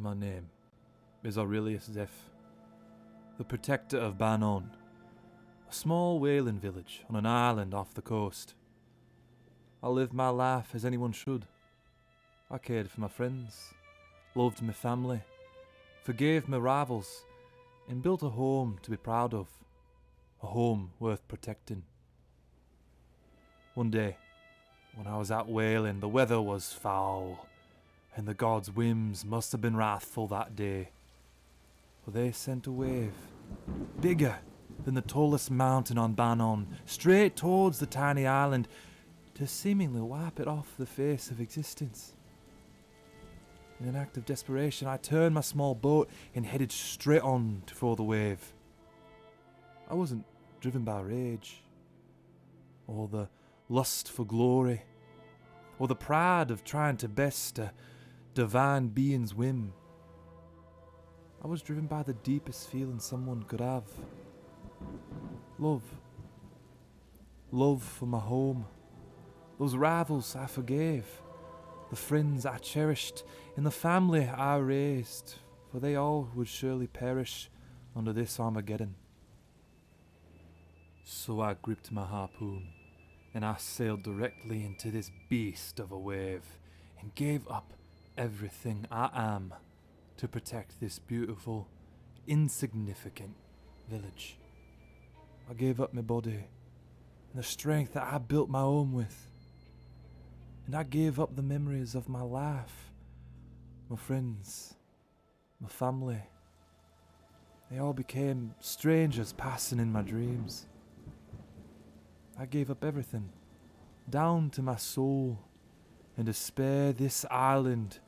My name is Aurelius Zeph, the protector of Banon, a small whaling village on an island off the coast. I lived my life as anyone should. I cared for my friends, loved my family, forgave my rivals, and built a home to be proud of, a home worth protecting. One day, when I was out whaling, the weather was foul, and the gods' whims must have been wrathful that day, for they sent a wave, bigger than the tallest mountain on Banon, straight towards the tiny island, to seemingly wipe it off the face of existence. In an act of desperation, I turned my small boat and headed straight on for the wave. I wasn't driven by rage, or the lust for glory, or the pride of trying to best a divine being's whim. I was driven by the deepest feeling someone could have. Love. Love for my home. Those rivals I forgave. The friends I cherished, and the family I raised, for they all would surely perish under this Armageddon. So I gripped my harpoon, and I sailed directly into this beast of a wave, and gave up everything I am to protect this beautiful, insignificant village. I gave up my body, and the strength that I built my home with. And I gave up the memories of my life, my friends, my family. They all became strangers passing in my dreams. I gave up everything, down to my soul, and to spare this island,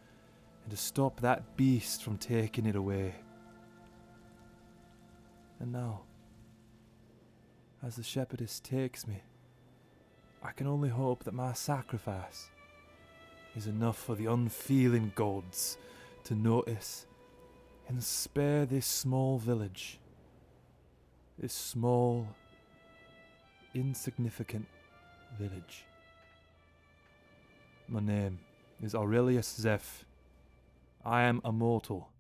and to stop that beast from taking it away. And now, as the shepherdess takes me, I can only hope that my sacrifice is enough for the unfeeling gods to notice and spare this small village, this small, insignificant village. My name is Aurelius Zeph. I am a mortal,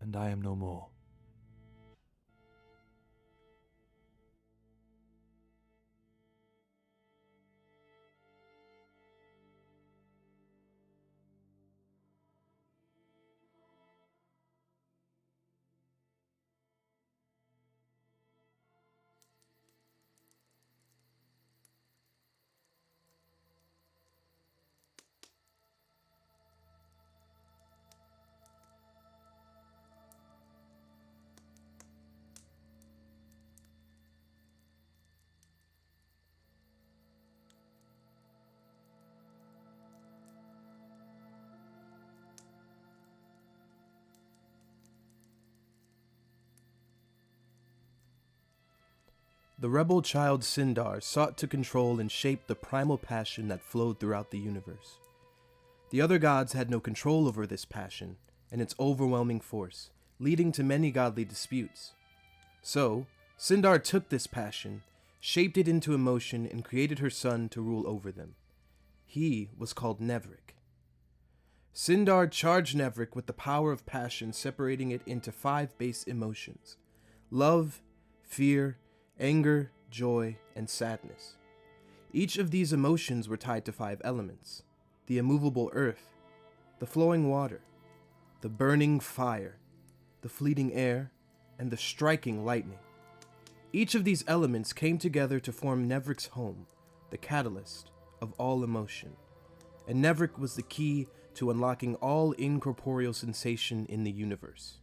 and I am no more. the rebel child Sindar sought to control and shape the primal passion that flowed throughout the universe. The other gods had no control over this passion and its overwhelming force, leading to many godly disputes. So, Sindar took this passion, shaped it into emotion, and created her son to rule over them. He was called Nevrik. Sindar charged Nevrik with the power of passion, separating it into 5 base emotions: love, fear, anger, joy, and sadness. Each of these emotions were tied to 5 elements: the immovable earth, the flowing water, the burning fire, the fleeting air, and the striking lightning. Each of these elements came together to form Nevrik's home, the catalyst of all emotion. And Nevrik was the key to unlocking all incorporeal sensation in the universe.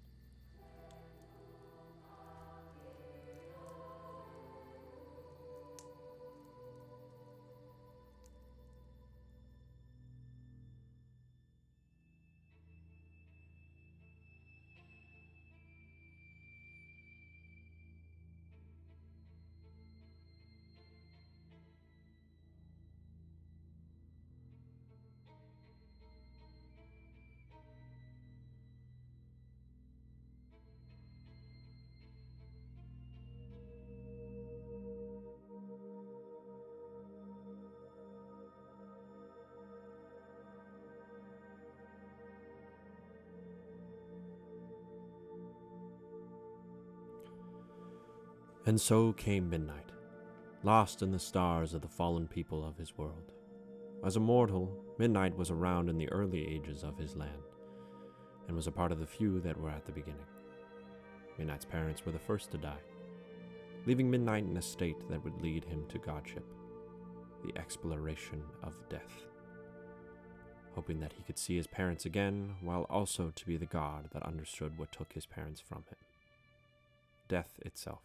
And so came midnight, lost in the stars of the fallen people of his world. As a mortal, Midnight was around in the early ages of his land, and was a part of the few that were at the beginning. Midnight's parents were the first to die, leaving Midnight in a state that would lead him to godship, the exploration of death, hoping that he could see his parents again, while also to be the god that understood what took his parents from him: death itself.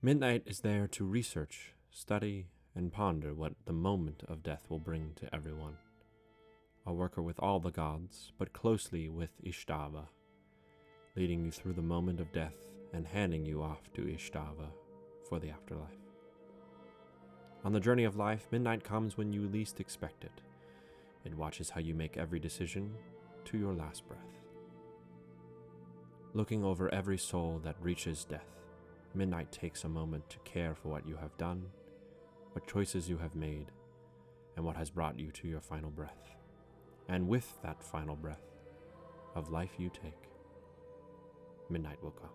Midnight is there to research, study, and ponder what the moment of death will bring to everyone. A worker with all the gods, but closely with Ystävä, leading you through the moment of death and handing you off to Ystävä for the afterlife. On the journey of life, midnight comes when you least expect it. It watches how you make every decision to your last breath. Looking over every soul that reaches death, midnight takes a moment to care for what you have done, what choices you have made, and what has brought you to your final breath. And with that final breath of life you take, midnight will come.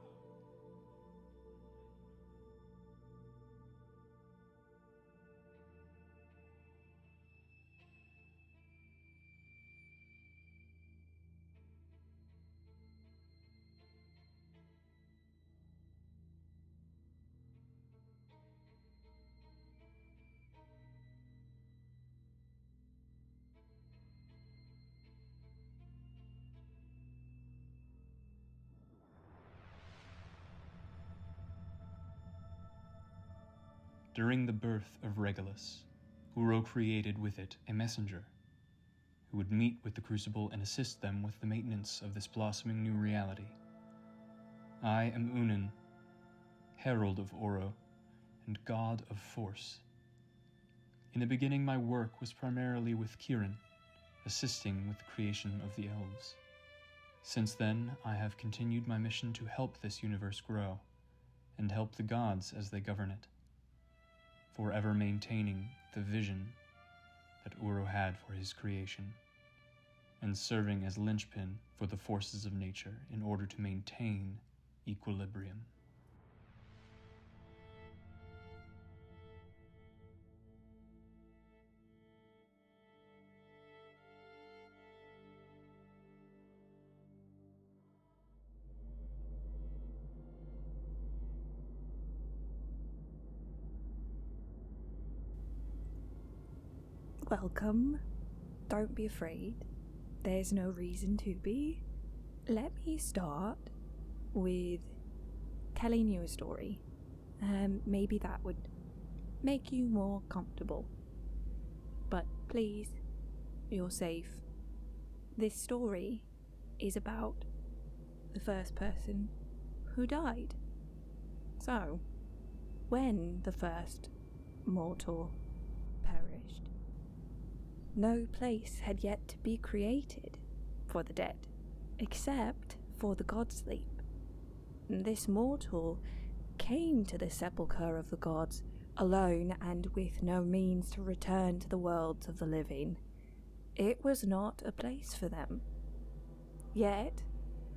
During the birth of Regolus, Oro created with it a messenger who would meet with the Crucible and assist them with the maintenance of this blossoming new reality. I am Ünen, Herald of Oro, and God of Force. In the beginning, my work was primarily with Kirrehan, assisting with the creation of the elves. Since then, I have continued my mission to help this universe grow, and help the gods as they govern it, forever maintaining the vision that Oro had for his creation, and serving as linchpin for the forces of nature in order to maintain equilibrium. Welcome. Don't be afraid. There's no reason to be. Let me start with telling you a story. Maybe that would make you more comfortable. But please, you're safe. This story is about the first person who died. So, when the first mortal perished. No place had yet to be created for the dead, except for the god sleep. This mortal came to the sepulchre of the gods alone and with no means to return to the worlds of the living. It was not a place for them. Yet,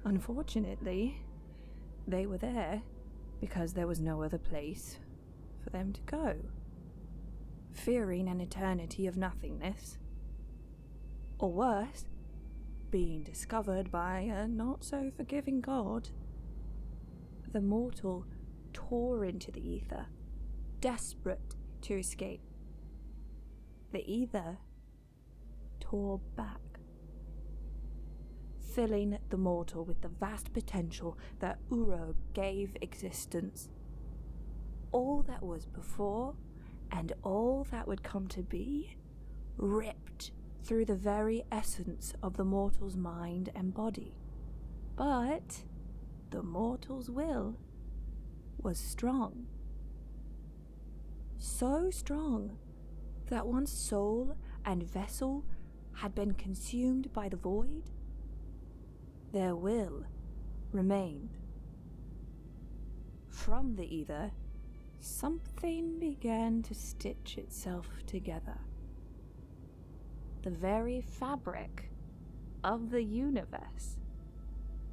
unfortunately, they were there because there was no other place for them to go. Fearing an eternity of nothingness, or worse, being discovered by a not-so-forgiving god, the mortal tore into the ether, desperate to escape. The ether tore back, filling the mortal with the vast potential that Uro gave existence. All that was before, and all that would come to be, ripped through the very essence of the mortal's mind and body. But the mortal's will was strong. So strong that one's soul and vessel had been consumed by the void. Their will remained. From the ether, something began to stitch itself together. The very fabric of the universe,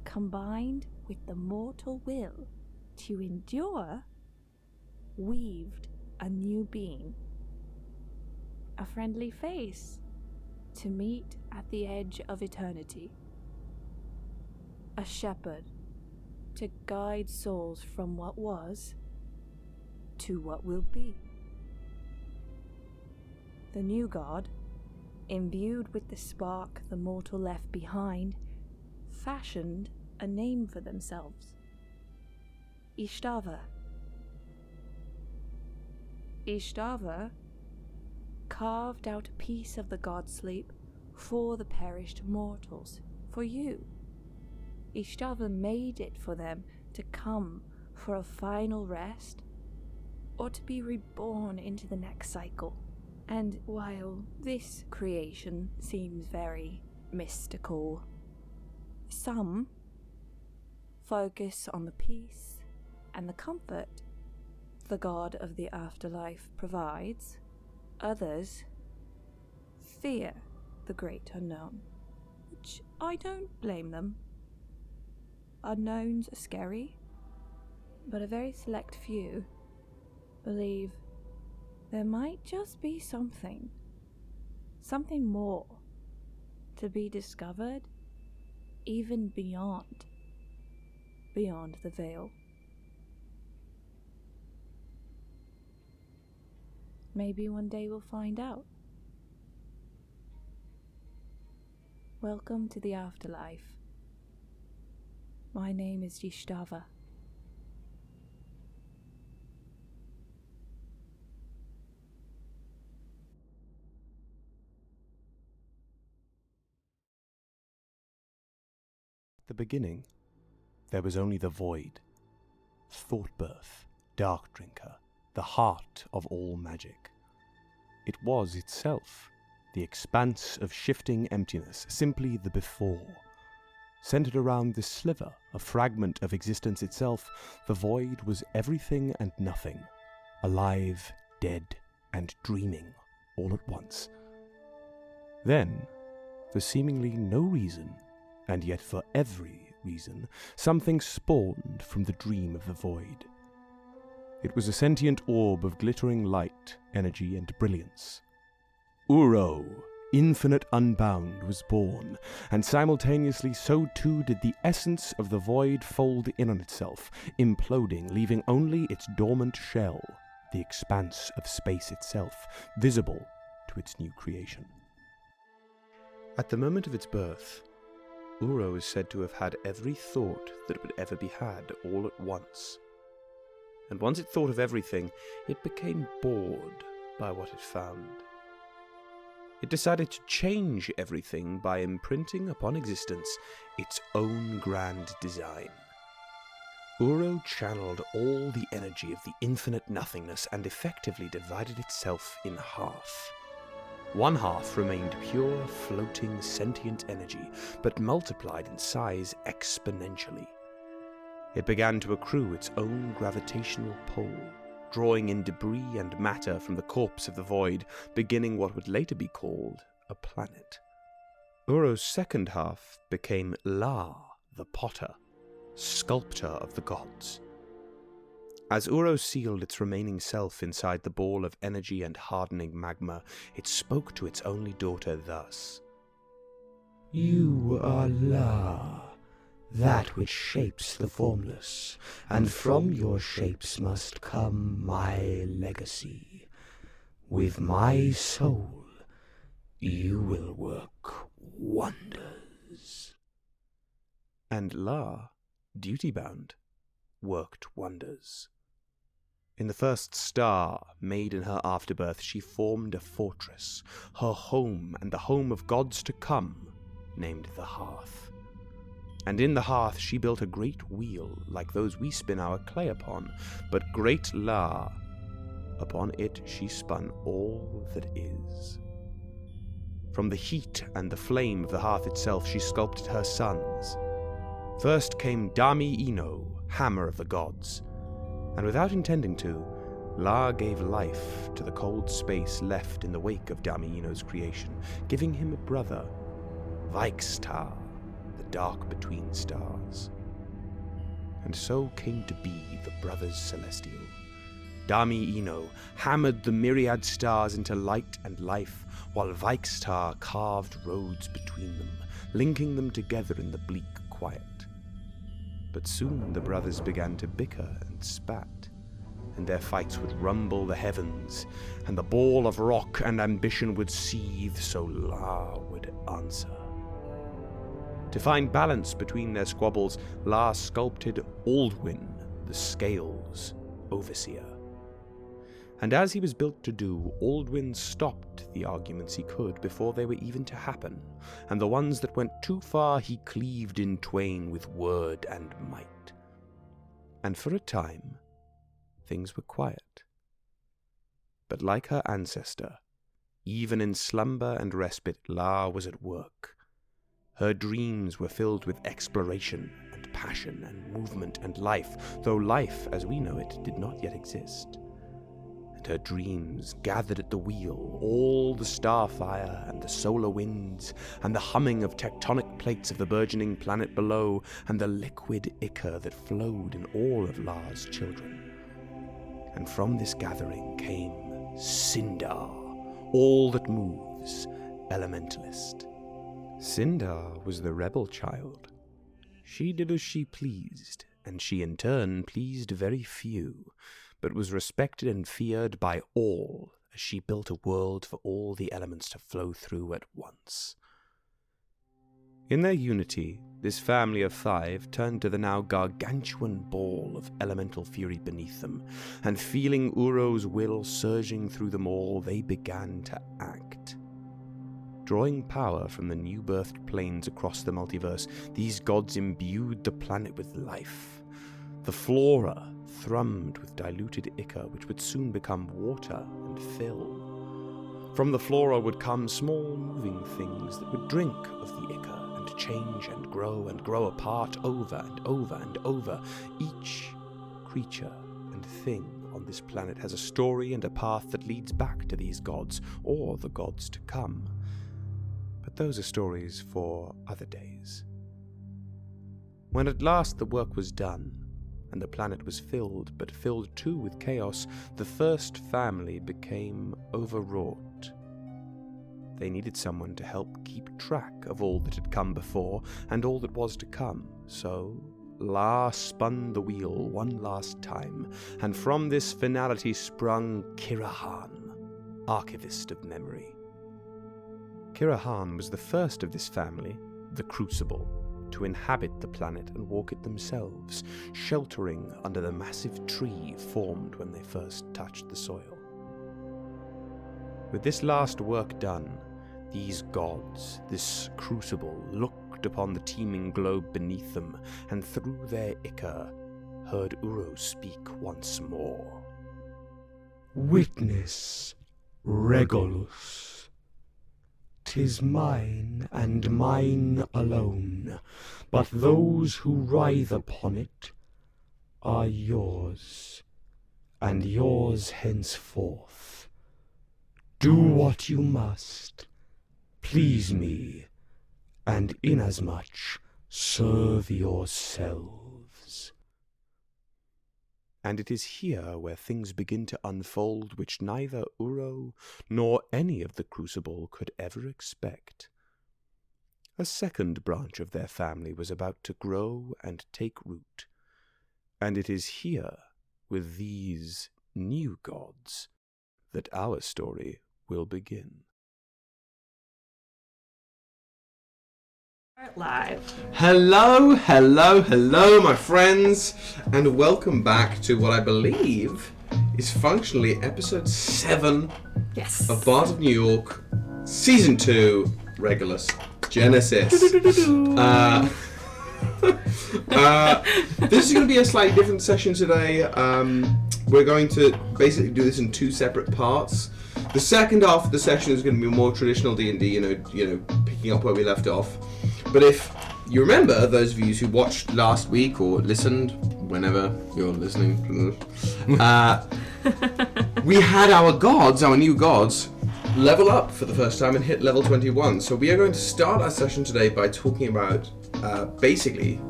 combined with the mortal will to endure, weaved a new being. A friendly face to meet at the edge of eternity. A shepherd to guide souls from what was to what will be. The new god, imbued with the spark the mortal left behind, fashioned a name for themselves. Ystävä. Ystävä carved out a piece of the god sleep for the perished mortals, for you. Ystävä made it for them to come for a final rest, or to be reborn into the next cycle. And while this creation seems very mystical, some focus on the peace and the comfort the god of the afterlife provides. Others fear the great unknown, which I don't blame them. Unknowns are scary, but a very select few believe there might just be something more to be discovered, even beyond the veil. Maybe one day we'll find out. Welcome to the afterlife. My name is Ystävä. At the beginning, there was only the void, Thought-birth, Dark Drinker, the heart of all magic. It was itself, the expanse of shifting emptiness, simply the before. Centered around this sliver, a fragment of existence itself, the void was everything and nothing, alive, dead, and dreaming, all at once. Then, for seemingly no reason, and yet for every reason, something spawned from the dream of the void. It was a sentient orb of glittering light, energy, and brilliance. Uro, infinite unbound, was born, and simultaneously so too did the essence of the void fold in on itself, imploding, leaving only its dormant shell, the expanse of space itself, visible to its new creation. At the moment of its birth, Uro is said to have had every thought that would ever be had all at once. And once it thought of everything, it became bored by what it found. It decided to change everything by imprinting upon existence its own grand design. Oro channeled all the energy of the infinite nothingness and effectively divided itself in half. One half remained pure, floating, sentient energy, but multiplied in size exponentially. It began to accrue its own gravitational pull, drawing in debris and matter from the corpse of the void, beginning what would later be called a planet. Uro's second half became La, the potter, sculptor of the gods. As Uro sealed its remaining self inside the ball of energy and hardening magma, it spoke to its only daughter thus. You are La, that which shapes the formless, and from your shapes must come my legacy. With my soul, you will work wonders. And La, duty-bound, worked wonders. In the first star, made in her afterbirth, she formed a fortress, her home and the home of gods to come, named the Hearth. And in the hearth she built a great wheel, like those we spin our clay upon, but great La, upon it she spun all that is. From the heat and the flame of the hearth itself she sculpted her sons. First came Dami Ino, hammer of the gods, and without intending to, La gave life to the cold space left in the wake of Dami Ino's creation, giving him a brother, Vaikstar, the dark between stars. And so came to be the brothers celestial. Dami Ino hammered the myriad stars into light and life, while Vaikstar carved roads between them, linking them together in the bleak quiet. But soon the brothers began to bicker and spat, and their fights would rumble the heavens, and the ball of rock and ambition would seethe, so La would answer. To find balance between their squabbles, La sculpted Aldwin, the Scales overseer. And as he was built to do, Aldwin stopped the arguments he could before they were even to happen, and the ones that went too far he cleaved in twain with word and might. And for a time, things were quiet. But like her ancestor, even in slumber and respite, La was at work. Her dreams were filled with exploration and passion and movement and life, though life, as we know it, did not yet exist. And her dreams gathered at the wheel all the starfire and the solar winds, and the humming of tectonic plates of the burgeoning planet below, and the liquid ichor that flowed in all of La's children. And from this gathering came Sindar, all that moves, elementalist. Sindar was the rebel child. She did as she pleased, and she in turn pleased very few, but was respected and feared by all, as she built a world for all the elements to flow through at once. In their unity, this family of 5 turned to the now gargantuan ball of elemental fury beneath them, and feeling Uro's will surging through them all, they began to act. Drawing power from the new-birthed planes across the multiverse, these gods imbued the planet with life. The flora thrummed with diluted ichor, which would soon become water and fill. From the flora would come small moving things that would drink of the ichor and change and grow apart over and over and over. Each creature and thing on this planet has a story and a path that leads back to these gods, or the gods to come. But those are stories for other days. When at last the work was done, and the planet was filled, but filled too with chaos, the first family became overwrought. They needed someone to help keep track of all that had come before, and all that was to come, so La spun the wheel one last time, and from this finality sprung Kirrehan, archivist of memory. Kirrehan was the first of this family, the Crucible, to inhabit the planet and walk it themselves, sheltering under the massive tree formed when they first touched the soil. With this last work done, these gods, this Crucible, looked upon the teeming globe beneath them, and through their ichor heard Uro speak once more. Witness, Regolus. 'Tis mine, and mine alone, but those who writhe upon it are yours, and yours henceforth. Do what you must, please me, and inasmuch serve yourselves. And it is here where things begin to unfold which neither Uro nor any of the Crucible could ever expect. A second branch of their family was about to grow and take root, and it is here, with these new gods, that our story will begin. Live. Hello, my friends, and welcome back to what I believe is functionally episode 7 Yes. of Bards of New York, season 2, Regolus Genesis. This is going to be a slightly different session today. We're going to basically do this in 2 separate parts. The second half of the session is going to be more traditional D&D, you know, picking up where we left off. But if you remember, those of you who watched last week or listened, whenever you're listening, we had our gods, our new gods, level up for the first time and hit level 21. So we are going to start our session today by talking about, basically,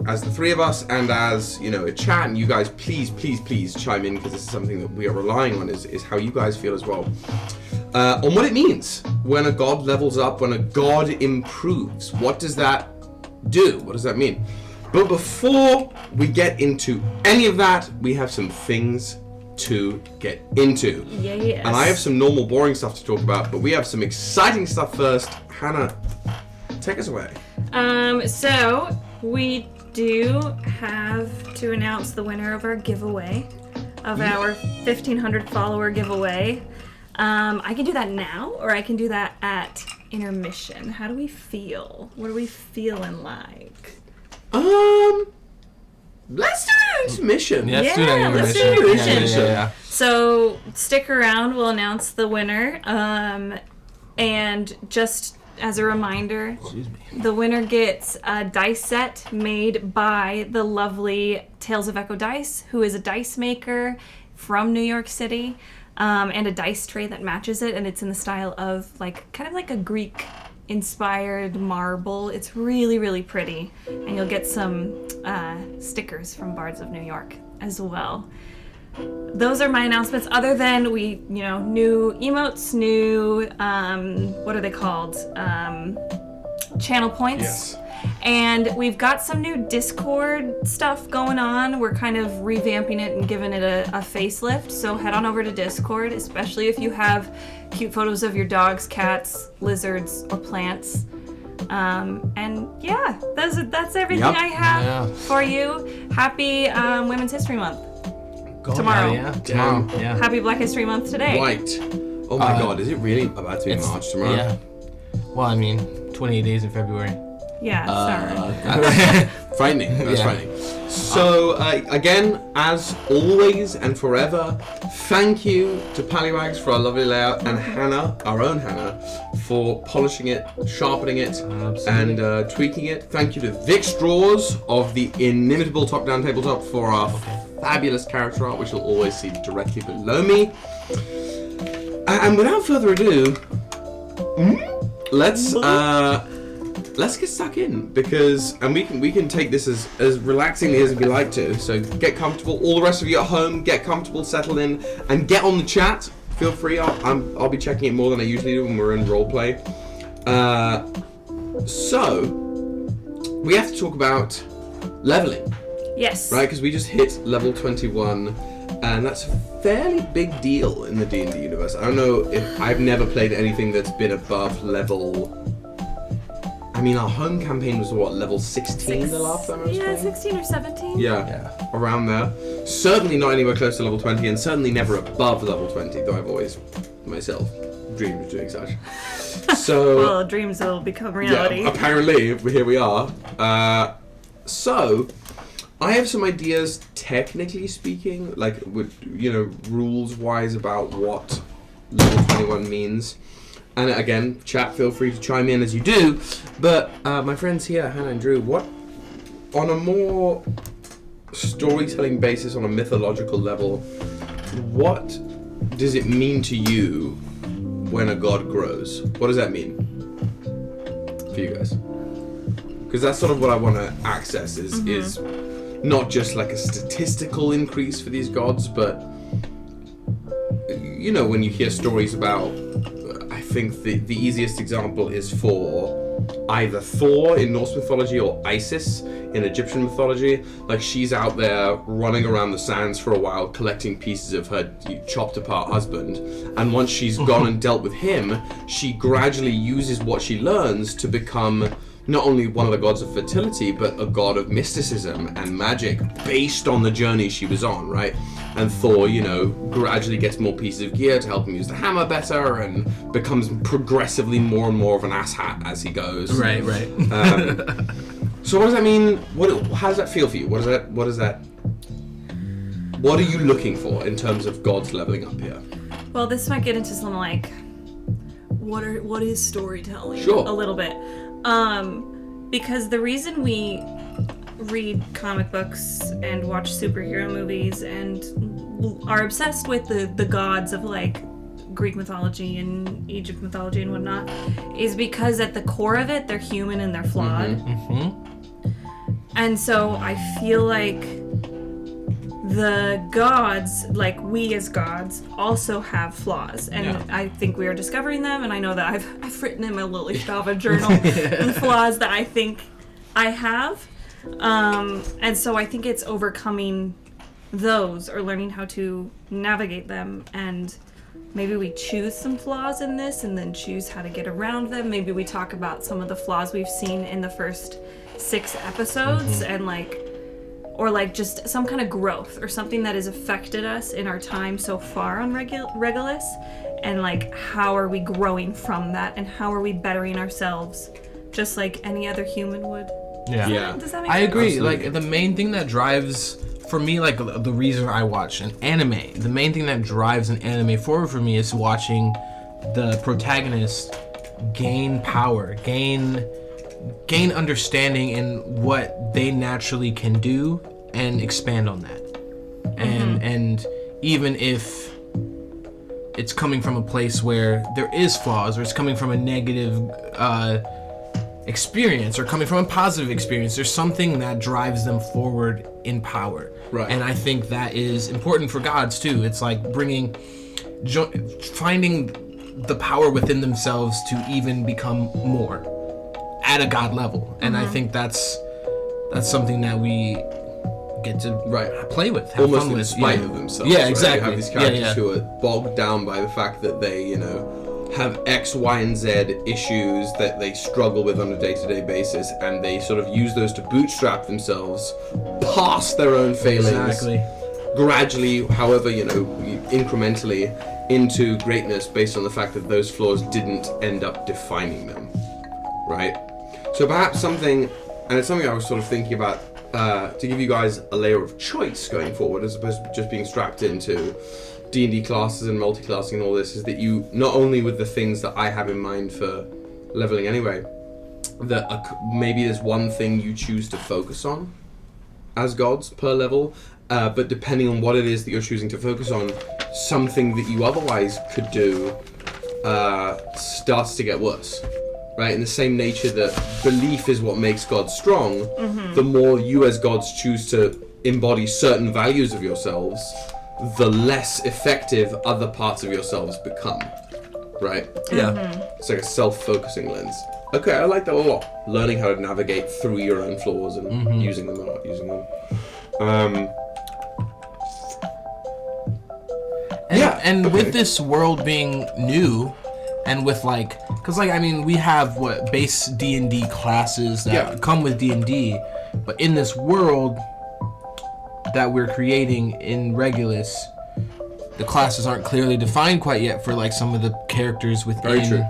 as the 3 of us and as, you know, a chat, and you guys please chime in, because this is something that we are relying on, is how you guys feel as well. On what it means when a god levels up, when a god improves. What does that do? What does that mean? But before we get into any of that, we have some things to get into. Yes. And I have some normal boring stuff to talk about, but we have some exciting stuff first. Hannah, take us away. So we do have to announce the winner of our giveaway, of our 1,500 follower giveaway. I can do that now, or I can do that at intermission. How do we feel? What are we feeling like? Let's do an intermission. Yeah, let's do Yeah, that let's do intermission. intermission. Yeah. So stick around, we'll announce the winner. And just as a reminder, the winner gets a dice set made by the lovely Tales of Echo Dice, who is a dice maker from New York City, and a dice tray that matches it, and it's in the style of kind of like a Greek inspired marble. It's really, really pretty, and you'll get some stickers from Bards of New York as well. Those are my announcements, other than new emotes, new, what are they called? Channel points. Yes. And we've got some new Discord stuff going on. We're kind of revamping it and giving it a facelift. So head on over to Discord, especially if you have cute photos of your dogs, cats, lizards, or plants. And yeah, that's everything I have for you. Happy Women's History Month. Tomorrow. Tomorrow. Yeah. Happy Black History Month today. Right. Oh my god, is it really about to be March tomorrow? Yeah. Well, I mean, 28 days in February. Yeah, sorry. That's frightening. That's frightening. So, again, as always and forever, thank you to Pallywags for our lovely layout, and Hannah, our own Hannah, for polishing it, sharpening it, and tweaking it. Thank you to Vic Straws of the inimitable Top Down Tabletop for our fabulous character art, which you'll always see directly below me. And without further ado, let's get stuck in, because we can take this as relaxingly as we like to. So get comfortable. All the rest of you at home, get comfortable, settle in, and get on the chat. Feel free. I'll be checking it more than I usually do when we're in roleplay. So we have to talk about leveling. Yes. Right, because we just hit level 21, and that's a fairly big deal in the D&D universe. I don't know if I've never played anything that's been above level. I mean, our home campaign was what, level 16 the last time I was playing? 16 or 17. Yeah, around there. Certainly not anywhere close to level 20, and certainly never above level 20, though I've always, myself, dreamed of doing such. So, well, dreams will become reality. Yeah, apparently, here we are. So, I have some ideas, technically speaking, like, with, rules-wise about what level 21 means. And again, chat, feel free to chime in as you do. But my friends here, Hannah and Drew, what, on a more storytelling basis, on a mythological level, what does it mean to you when a god grows? What does that mean for you guys? Because that's sort of what I want to access is not just like a statistical increase for these gods, but when you hear stories about, I think the easiest example is for either Thor in Norse mythology or Isis in Egyptian mythology. Like, she's out there running around the sands for a while collecting pieces of her chopped apart husband, and once she's gone and dealt with him, she gradually uses what she learns to become not only one of the gods of fertility, but a god of mysticism and magic based on the journey she was on, right? And Thor, gradually gets more pieces of gear to help him use the hammer better and becomes progressively more and more of an asshat as he goes. Right. So what does that mean? How does that feel for you? What are you looking for in terms of gods leveling up here? Well, this might get into some like, what is storytelling? Sure. A little bit. Because the reason we read comic books and watch superhero movies and are obsessed with the gods of like Greek mythology and Egypt mythology and whatnot is because at the core of it, they're human and they're flawed. And so I feel like the gods, like we as gods, also have flaws, and I think we are discovering them. And I know that I've written in my Lily Stava journal the flaws that I think I have, and so I think it's overcoming those or learning how to navigate them. And maybe we choose some flaws in this, and then choose how to get around them. Maybe we talk about some of the flaws we've seen in the first 6 episodes, and or just some kind of growth or something that has affected us in our time so far on Regolus, and like how are we growing from that, and how are we bettering ourselves just like any other human would. Does that make sense? I agree. Absolutely. Like, the main thing that drives for me, like the reason I watch an anime, the main thing that drives an anime forward for me is watching the protagonist gain power, gain understanding in what they naturally can do and expand on that. And even if it's coming from a place where there is flaws, or it's coming from a negative experience, or coming from a positive experience, there's something that drives them forward in power. Right. And I think that is important for gods too. It's like finding the power within themselves to even become more at a god level. And I think that's something that we get to play with, have almost fun in with. spite of themselves. Yeah, right? exactly. You have these characters who are bogged down by the fact that they, have X, Y, and Z issues that they struggle with on a day-to-day basis, and they sort of use those to bootstrap themselves past their own failings, gradually, however, incrementally, into greatness based on the fact that those flaws didn't end up defining them, right? So perhaps something, and it's something I was sort of thinking about, to give you guys a layer of choice going forward, as opposed to just being strapped into D&D classes and multi-classing and all this, is that you, not only with the things that I have in mind for leveling anyway, that maybe there's one thing you choose to focus on as gods per level, but depending on what it is that you're choosing to focus on, something that you otherwise could do starts to get worse. Right, in the same nature that belief is what makes gods strong, the more you as gods choose to embody certain values of yourselves, the less effective other parts of yourselves become. Right? Yeah. It's like a self-focusing lens. Okay, I like that a lot. Learning how to navigate through your own flaws and using them or not using them. And with this world being new, and with we have base D&D classes that come with D&D, but in this world that we're creating in Regulus, the classes aren't clearly defined quite yet for some of the characters within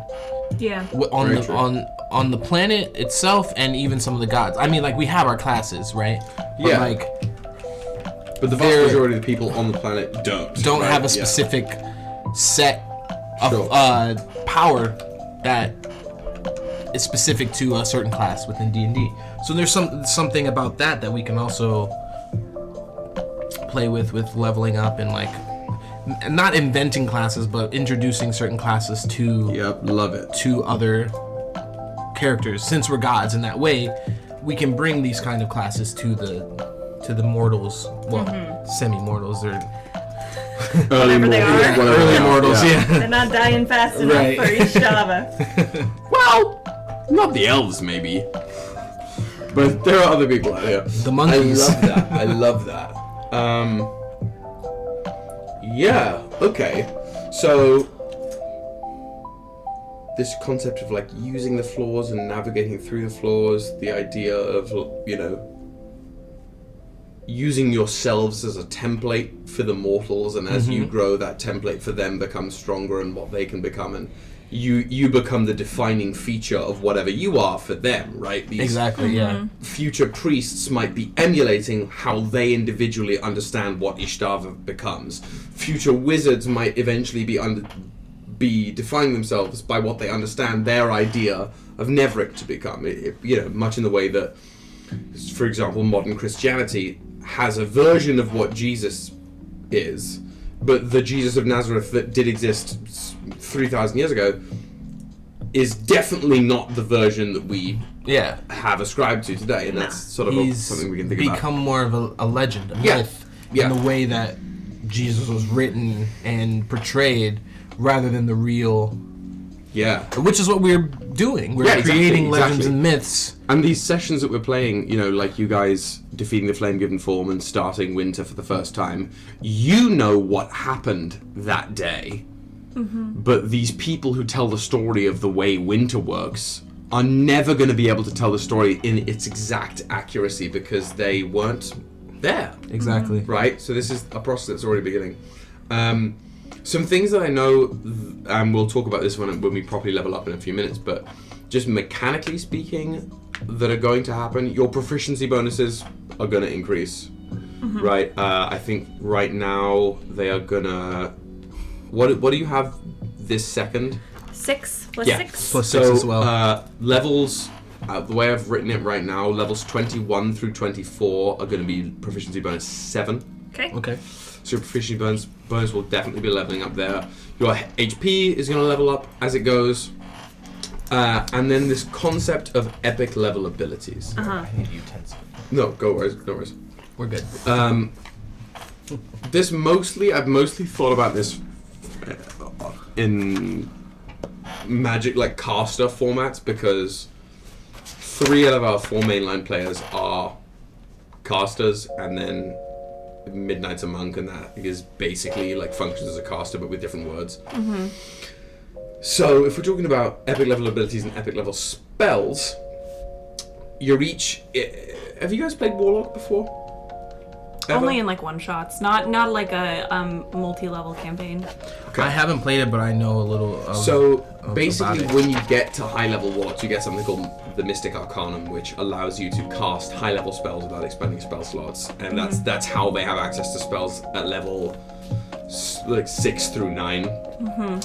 Yeah. On the planet itself, and even some of the gods. I mean, like, we have our classes, right? But but the vast majority of the people on the planet don't have a specific set of power that is specific to a certain class within D&D. So there's something about that we can also play with leveling up and like not inventing classes, but introducing certain classes to love it, to other characters. Since we're gods in that way, we can bring these kind of classes to the mortals, semi-mortals or whatever they are. Yeah, early mortals. Yeah. They're not dying fast enough for Ystävä. Well, not the elves maybe, but there are other people out here. The monkeys. I love that. Yeah. Okay. So this concept of like using the floors and navigating through the floors, the idea of, you know, using yourselves as a template for the mortals, and as you grow, that template for them becomes stronger and what they can become, and you become the defining feature of whatever you are for them, right? These future priests might be emulating how they individually understand what Ystävä becomes. Future wizards might eventually be defining themselves by what they understand their idea of Nevrik to become. You know, much in the way that, for example, modern Christianity has a version of what Jesus is, but the Jesus of Nazareth that did exist 3,000 years ago is definitely not the version that we have ascribed to today, and that's sort of something we can think about. He's become more of a legend, a myth, in the way that Jesus was written and portrayed, rather than the real. Yeah. Which is what we're doing. We're creating legends and myths. And these sessions that we're playing, you know, like you guys defeating the Flame-Given Form and starting Winter for the first time, you know what happened that day. But these people who tell the story of the way Winter works are never going to be able to tell the story in its exact accuracy because they weren't there. Exactly. Right? So this is a process that's already beginning. Some things that I know, and we'll talk about this when we properly level up in a few minutes, but just mechanically speaking, that are going to happen, your proficiency bonuses are going to increase. Right? I think right now they are going to... What do you have this second? 6 plus 6. Plus 6 as well. Levels, the way I've written it right now, levels 21 through 24 are going to be proficiency bonus 7. Okay. So your proficiency bonus will definitely be leveling up there. Your HP is going to level up as it goes. And then this concept of epic level abilities. I need utensils. No worries. We're good. I've mostly thought about this in Magic, like caster formats, because 3 out of our 4 mainline players are casters, and then Midnight's a monk, and that is basically like functions as a caster but with different words. So if we're talking about epic level abilities and epic level spells, you're each... Have you guys played Warlock before? Ever? Only in like one shots, not like a multi-level campaign. Okay. I haven't played it, but I know a little. So basically, when you get to high-level warlocks, you get something called the Mystic Arcanum, which allows you to cast high-level spells without expending spell slots, and that's how they have access to spells at level like 6 through 9.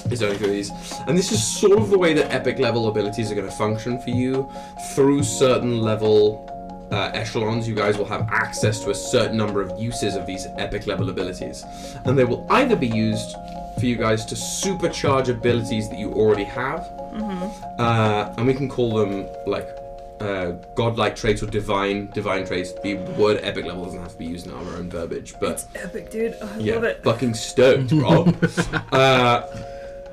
Is only through these, and this is sort of the way that epic level abilities are going to function for you. Through certain level echelons, you guys will have access to a certain number of uses of these epic level abilities, and they will either be used for you guys to supercharge abilities that you already have, and we can call them like godlike traits or divine traits. The word epic level doesn't have to be used in our own verbiage, but it's epic, dude. I love it. Fucking stoked, bro.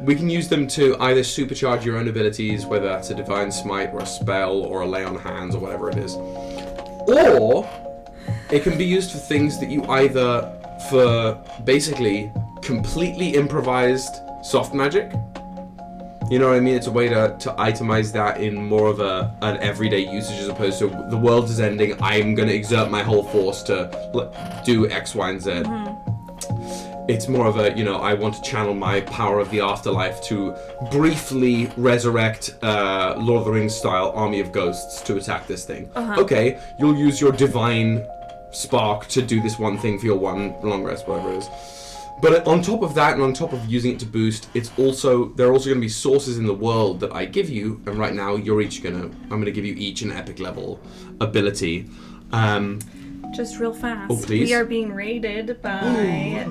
We can use them to either supercharge your own abilities, whether that's a divine smite or a spell or a lay on hands or whatever it is, or it can be used for things that you either for basically completely improvised soft magic. You know what I mean? It's a way to itemize that in more of an everyday usage, as opposed to the world is ending, I'm going to exert my whole force to do X, Y, and Z. It's more of a, I want to channel my power of the afterlife to briefly resurrect Lord of the Rings style army of ghosts to attack this thing. Okay, you'll use your divine spark to do this one thing for your one long rest, whatever it is. But on top of that, and on top of using it to boost, there are also going to be sources in the world that I give you, and right now I'm going to give you each an epic level ability. Just real fast. Oh, please. We are being raided by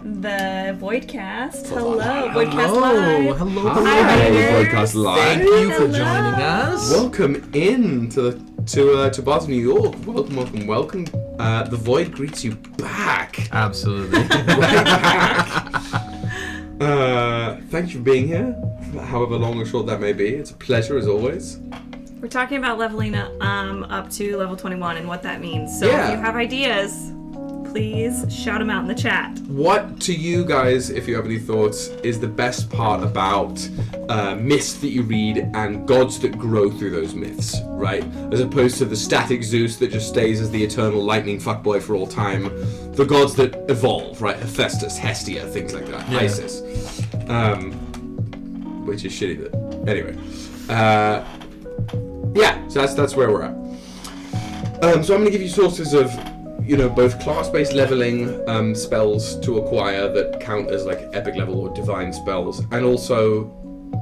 the Voidcast. Hello, Voidcast Live. Hello. Hi, Voidcast Live. Thank you for joining us. Welcome in to Bards of New York. Welcome. The Void greets you back. Absolutely. Thank you for being here, however long or short that may be. It's a pleasure as always. We're talking about leveling up to level 21 and what that means. So if you have ideas, please shout them out in the chat. What to you guys, if you have any thoughts, is the best part about myths that you read and gods that grow through those myths, right? As opposed to the static Zeus that just stays as the eternal lightning fuckboy for all time. The gods that evolve, right? Hephaestus, Hestia, things like that. Yeah. Isis. Which is shitty, but anyway. So that's where we're at. So I'm going to give you sources of, both class-based leveling spells to acquire that count as like epic level or divine spells, and also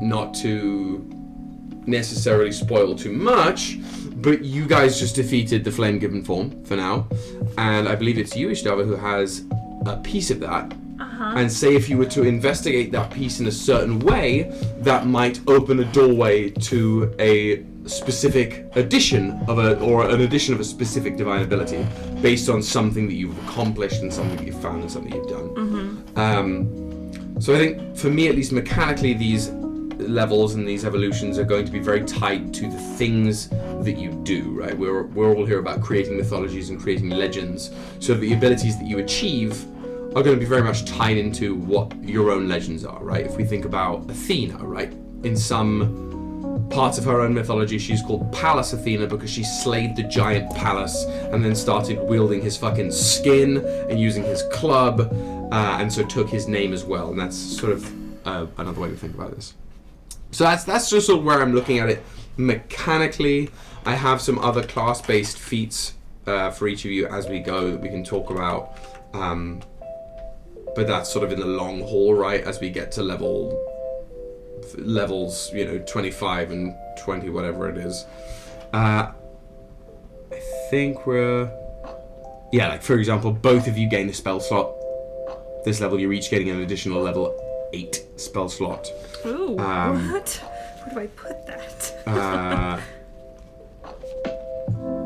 not to necessarily spoil too much, but you guys just defeated the Flame Given Form for now, and I believe it's you, Ystävä, who has a piece of that. And say if you were to investigate that piece in a certain way, that might open a doorway to a specific addition of an addition of a specific divine ability based on something that you've accomplished and something that you've found and something you've done. So I think for me, at least mechanically, these levels and these evolutions are going to be very tied to the things that you do, right? We're all here about creating mythologies and creating legends, so the abilities that you achieve are going to be very much tied into what your own legends are, right? If we think about Athena, right? In some parts of her own mythology, she's called Pallas Athena because she slayed the giant Pallas and then started wielding his fucking skin and using his club, and so took his name as well. And that's sort of another way to think about this. So that's just sort of where I'm looking at it mechanically. I have some other class-based feats for each of you as we go that we can talk about. But that's sort of in the long haul, right? As we get to levels, 25 and 20, whatever it is. I think like for example, both of you gain a spell slot. This level, you're each getting an additional level 8 spell slot. Ooh, what? Where do I put that?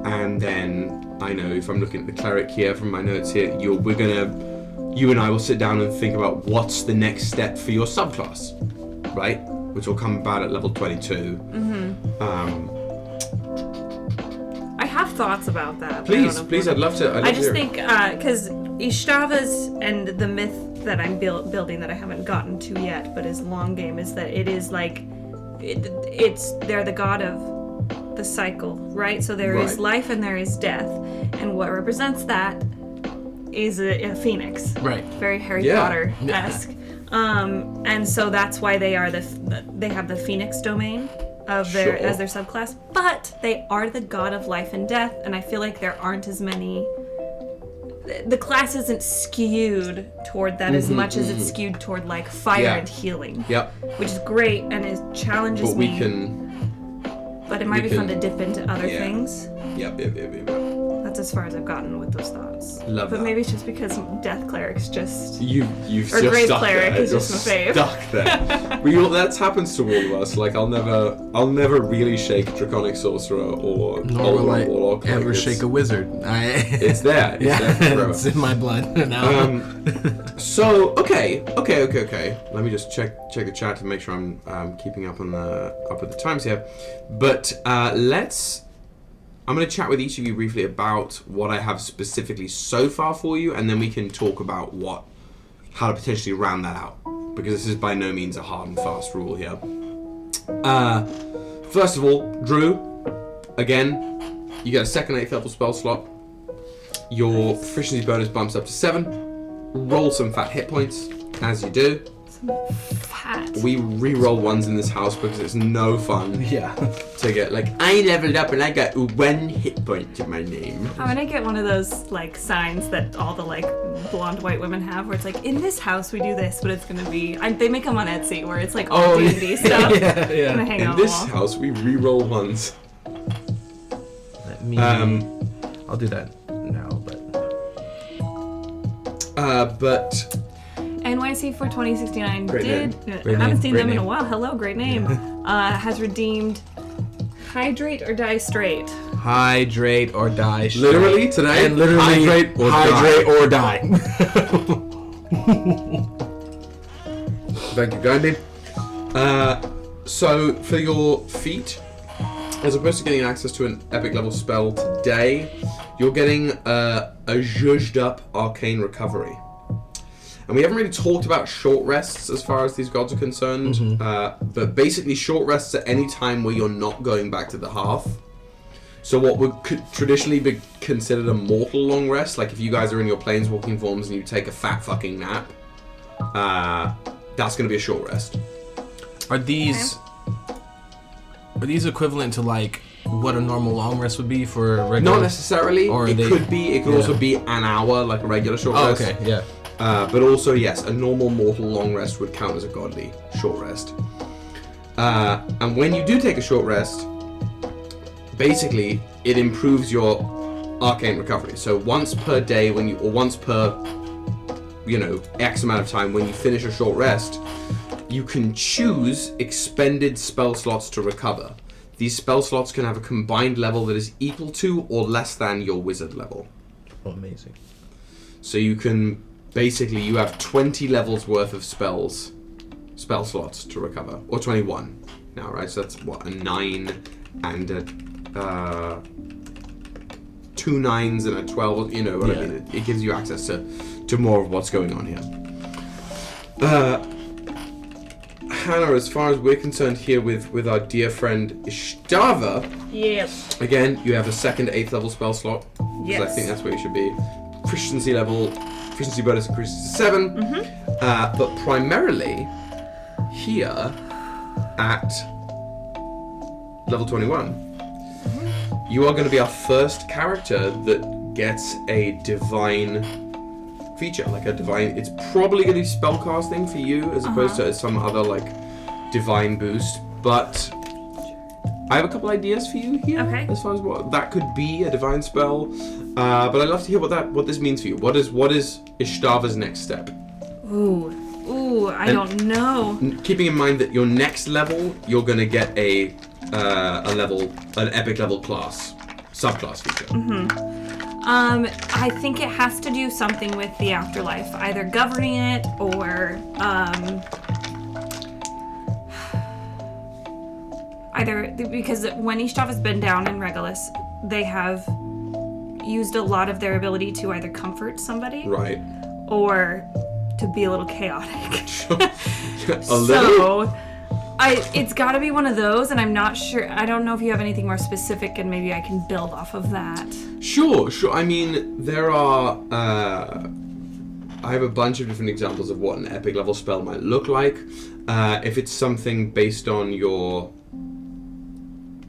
And then I know if I'm looking at the cleric here from my notes here, you and I will sit down and think about what's the next step for your subclass, right? Which will come about at level 22. I have thoughts about that. Please, I'd love to. I just think, because Ystävä's and the myth that I'm building that I haven't gotten to yet, but is long game, is that it is like, they're the god of the cycle, right? So there is life and there is death, and what represents that is a phoenix, right? Very Harry Potter-esque, and so that's why they are they have the phoenix domain of their as their subclass, but they are the god of life and death, and I feel like there aren't as many. The class isn't skewed toward that as much as it's skewed toward like fire and healing. Which is great and it challenges me. But it might be fun to dip into other things. That's as far as I've gotten with those thoughts. Love but that. Maybe it's just because Death Cleric's just... You've or just Grave stuck Cleric there. is just my fave. Stuck there. That happens to all of us. Like I'll never really shake Draconic Sorcerer or Warlock. Ever shake a wizard. It's there. It's there forever. It's in my blood now. So okay. Let me just check the chat to make sure I'm keeping up with the times here. But I'm going to chat with each of you briefly about what I have specifically so far for you, and then we can talk about how to potentially round that out, because this is by no means a hard and fast rule here. First of all, Drew, again, you get a second 8th level spell slot. Your proficiency bonus bumps up to 7. Roll some fat hit points. as you do, Fat. we re-roll ones in this house because it's no fun Yeah. to get like, I leveled up and I got 1 hit point to my name. I'm gonna get one of those like signs that all the like blonde white women have, where it's like, in this house we do this, but it's gonna be. They make them on Etsy, where it's like all D&D stuff. Yeah, yeah. I'm gonna hang In on this the wall. house, we re-roll ones. Let me. I'll do that now, But NYC for 2069 Great did. name. Great I haven't name, seen great them in a name. while. Hello, great name. Has redeemed Hydrate or Die Straight. hydrate or die. straight. literally today, And literally hydrate or die. or die. Thank you kindly. So for your feat, as opposed to getting access to an epic level spell today, you're getting a zhuzhed up arcane recovery. And we haven't really talked about short rests as far as these gods are concerned, but basically short rests at any time where you're not going back to the hearth. So what would traditionally be considered a mortal long rest, like if you guys are in your planeswalking forms and you take a fat fucking nap, that's going to be a short rest. Are these equivalent to like what a normal long rest would be for a regular? Not necessarily. Or It they- could be. It could yeah. also be an hour, like a regular short Oh, rest. okay, yeah. But also, yes, a normal mortal long rest would count as a godly short rest. And when you do take a short rest, basically, it improves your arcane recovery. So once per day, or once per, X amount of time, when you finish a short rest, you can choose expended spell slots to recover. These spell slots can have a combined level that is equal to or less than your wizard level. Oh, amazing. So you can basically, you have 20 levels worth of spell slots to recover, or 21 now, right? So that's what, a 9 and a 2 9s and a 12. You know what I mean? It gives you access to more of what's going on here. Hannah, as far as we're concerned here with our dear friend Ystävä, Yes. again, you have a second 8th level spell slot. Yes. I think that's where you should be. Proficiency bonus increases to 7. But primarily, here at level 21, you are going to be our first character that gets a divine feature, like a divine. It's probably going to be spellcasting for you as opposed to some other like divine boost, but I have a couple ideas for you here. Okay. As far as what that could be, a divine spell. But I'd love to hear what this means for you. What is Ystävä's next step? Ooh, I don't know. Keeping in mind that your next level, you're going to get an epic level subclass feature. I think it has to do something with the afterlife, either governing it or either because when Ystävä's been down in Regolus, they have used a lot of their ability to either comfort somebody, Right. or to be a little chaotic. A little. So, it's got to be one of those, and I'm not sure. I don't know if you have anything more specific, and maybe I can build off of that. Sure. I mean, there are. I have a bunch of different examples of what an epic level spell might look like. If it's something based on your.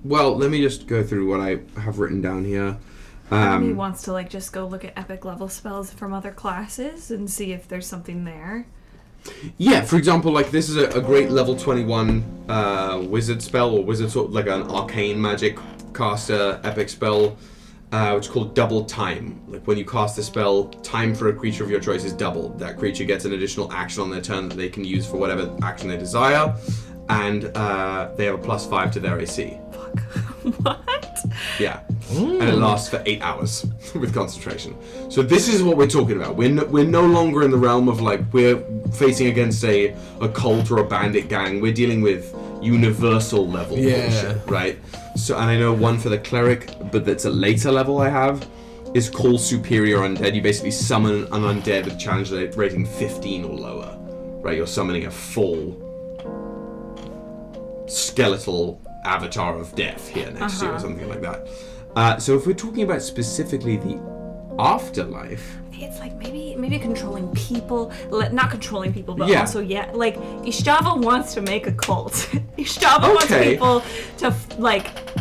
Well, let me just go through what I have written down here. Part of me wants to just go look at epic level spells from other classes and see if there's something there. Yeah, for example, this is a great level 21 wizard spell, or wizard sort of like an arcane magic caster epic spell, which is called Double Time. Like when you cast a spell, time for a creature of your choice is doubled. That creature gets an additional action on their turn that they can use for whatever action they desire, and they have a +5 to their AC. Fuck. What? Yeah. And it lasts for 8 hours with concentration. So this is what we're talking about. We're no longer in the realm of we're facing against a cult or a bandit gang. We're dealing with universal level bullshit, right? So, and I know one for the cleric, but that's a later level I have, is called Superior Undead. You basically summon an undead with challenge rating 15 or lower, right? You're summoning a full skeletal avatar of death here next to you or something like that. So if we're talking about specifically the afterlife. It's like maybe controlling people, not controlling people, but Yeah. also like Ystävä wants to make a cult. Ystävä wants people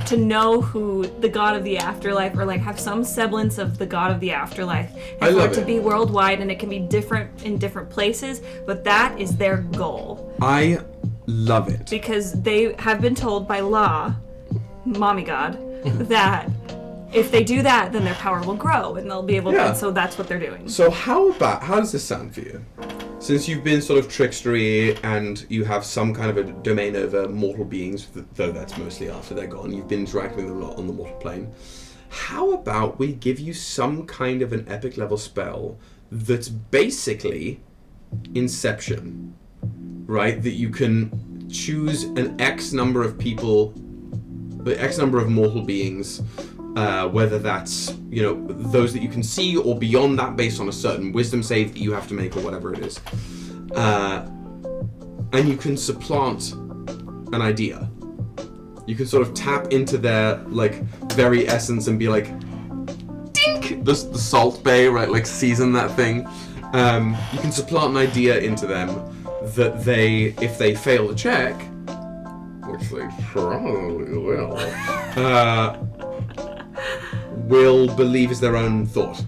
to know who the god of the afterlife, or like have some semblance of the god of the afterlife, and for it to be worldwide, and it can be different in different places, but that is their goal. I love it. Because they have been told by Law, mommy god, that if they do that, then their power will grow, and they'll be able to, and so that's what they're doing. So how does this sound for you? Since you've been sort of trickstery and you have some kind of a domain over mortal beings, though that's mostly after they're gone, you've been interacting with them a lot on the mortal plane. How about we give you some kind of an epic level spell that's basically Inception, right? That you can choose an X number of people, the X number of mortal beings, whether that's, those that you can see or beyond that based on a certain wisdom save that you have to make or whatever it is. And you can supplant an idea. You can sort of tap into their, very essence and be like, dink! The Salt Bay, right? Like, season that thing. You can supplant an idea into them that if they fail the check, which they probably will believe is their own thought.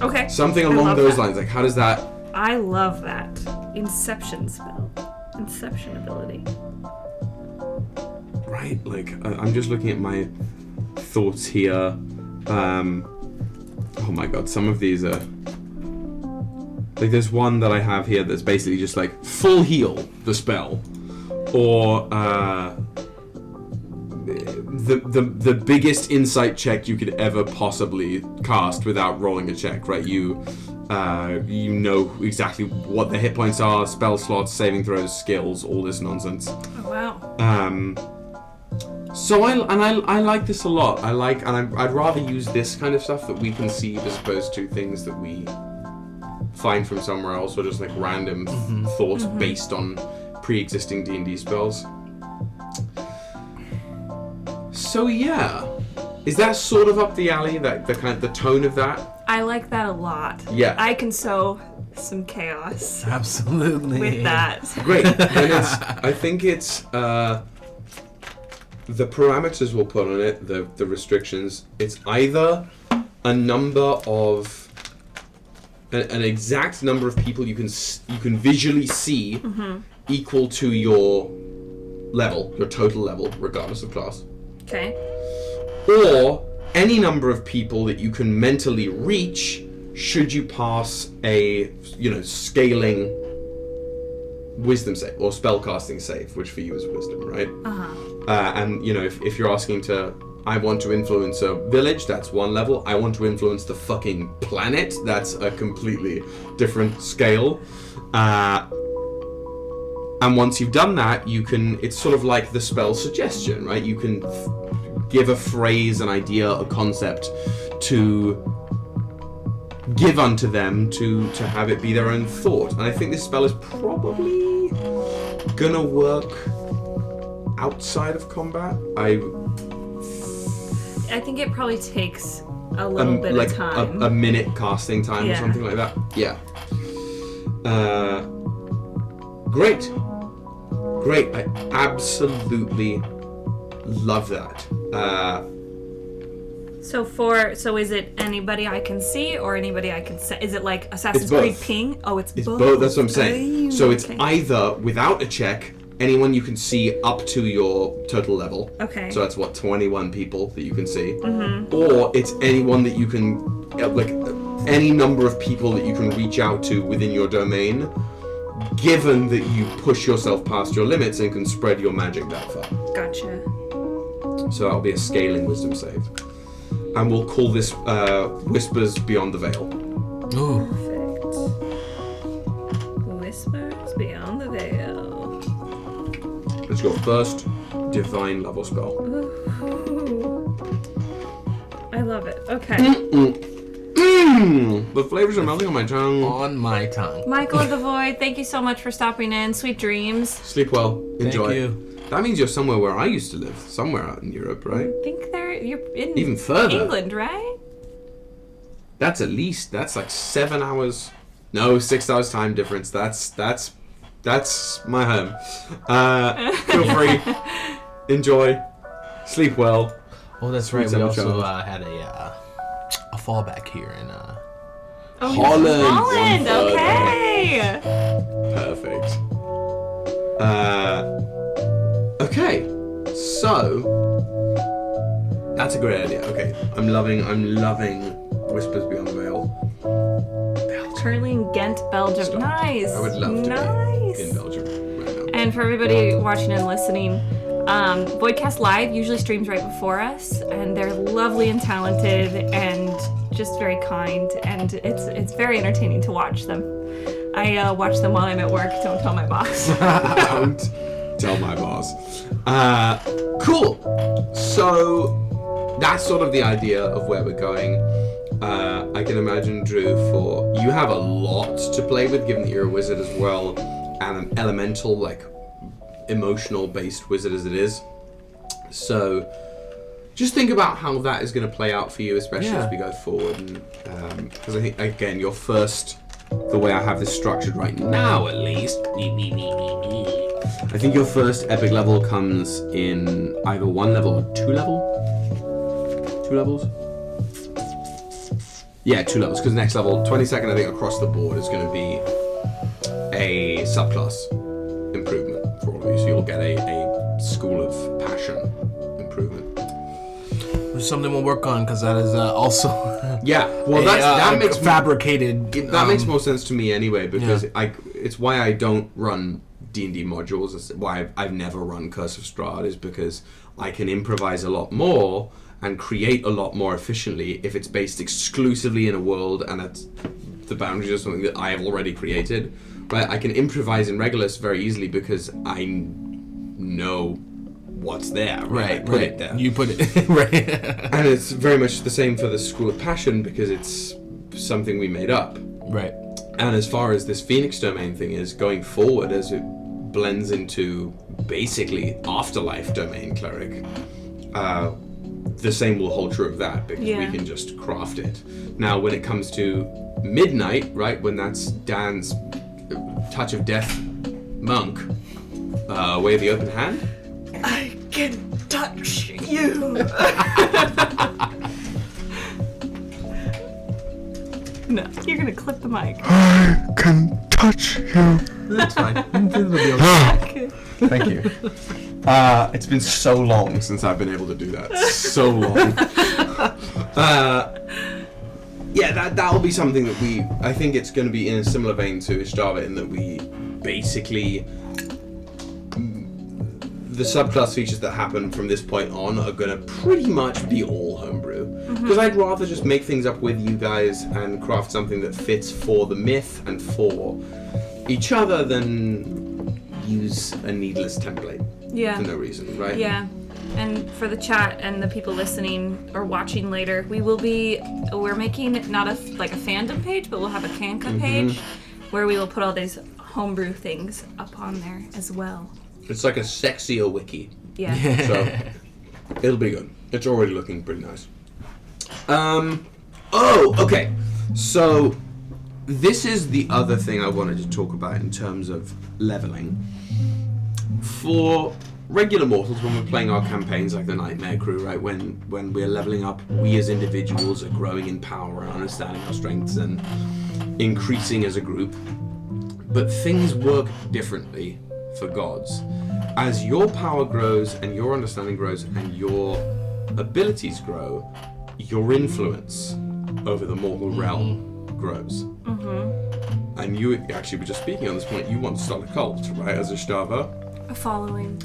Okay. Something along those lines. Like, how does that... I love that. Inception spell. Inception ability. Right, I'm just looking at my thoughts here. Oh my god, some of these are... there's one that I have here that's basically just full heal the spell. Or, the biggest insight check you could ever possibly cast without rolling a check, right? You know exactly what the hit points are, spell slots, saving throws, skills, all this nonsense. Oh wow. So I like this a lot. I'd rather use this kind of stuff that we conceive as opposed to things that we find from somewhere else, or just random thoughts based on pre-existing D&D spells. So yeah, is that sort of up the alley? The tone of that? I like that a lot. Yeah. I can sow some chaos. Absolutely. With that. Great. Then I think it's the parameters we'll put on it, the restrictions. It's either a number of an exact number of people you can visually see equal to your level, your total level, regardless of class. Okay. Or any number of people that you can mentally reach should you pass a, scaling wisdom save or spellcasting save, which for you is wisdom, right? And, if you're asking I want to influence a village, that's one level. I want to influence the fucking planet, that's a completely different scale. And once you've done that, it's sort of like the spell suggestion, right? You can give a phrase, an idea, a concept to give unto them to have it be their own thought. And I think this spell is probably gonna work outside of combat. I think it probably takes a little bit of time. A minute casting time or something like that. Yeah. Great. I absolutely love that. So is it anybody I can see or anybody I can say? Is it like Assassin's Creed Ping? Oh, it's both. That's what I'm saying. So it's either without a check, anyone you can see up to your total level. Okay. So that's 21 people that you can see. Or it's anyone that you can, any number of people that you can reach out to within your domain, given that you push yourself past your limits and can spread your magic that far. Gotcha. So that'll be a scaling wisdom save. And we'll call this Whispers Beyond the Veil. Ooh. Perfect. Whispers Beyond the Veil. Let's go first divine level spell. Ooh. I love it. Okay. The flavors are melting on my tongue. On my tongue. Michael of the Void, thank you so much for stopping in. Sweet dreams. Sleep well. Enjoy. Thank you. That means you're somewhere where I used to live. Somewhere out in Europe, right? I think you're in even further. England, right? That's like 7 hours. No, 6 hours time difference. That's my home. Feel free. Enjoy. Sleep well. Oh, that's right. We also had a fallback here in Holland. Okay. Perfect. Okay. So that's a great idea. Okay. I'm loving Whispers Beyond the Veil. Currently in Ghent, Belgium. Stop. Nice. I would love to be in Belgium right now. And for everybody watching and listening, Voidcast Live usually streams right before us, and they're lovely and talented and just very kind, and it's very entertaining to watch them. I watch them while I'm at work. Don't tell my boss. Don't tell my boss. Cool. So that's sort of the idea of where we're going. I can imagine, Drew, you have a lot to play with, given that you're a wizard as well, and an elemental, like, emotional-based wizard as it is. So just think about how that is going to play out for you, especially as we go forward. And because I think, again, the way I have this structured right now, at least, I think your first epic level comes in either 1 level or 2 level. 2 levels? Yeah, 2 levels, because next level, 22nd, I think, across the board is going to be a subclass improvement for all of you. So you'll get a School of Passion improvement. Which is something we'll work on, because that is also yeah. Well, that makes fabricated. That makes more sense to me anyway, because it's why I don't run D&D modules. It's why I've never run Curse of Strahd, is because I can improvise a lot more and create a lot more efficiently if it's based exclusively in a world and it's the boundaries of something that I have already created. Right? I can improvise in Regulus very easily because I know what's there. Right. I put it there. You put it right. And it's very much the same for the School of Passion, because it's something we made up. Right. And as far as this Phoenix domain thing is going forward, as it blends into basically Afterlife domain cleric, the same will hold true of that, because we can just craft it. Now, when it comes to Midnight, right, when that's Dan's Touch of Death monk, Way of the Open Hand, I can touch you. No, you're gonna clip the mic. I can touch you. That's fine. Thank you. It's been so long since I've been able to do that. So long. That'll be something that I think it's going to be in a similar vein to Ystävä, in that we basically, the subclass features that happen from this point on are going to pretty much be all homebrew. Because I'd rather just make things up with you guys and craft something that fits for the myth and for each other than use a needless template for no reason, right? Yeah. And for the chat and the people listening or watching later, we're making not a fandom page, but we'll have a Kanka page where we will put all these homebrew things up on there as well. It's like a sexier wiki. Yeah. So it'll be good. It's already looking pretty nice. Okay. So this is the other thing I wanted to talk about in terms of leveling. For regular mortals, when we're playing our campaigns like the Nightmare Crew, right, when we're leveling up, we as individuals are growing in power and understanding our strengths and increasing as a group. But things work differently for gods. As your power grows and your understanding grows and your abilities grow, your influence over the mortal realm grows. And you actually were just speaking on this point. You want to start a cult, right, as Ystävä? A following.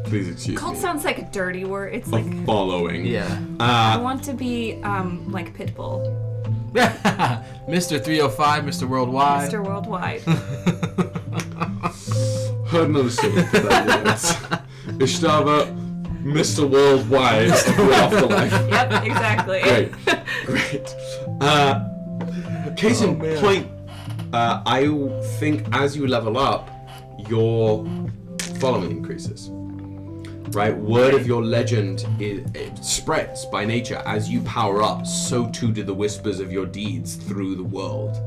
Please excuse Cult me. sounds like a dirty word. It's like following. Yeah. I want to be like Pitbull. Mr. 305, Mr. Worldwide. Mr. Worldwide. Heard another story for that. Ystävä, Mr. Worldwide of the Afterlife. Yep, exactly. Great. Case in point, I think as you level up, your following increases. right? Word of your legend it spreads by nature. As you power up, so too do the whispers of your deeds through the world.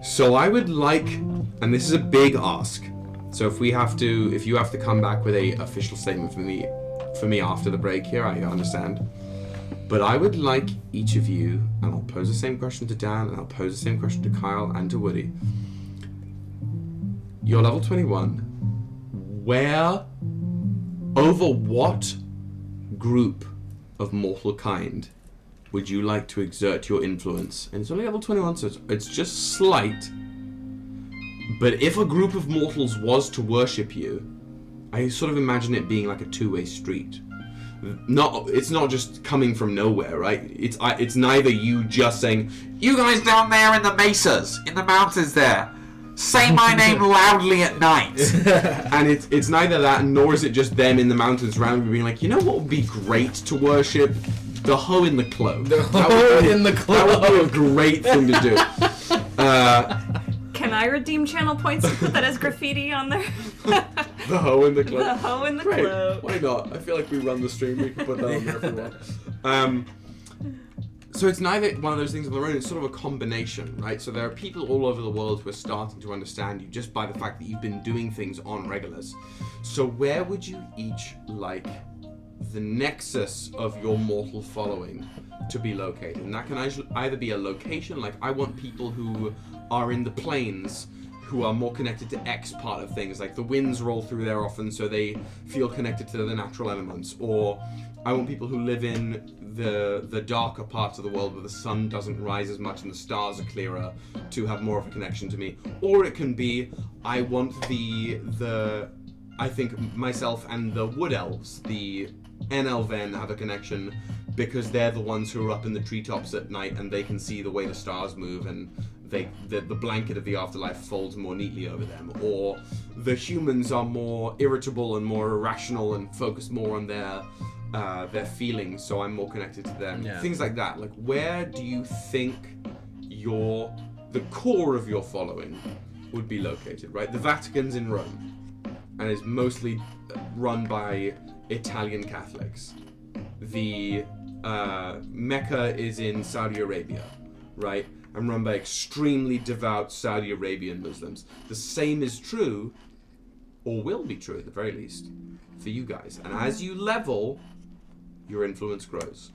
So I would like, and this is a big ask, so if you have to come back with a official statement for me after the break here, I understand. But I would like each of you, and I'll pose the same question to Dan, and I'll pose the same question to Kyle and to Woody. You're level 21. Over what group of mortal kind would you like to exert your influence? And it's only level 21, so it's just slight. But if a group of mortals was to worship you, I sort of imagine it being like a two-way street. It's not just coming from nowhere, right? It's neither you just saying, "You guys down there in the mesas, in the mountains there, say my name loudly at night." And it's neither that, nor is it just them in the mountains around me being like, "You know what would be great to worship? The hoe in the cloak." The hoe in the cloak. That would be a great thing to do. Can I redeem channel points to put that as graffiti on there? The hoe in the cloak. The hoe in the Great. cloak. Why not? I feel like we run the stream. We can put that on there if we want. So it's neither one of those things on their own. It's sort of a combination, right? So there are people all over the world who are starting to understand you just by the fact that you've been doing things on Regulus. So where would you each like the nexus of your mortal following to be located? And that can either be a location, like I want people who are in the plains who are more connected to X part of things, like the winds roll through there often so they feel connected to the natural elements, or I want people who live in the darker parts of the world where the sun doesn't rise as much and the stars are clearer to have more of a connection to me. Or it can be, I want I think myself and the wood elves, the Enelven, have a connection because they're the ones who are up in the treetops at night and they can see the way the stars move and the blanket of the afterlife folds more neatly over them. Or the humans are more irritable and more irrational and focus more on their feelings, so I'm more connected to them. Yeah. Things like that. Like, where do you think the core of your following would be located, right? The Vatican's in Rome and is mostly run by Italian Catholics. The Mecca is in Saudi Arabia, right? And run by extremely devout Saudi Arabian Muslims. The same is true, or will be true at the very least, for you guys. And as you level, your influence grows.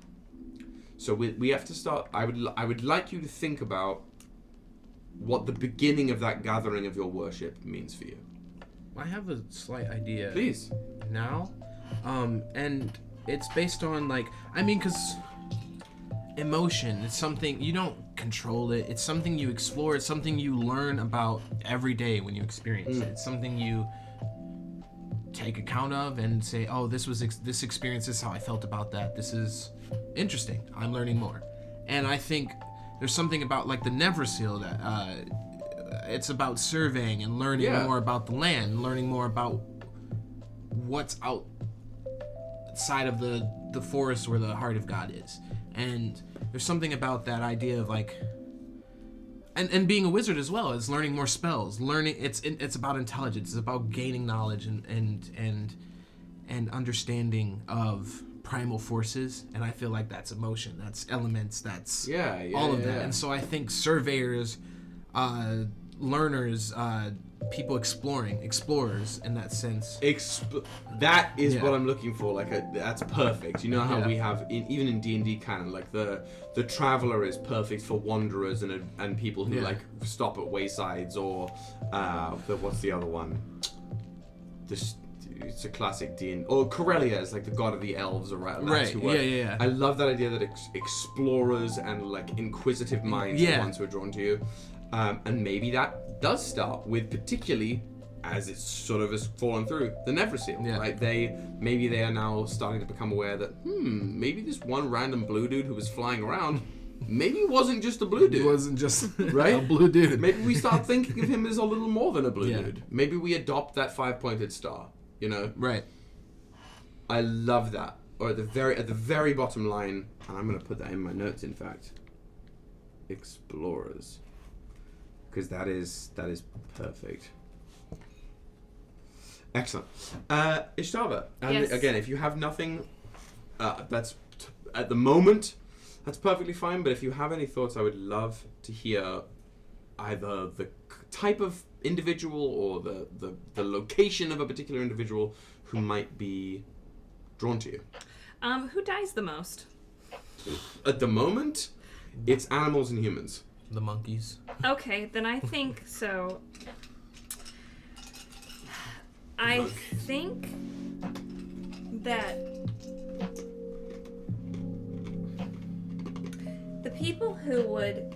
So we have to start. I would like you to think about what the beginning of that gathering of your worship means for you. I have a slight idea. Please. Now, and it's based on because emotion, it's something you don't control it. It's something you explore. It's something you learn about every day when you experience it. It's something you take account of and say, oh, this experience, this is how I felt about that. This is interesting. I'm learning more. And I think there's something about like the Nevrik that it's about surveying and learning more about the land, learning more about what's outside of the forest where the heart of God is. And there's something about that idea of like, and being a wizard as well is learning more spells. Learning it's about intelligence. It's about gaining knowledge and understanding of primal forces. And I feel like that's emotion, that's elements, that's all of that. And so I think surveyors, learners, people explorers in that sense. That is what I'm looking for. That's perfect. You know how we have even in D&D canon, like the traveler is perfect for wanderers and people who like stop at waysides, or what's the other one? It's a classic D&D. Or Corellia is like the god of the elves, or right. Yeah. I love that idea that explorers and like inquisitive minds are the ones who are drawn to you. And maybe that does start with, particularly as it's sort of has fallen through, the Nevrik, right? Maybe they are now starting to become aware that maybe this one random blue dude who was flying around maybe wasn't just a blue dude. He wasn't just right? a blue dude. Maybe we start thinking of him as a little more than a blue dude. Maybe we adopt that 5-pointed star, you know? Right. I love that. Or at the very bottom line, and I'm going to put that in my notes, in fact, explorers. Because that is perfect. Excellent. Ystävä, and Yes. again, if you have nothing, at the moment, that's perfectly fine. But if you have any thoughts, I would love to hear either the type of individual or the location of a particular individual who might be drawn to you. Who dies the most? At the moment, it's animals and humans. The monkeys. Okay, then I think so. I think that the people who would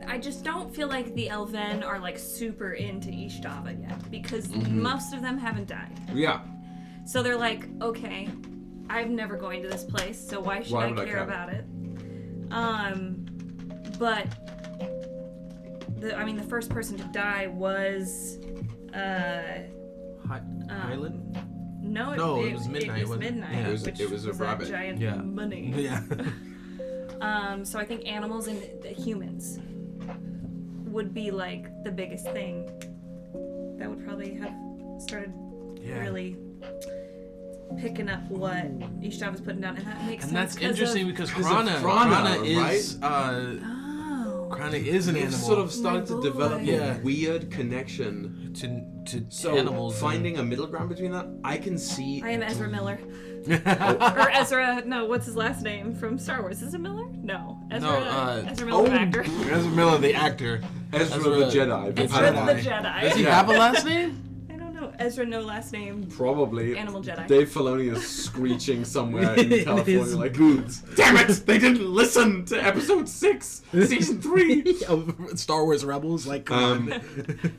I just don't feel like the Elven are like super into Ystävä yet because most of them haven't died. Yeah. So they're like, okay, I'm never going to this place, so why should I care about it? But the first person to die was Hylan? No, it was Midnight. It was Midnight. Yeah. It was a rabbit. Giant Yeah. money. Yeah. So I think animals and the humans would be like the biggest thing that would probably have started really picking up what Ystävä's putting down, and that makes sense. And that's interesting because Krana, Krana is right? Krana is an We've animal. sort of started to develop Yeah. a weird connection to animals. Finding a middle ground between that, I can see. I am Ezra Miller. Or Ezra, no, what's his last name from Star Wars? Is it Miller? No. Ezra Miller, the actor. Ezra Miller, the actor. Ezra the Jedi. Ezra the Jedi. Does he have a last name? I don't know. Ezra, no last name. Probably. Animal Jedi. Dave Filoni is screeching somewhere in California his like, boots. damn it! They didn't listen to episode 6, season 3! Star Wars Rebels, like, come on.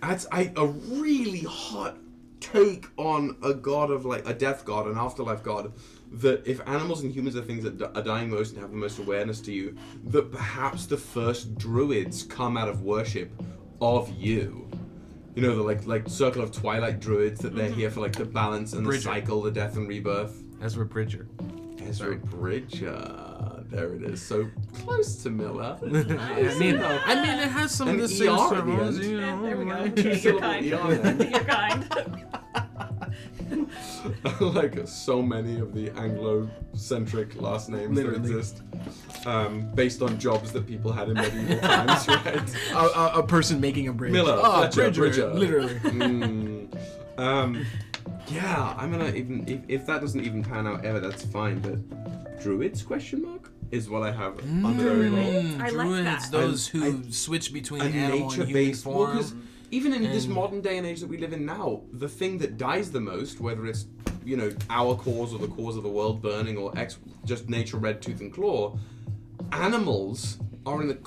That's a really hot take on a god of, like, a death god, an afterlife god, that if animals and humans are things that are dying most and have the most awareness to you, that perhaps the first druids come out of worship of you. You know, the like Circle of Twilight druids, that they're here for like the balance and the cycle, the death and rebirth. Ezra Bridger. Ezra Bridger. There it is. So close to Miller. I mean, it has some of the same ER sort at the of end. Yeah, there we go. Two-syllable You're kind. ER then. You're kind. Like so many of the Anglo-centric last names Literally. that exist, based on jobs that people had in medieval times, right? A person making a bridge. Miller, Fletcher, Bridger. Literally. Yeah, I'm gonna even if that doesn't even pan out ever, that's fine. But druids ? Is what I have under very low. I like that. Those who switch between A animal and human nature-based. Well, form. 'cause even in this modern day and age that we live in now, the thing that dies the most, whether it's our cause or the cause of the world burning or just nature red tooth and claw, animals are in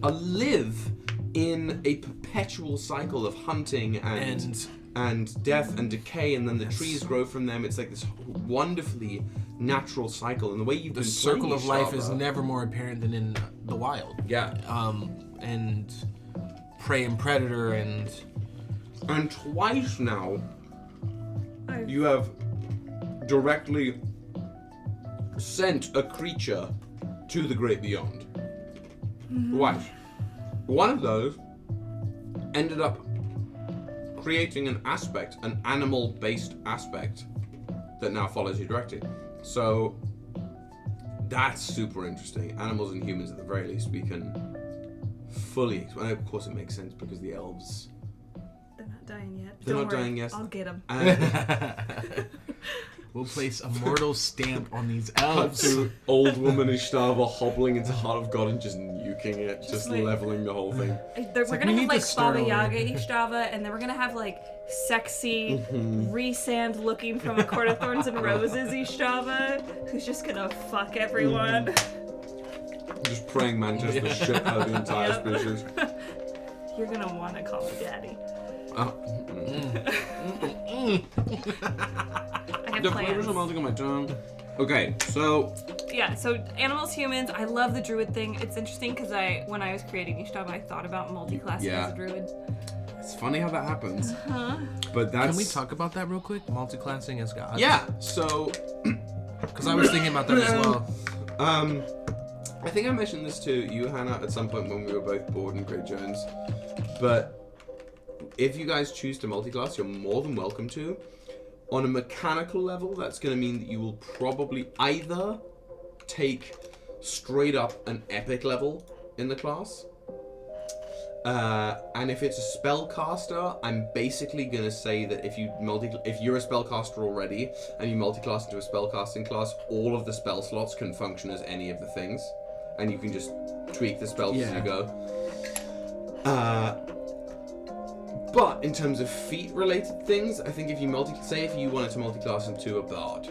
live in a perpetual cycle of hunting and death and decay, and then the trees grow from them. It's like this wonderfully natural cycle, and the way you've the been circle of life is Ystävä- never more apparent than in the wild. Yeah. And prey and predator and twice now you have directly sent a creature to the great beyond. Twice. One of those ended up creating an animal-based aspect that now follows you directly. So that's super interesting. Animals and humans, at the very least, we can fully. And of course, it makes sense because the elves. They're not dying yet. They're Don't not worry, dying yet. I'll get them. we'll place a mortal stamp on these Cut elves. to old woman Ystävä hobbling into Heart of God and just nuking it, just like- leveling the whole thing. We're like, gonna we have need like to start Baba over. Yaga Ystävä, and then we're gonna have like sexy Rhysand looking from a Court of Thorns and Roses Ystävä, who's just gonna fuck everyone. Just praying mantis the shit out of the entire Yep. species. You're gonna want to call me daddy. Oh. I have The flavors plans. are melting on my tongue. Okay, so Yeah, so animals, humans. I love the druid thing. It's interesting because when I was creating Ystävä, I thought about multi-classing Yeah. as a druid. it's funny how that happens. Huh? But that's. Can we talk about that real quick? Multi-classing as gods? Yeah. So. Because I was thinking about that as well. I think I mentioned this to you, Hannah, at some point when we were both bored in Great Jones. But if you guys choose to multiclass, you're more than welcome to. On a mechanical level, that's going to mean that you will probably either take straight up an epic level in the class. And if it's a spellcaster, I'm basically going to say that if you're a spellcaster already and you multiclass into a spellcasting class, all of the spell slots can function as any of the things. And you can just tweak the spells as you go. But in terms of feat-related things, I think if you if you wanted to multiclass into a bard,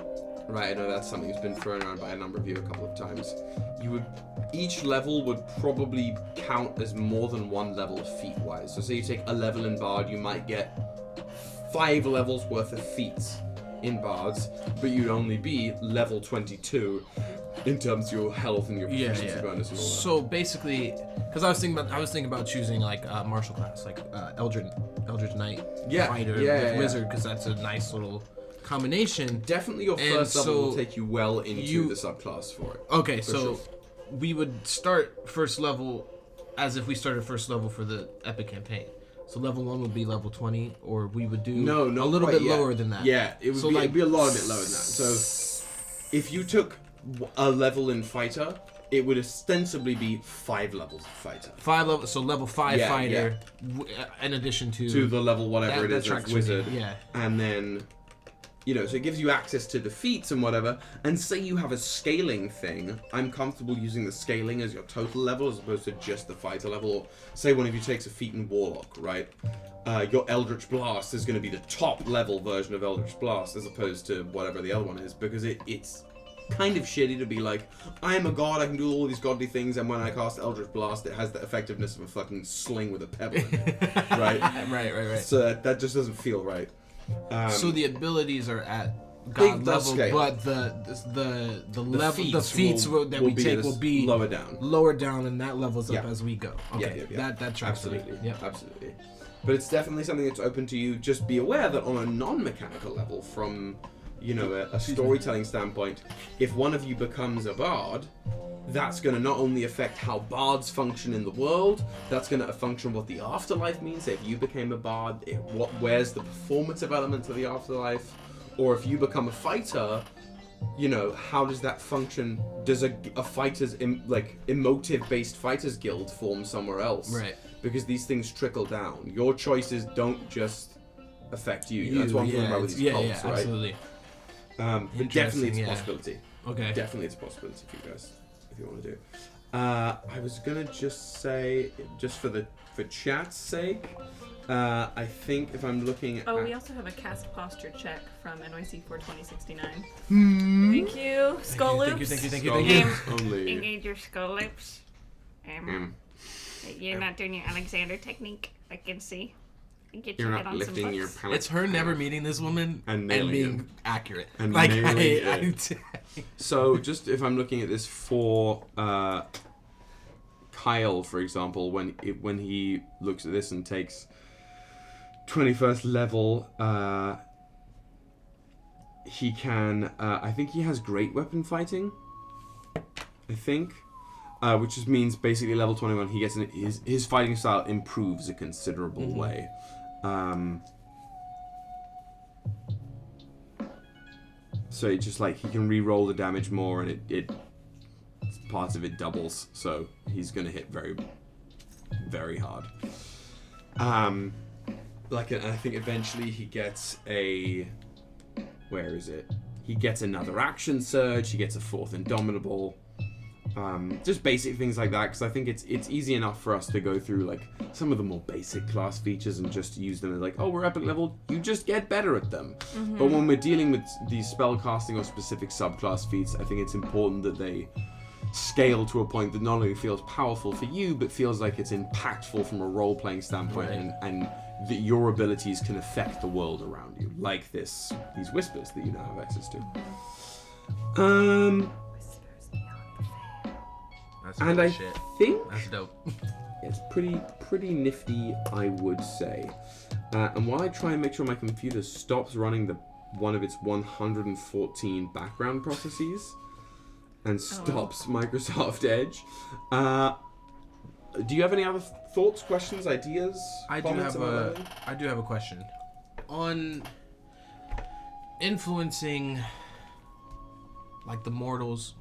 right? I know that's something that's been thrown around by a number of you a couple of times. Each level would probably count as more than one level feat-wise. So say you take a level in bard, you might get 5 levels worth of feats in bards, but you'd only be level 22 in terms of your health and your proficiency bonus and all that. So basically, because I was thinking about choosing like martial class, like Eldritch Knight, fighter, with wizard, because that's a nice little combination. Definitely your first level will take you well into the subclass for it. Okay, so we would start first level as if we started first level for the epic campaign. So level 1 would be level 20, or we would do a little bit lower than that. Yeah, it'd be a lot bit lower than that. So if you took a level in fighter, it would ostensibly be 5 levels of fighter. 5 levels, so level 5 fighter, in addition to the level whatever it is of wizard. Yeah, and then, so it gives you access to the feats and whatever. And say you have a scaling thing, I'm comfortable using the scaling as your total level as opposed to just the fighter level. Or say one of you takes a feat in warlock, right? Your Eldritch Blast is going to be the top level version of Eldritch Blast as opposed to whatever the other one is, because it's kind of shitty to be like, I am a god, I can do all these godly things, and when I cast Eldritch Blast, it has the effectiveness of a fucking sling with a pebble in it. Right? Right. So that just doesn't feel right. So the abilities are at god level, but the feats that we take will be lower down, and that levels up as we go. Okay, that tracks for me. Absolutely. But it's definitely something that's open to you. Just be aware that on a non-mechanical level, from a storytelling standpoint, if one of you becomes a bard, that's going to not only affect how bards function in the world, that's going to function what the afterlife means. If you became a bard, where's the performative element of the afterlife? Or if you become a fighter, how does that function? Does a fighter's emotive-based fighters guild form somewhere else? Right. Because these things trickle down. Your choices don't just affect you. That's what I'm talking about with these cults, right? Absolutely. But definitely it's a possibility. Okay. Definitely it's a possibility for you guys, if you want to do. I was gonna just say, just for chat's sake, I think if I'm looking at... we also have a cast posture check from NYC for 2069. Thank you, skull loops. Thank you. Only. Engage your skull loops. You're not doing your Alexander technique, I can see. Get You're your not head on lifting some your books. palate. It's her never meeting this woman and being accurate. And So, just if I'm looking at this for Kyle, for example, when he looks at this and takes 21st level, he can. I think he has great weapon fighting. I think. Which just means basically level 21, he gets his fighting style improves a considerable way. So it's just like he can re-roll the damage more, and it parts of it doubles. So he's gonna hit very, very hard. And I think eventually he gets where is it? He gets another action surge. He gets a 4th Indomitable. Just basic things like that, because I think it's easy enough for us to go through like some of the more basic class features and just use them as like, oh, we're epic level, you just get better at them. But when we're dealing with these spell casting or specific subclass feats, I think it's important that they scale to a point that not only feels powerful for you, but feels like it's impactful from a role-playing standpoint, and that your abilities can affect the world around you, like these whispers that you now have access to. That's and I think that's dope. It's pretty nifty, I would say. And while I try and make sure my computer stops running one of its 114 background processes and stops Microsoft Edge, do you have any other thoughts, questions, ideas? I do have a question on influencing like the mortals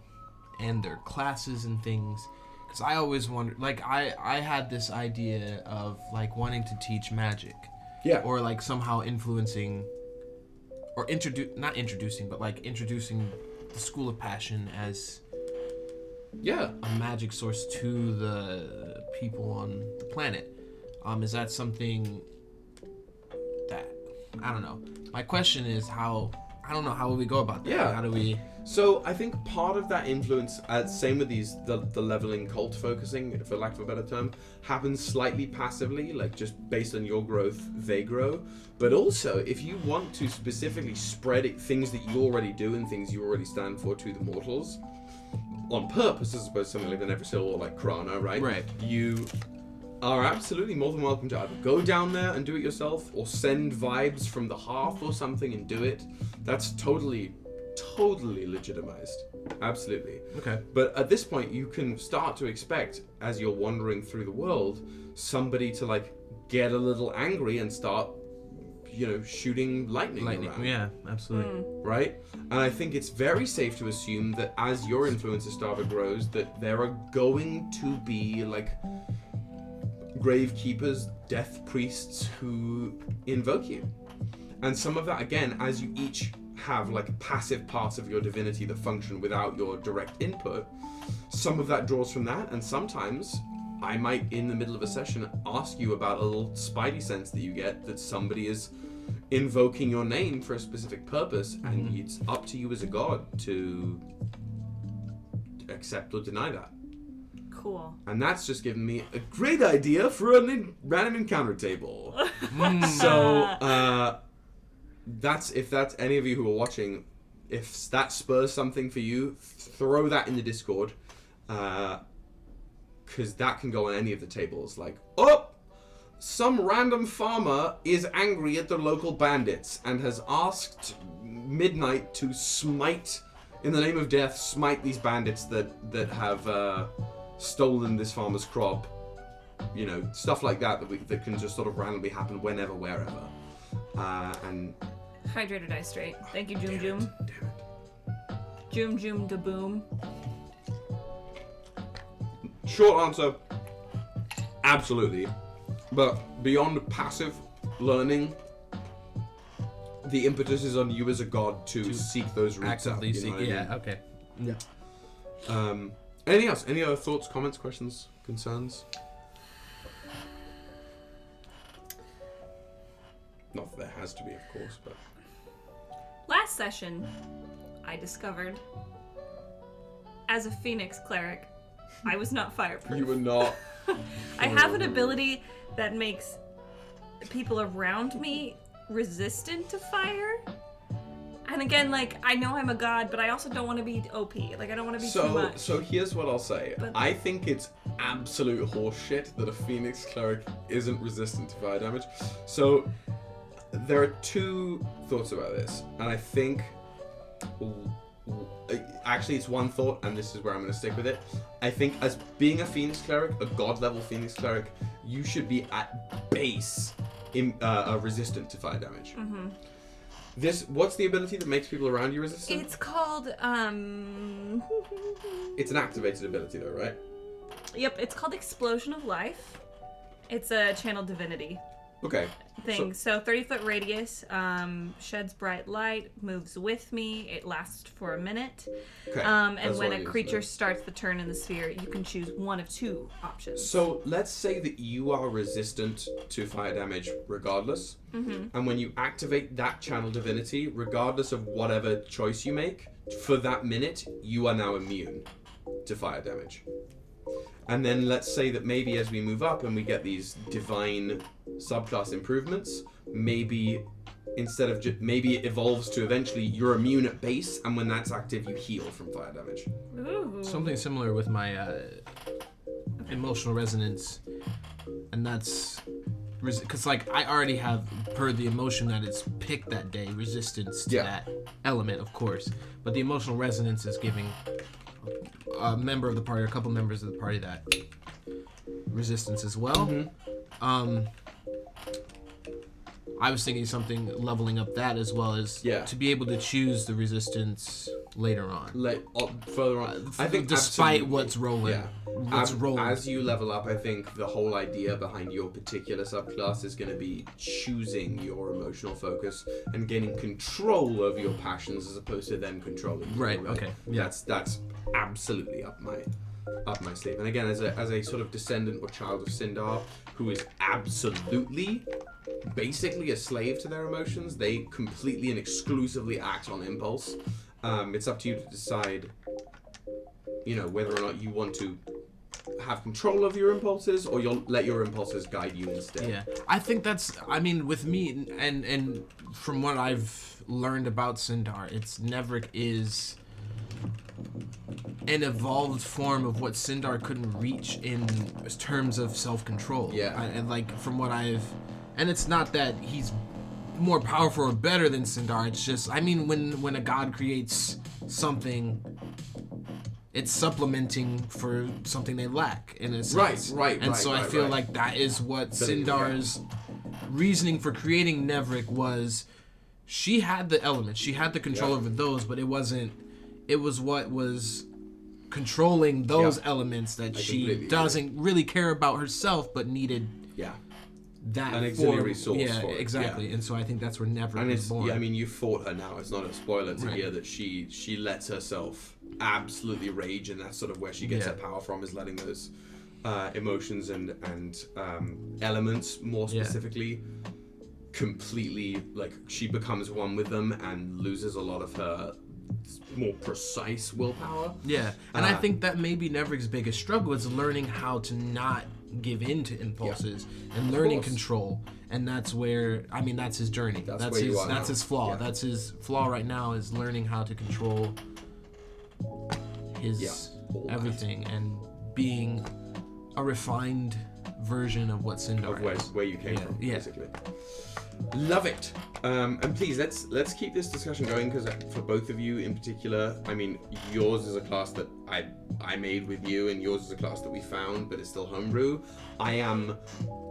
and their classes and things. Because I always wondered, like I had this idea of like wanting to teach magic. Yeah. Or like somehow influencing, or not introducing, but like introducing the School of Passion as a magic source to the people on the planet. Is that something that, I don't know. My question is how will we go about that? Yeah. How do we... So I think part of that influence, same with the leveling cult focusing, for lack of a better term, happens slightly passively, like just based on your growth, they grow. But also, if you want to specifically spread things that you already do and things you already stand for to the mortals, on purpose, as opposed to something like the Nevrik or like Krana, right? Right. You are absolutely more than welcome to either go down there and do it yourself, or send vibes from the hearth or something and do it. That's totally legitimized. Absolutely. Okay. But at this point, you can start to expect, as you're wandering through the world, somebody to like get a little angry and start, shooting lightning around. Yeah, absolutely. Right? And I think it's very safe to assume that as your influence as Stava grows, that there are going to be like gravekeepers, death priests who invoke you. And some of that, again, as you each have like passive parts of your divinity that function without your direct input, some of that draws from that, and sometimes I might, in the middle of a session, ask you about a little spidey sense that you get that somebody is invoking your name for a specific purpose, and it's up to you as a god to accept or deny that. Cool. And that's just given me a great idea for a random encounter table. So, if that's any of you who are watching, if that spurs something for you, throw that in the Discord, because that can go on any of the tables. Like, some random farmer is angry at the local bandits and has asked Midnight to smite, in the name of death, smite these bandits that have stolen this farmer's crop. Stuff like that can just sort of randomly happen whenever, wherever. And Hydrated ice straight. Thank you, Joom Joom. Joom Joom da boom. Short answer, absolutely. But beyond passive learning, the impetus is on you as a god to seek those roots actively out. Seek. Okay. Yeah. Anything else? Any other thoughts, comments, questions, concerns? Not that there has to be, of course, but... Last session, I discovered, as a Phoenix cleric, I was not fireproof. You were not. I have an ability that makes people around me resistant to fire. And again, like, I know I'm a god, but I also don't want to be OP. Like, I don't want to be too much. So here's what I'll say. But I think it's absolute horseshit that a Phoenix cleric isn't resistant to fire damage. So there are two thoughts about this, and I think actually it's one thought, and this is where I'm going to stick with it. I think as being a Phoenix cleric, a god level Phoenix cleric, you should be at base resistant to fire damage. Mm-hmm. What's the ability that makes people around you resistant? It's called It's an activated ability though, right? Yep, it's called Explosion of Life. It's a channeled divinity. Okay. Thing. So 30-foot radius, sheds bright light, moves with me. It lasts for a minute. Okay. And when a creature starts the turn in the sphere, you can choose one of two options. So let's say that you are resistant to fire damage regardless. Mm-hmm. And when you activate that channel divinity, regardless of whatever choice you make, for that minute, you are now immune to fire damage. And then let's say that maybe as we move up and we get these divine subclass improvements, maybe instead of maybe it evolves to eventually you're immune at base, and when that's active, you heal from fire damage. Ooh. Something similar with my emotional resonance, and that's because like I already have, per the emotion that it's picked that day, resistance to that element, of course. But the emotional resonance is giving a member of the party, or a couple members of the party, that resistance as well. I was thinking something leveling up that as well as to be able to choose the resistance later on. Further on. I think despite what's rolling. As you level up, I think the whole idea behind your particular subclass is going to be choosing your emotional focus and gaining control of your passions as opposed to them controlling you. Right. Okay. Yeah. That's absolutely up my sleeve. And again, as a sort of descendant or child of Sindar, who is absolutely basically a slave to their emotions, they completely and exclusively act on impulse. It's up to you to decide, whether or not you want to have control of your impulses or you'll let your impulses guide you instead. Yeah, I think with me and from what I've learned about Sindar, Nevrik is an evolved form of what Sindar couldn't reach in terms of self-control. Yeah. And it's not that he's more powerful or better than Sindar. It's just, when a god creates something, it's supplementing for something they lack in a sense. Right. And so I feel like that is what Sindar's reasoning for creating Nevrik was. She had the elements, she had the control over those, but it was what was controlling those elements that she doesn't really care about herself, but needed that an auxiliary source for it. Exactly. And so I think that's where Nevrik was born. Yeah, you fought her now. It's not a spoiler to hear that she lets herself absolutely rage, and that's sort of where she gets her power from, is letting those emotions and elements, more specifically, completely, she becomes one with them and loses a lot of her more precise willpower. Yeah, and I think that maybe Nevrik's biggest struggle is learning how to not give in to impulses and learning control, and that's where that's his journey. That's his flaw. Yeah. That's his flaw right now, is learning how to control his everything and being a refined version of what Sindar is. Where you came from, basically. Love it. And please, let's keep this discussion going, because for both of you in particular, yours is a class that I made with you, and yours is a class that we found, but it's still homebrew. I am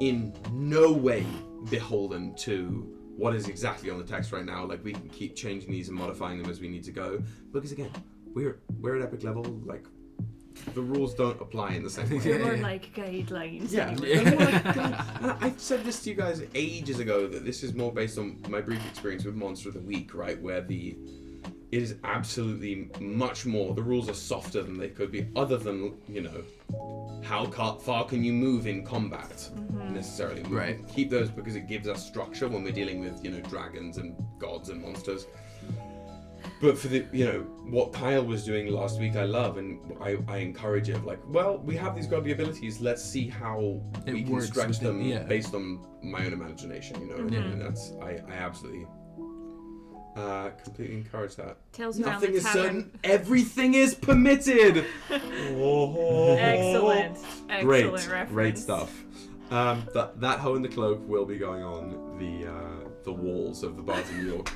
in no way beholden to what is exactly on the text right now. We can keep changing these and modifying them as we need to go, because again, we're at epic level. The rules don't apply in the same way. They're more like guidelines. Yeah. I said this to you guys ages ago, that this is more based on my brief experience with Monster of the Week, right? Where it is absolutely much more, the rules are softer than they could be, other than, how far can you move in combat, necessarily. We keep those because it gives us structure when we're dealing with, dragons and gods and monsters. But for what Kyle was doing last week, I love, and I encourage it. We have these godly abilities. Let's see how we can stretch them based on my own imagination. And that's I absolutely, completely encourage that. Nothing is certain. Everything is permitted. Excellent reference. Great stuff. That hoe in the cloak will be going on the walls of the Bards of New York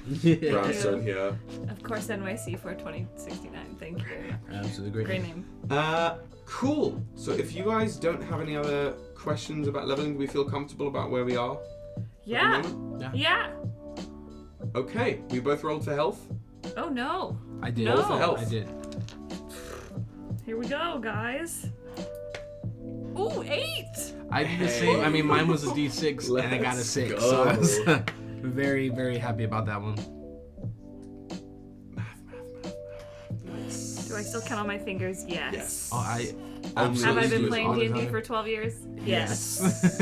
brownstone here. Of course, NYC for 2069. Thank you. Absolutely great name. Cool. So if you guys don't have any other questions about leveling, do we feel comfortable about where we are? Yeah. Okay. We both rolled for health. Oh no. I did. No. For health. I did. Here we go, guys. Ooh, 8! I did the same. Mine was a D6 and I got a 6. Go. So I was very, very happy about that one. Math. Nice. Do I still count on my fingers? Yes. Oh, I Have I been playing D&D for 12 years? Yes.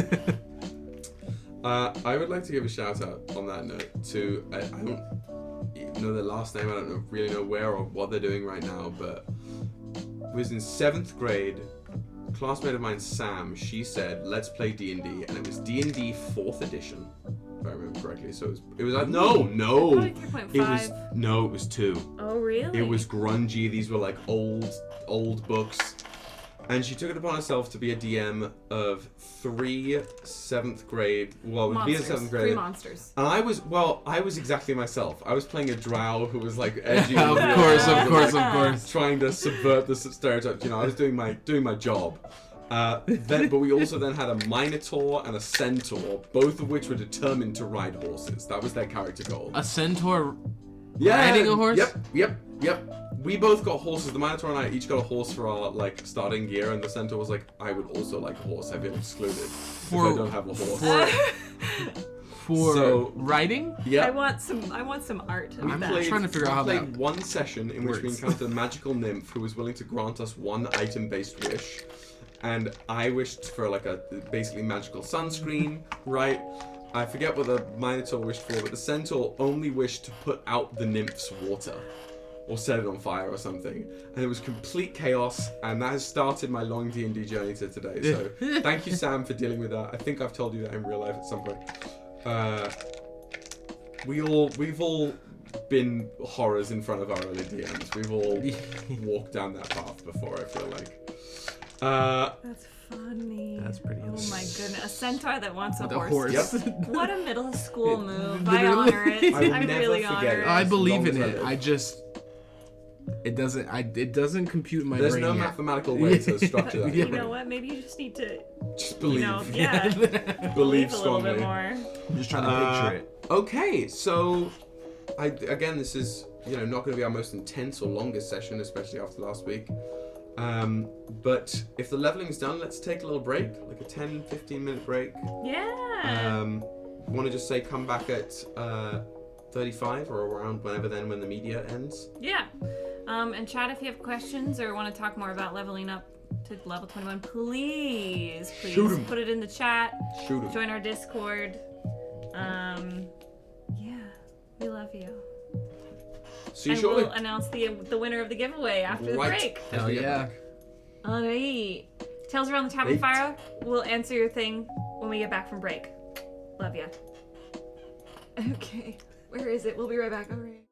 I would like to give a shout out on that note to, I don't know their last name, I don't really know where or what they're doing right now, but it was in 7th grade. Classmate of mine, Sam, she said, let's play D&D, and it was D&D 4th edition, if I remember correctly. So it was like, no, Probably 3.5. It was 2. Oh, really? It was grungy. These were old books. And she took it upon herself to be a DM of 3 7th grade. Well, it would be a 7th grade. 3 monsters. And I was exactly myself. I was playing a drow who was edgy. Of course. Trying to subvert the stereotypes. I was doing my job. But we also then had a Minotaur and a Centaur, both of which were determined to ride horses. That was their character goal. A centaur Yeah, riding a horse? Yep. We both got horses. The Minotaur and I each got a horse for our starting gear, and the Centaur was like, I would also like a horse. I feel excluded if I don't have a horse. For riding? Yeah. I want some art of I'm that. trying to figure out how we that played one session in which we works. encountered a magical nymph who was willing to grant us one item-based wish, and I wished for like a basically magical sunscreen, right? I forget what the Minotaur wished for, but the Centaur only wished to put out the nymph's water, or set it on fire or something, and it was complete chaos. And that has started my long D&D journey to today. So thank you, Sam, for dealing with that. I think I've told you that in real life at some point. We've all been horrors in front of our early DMs. We've all walked down that path before, I feel like. That's funny. That's pretty Oh my interesting. goodness. A centaur that wants a With a horse. horse. Yep. What a middle school move. I Literally. honor it. I will I never really forget honor it. it. I believe long in as I it. live. It doesn't compute in my There's brain no yet. mathematical way to structure that. Yeah. You know what? Maybe you just need to, Just believe. yeah, Believe believe a little strongly. bit more. I'm just trying to picture it. Okay, so again, this is not going to be our most intense or longest session, especially after last week. But if the leveling's done, let's take a little break, like a 10-15 minute break. Yeah. Want to just say come back at 35 or around when the media ends. Yeah. And chat if you have questions or want to talk more about leveling up to level 21, please Shoot 'em. put it in the chat. Shoot 'em. Join our Discord. Yeah, we love you. See you And shortly. we'll announce the winner of the giveaway after the break. Hell yeah. Alright. Tales around the tavern fire. We'll answer your thing when we get back from break. Love ya. Okay. Where is it? We'll be right back. Alright.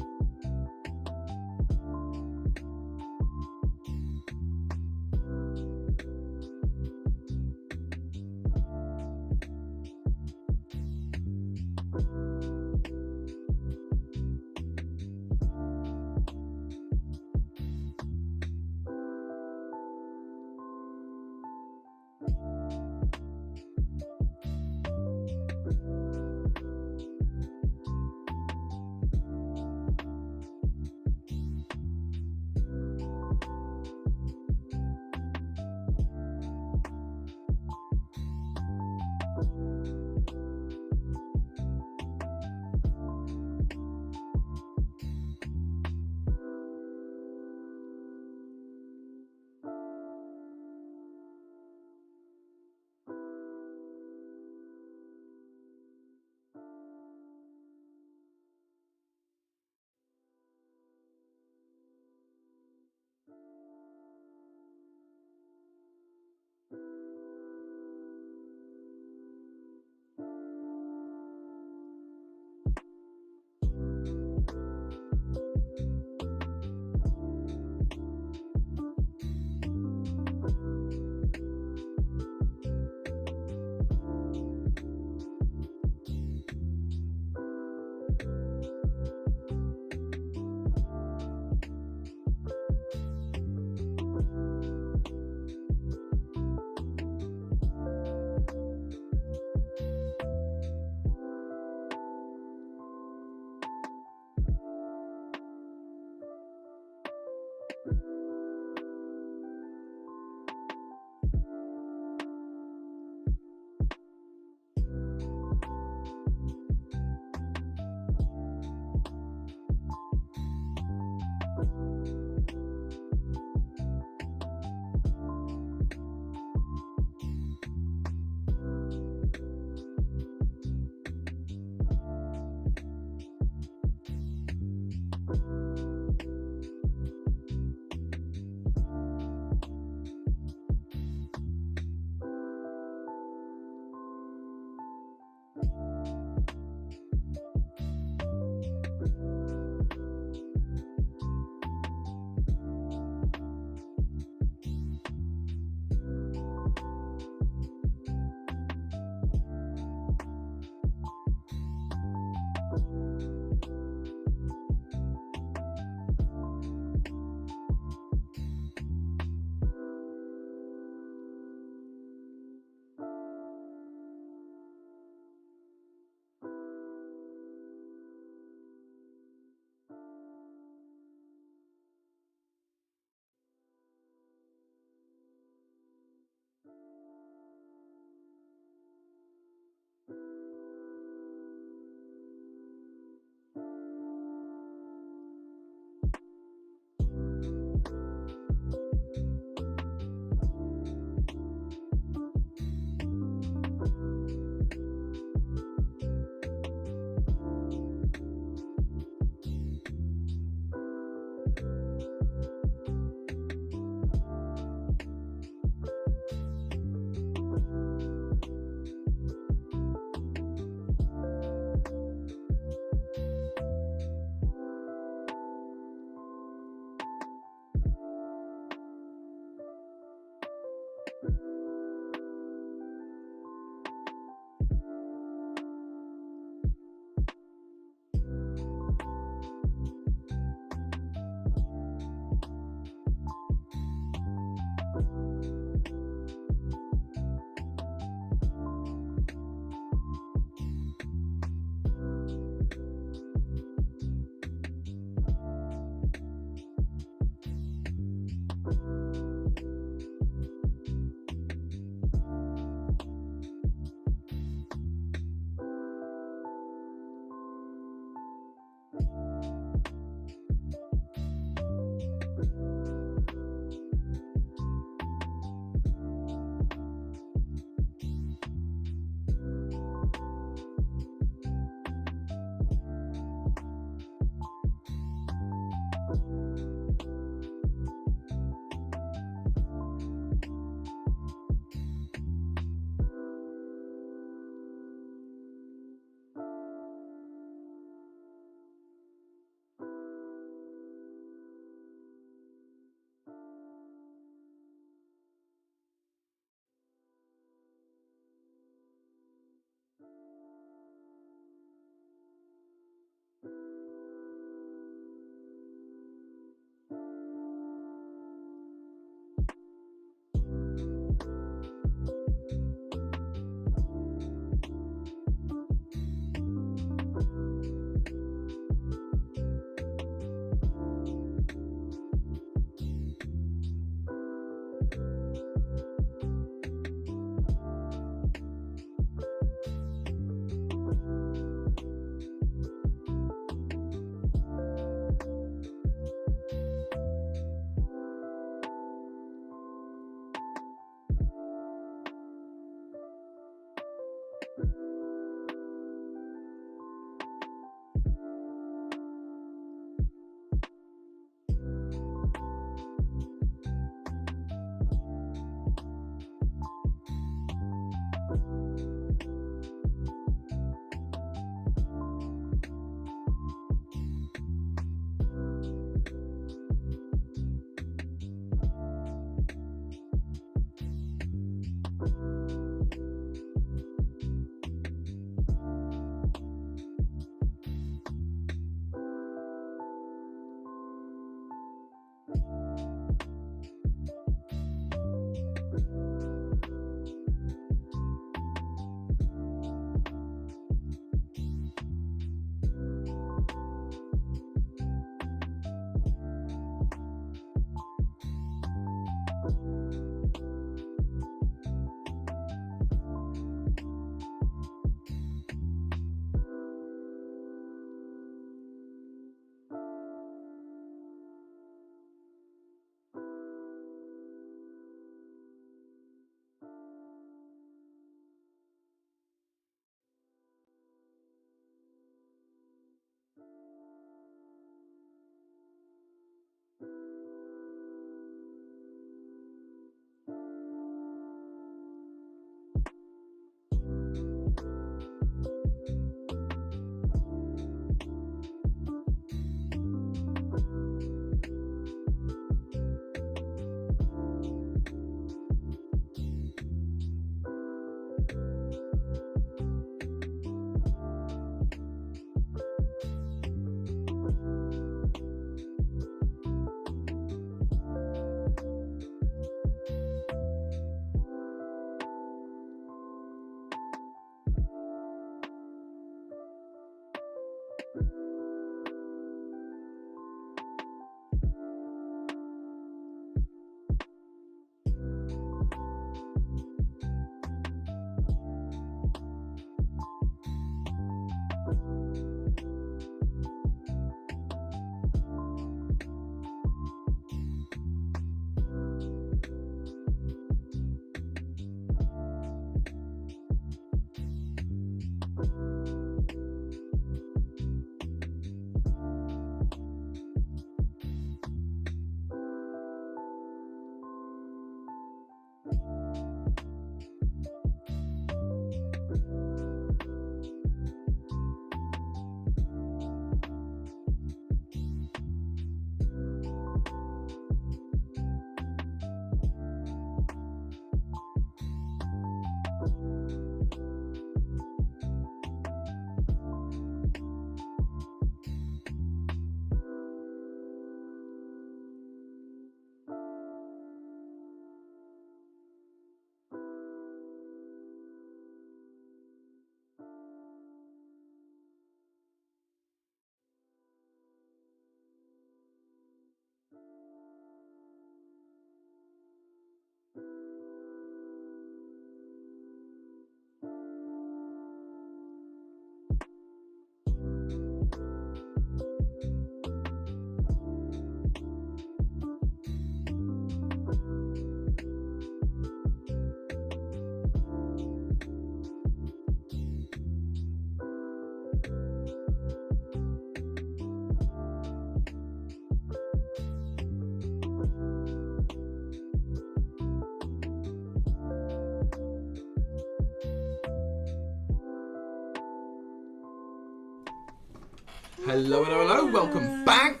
Hello, hello, hello. Welcome back.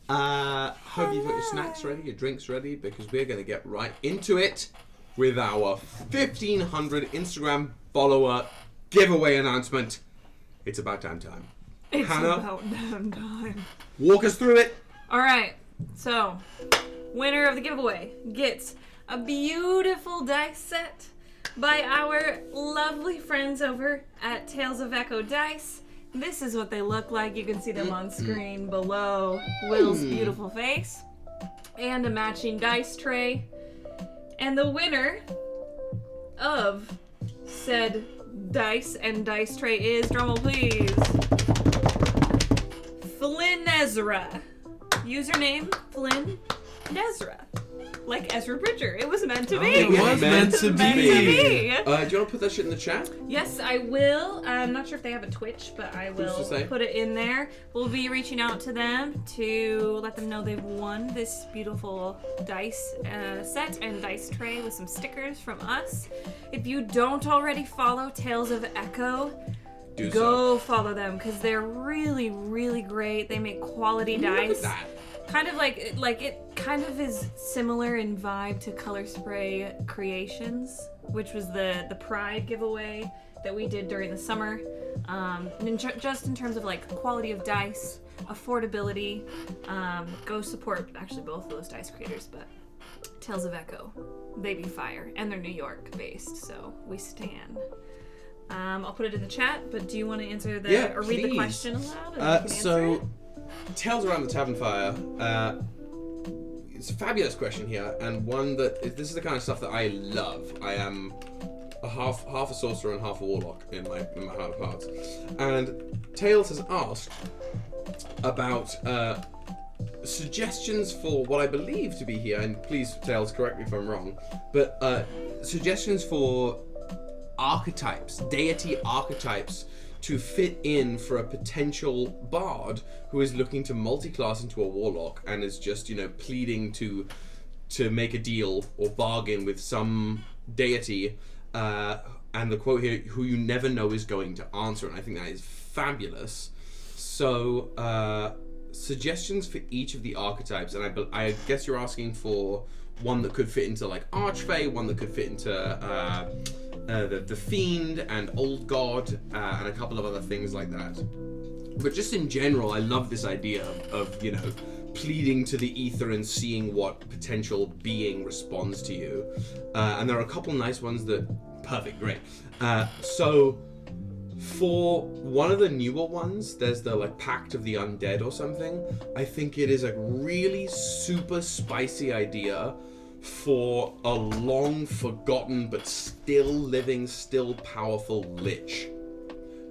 Hope you've got your snacks ready, your drinks ready, because we're going to get right into it with our 1,500 Instagram follower giveaway announcement. It's about damn time. It's Hannah, about damn time. walk us through it. All right. So, winner of the giveaway gets a beautiful dice set by our lovely friends over at Tales of Echo Dice. This is what they look like. You can see them on screen below Will's beautiful face. And a matching dice tray. And the winner of said dice and dice tray is, drumroll please, Flynn Ezra. Username Flynn Ezra. Like Ezra Bridger. It was meant to be. It was meant to be. be. Do you want to put that shit in the chat? Yes, I will. I'm not sure if they have a Twitch, but I will put it in there. We'll be reaching out to them to let them know they've won this beautiful dice set and dice tray with some stickers from us. If you don't already follow Tales of Echo, go follow them because they're really, really great. They make quality dice. Look at that. Kind of like it kind of is similar in vibe to Color Spray Creations, which was the Pride giveaway that we did during the summer. And just in terms of like quality of dice, affordability. Go support actually both of those dice creators, but Tales of Echo, they be fire, and they're New York based, so we stan. I'll put it in the chat, but do you want to answer or read the question aloud? Tales Around the Tavern Fire. It's a fabulous question here, and one that this is the kind of stuff that I love. I am a half a sorcerer and half a warlock in my heart of hearts. And Tales has asked about suggestions for what I believe to be here, and please, Tales, correct me if I'm wrong, but suggestions for archetypes, deity archetypes, to fit in for a potential bard who is looking to multi-class into a warlock and is just, pleading to make a deal or bargain with some deity, and the quote here, who you never know is going to answer, and I think that is fabulous. So, suggestions for each of the archetypes, and I guess you're asking for one that could fit into like Archfey, one that could fit into the Fiend and Old God, and a couple of other things like that. But just in general, I love this idea of pleading to the ether and seeing what potential being responds to you. And there are a couple nice ones that, perfect, great. So for one of the newer ones, there's the Pact of the Undead or something. I think it is a really super spicy idea for a long forgotten but still living, still powerful lich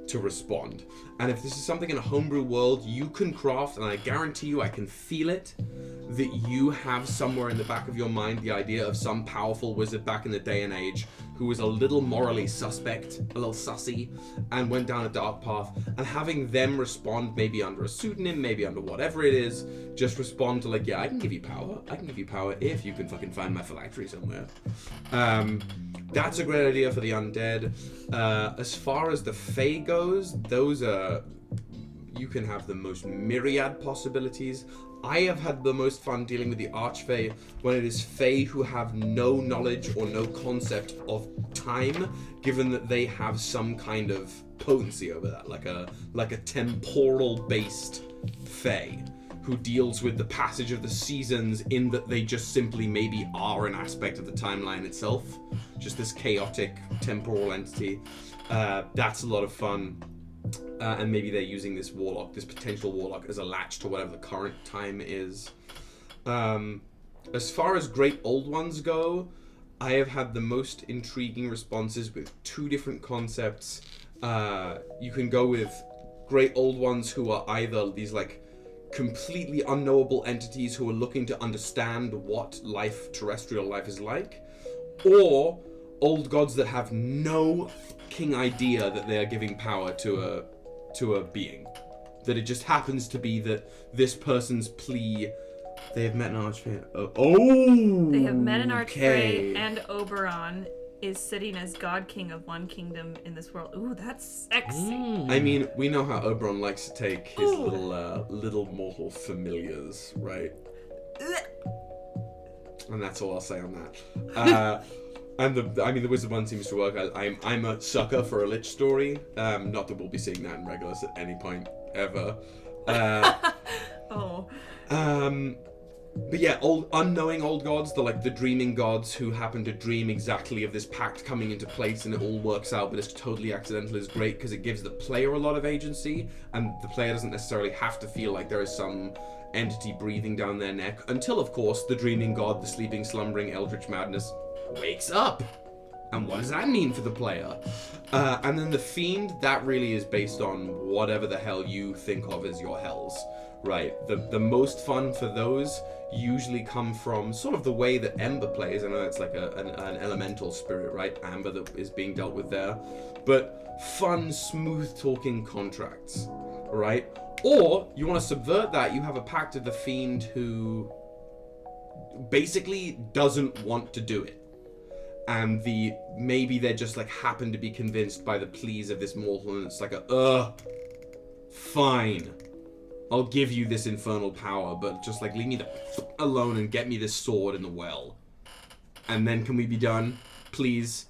to respond. And if this is something in a homebrew world you can craft, and I guarantee you I can feel it, that you have somewhere in the back of your mind the idea of some powerful wizard back in the day and age who was a little morally suspect, a little sussy, and went down a dark path, and having them respond maybe under a pseudonym, maybe under whatever it is, just respond to yeah, I can give you power if you can fucking find my phylactery somewhere. That's a great idea for the undead. As far as the Fae goes, those are, you can have the most myriad possibilities. I have had the most fun dealing with the Archfey when it is Fae who have no knowledge or no concept of time, given that they have some kind of potency over that, like a temporal-based Fae who deals with the passage of the seasons, in that they just simply maybe are an aspect of the timeline itself, just this chaotic temporal entity. That's a lot of fun. And maybe they're using this potential warlock, as a latch to whatever the current time is. As far as Great Old Ones go, I have had the most intriguing responses with two different concepts. You can go with Great Old Ones who are either these completely unknowable entities who are looking to understand what terrestrial life is like, or old gods that have no fucking idea that they are giving power to a being. That it just happens to be that this person's plea, they have met an Archfey. They have met an Archfey, and Oberon is sitting as God King of one kingdom in this world. Ooh, that's sexy. I mean, we know how Oberon likes to take his little mortal familiars, right? And that's all I'll say on that. And the wizard one seems to work. I'm a sucker for a lich story. Not that we'll be seeing that in Regulus at any point ever. But yeah, unknowing old gods, the dreaming gods who happen to dream exactly of this pact coming into place, and it all works out, but it's totally accidental, is great because it gives the player a lot of agency, and the player doesn't necessarily have to feel like there is some entity breathing down their neck, until of course the dreaming god, the sleeping, slumbering eldritch madness, wakes up. And what does that mean for the player? And then the Fiend, that really is based on whatever the hell you think of as your hells, right? The most fun for those usually come from sort of the way that Ember plays. I know it's like an elemental spirit, right? Amber that is being dealt with there. But fun, smooth talking contracts, right? Or you want to subvert that, you have a Pact of the Fiend who basically doesn't want to do it. And maybe they just happen to be convinced by the pleas of this mortal, and it's fine, I'll give you this infernal power, but just leave me the alone and get me this sword in the well. And then can we be done, please?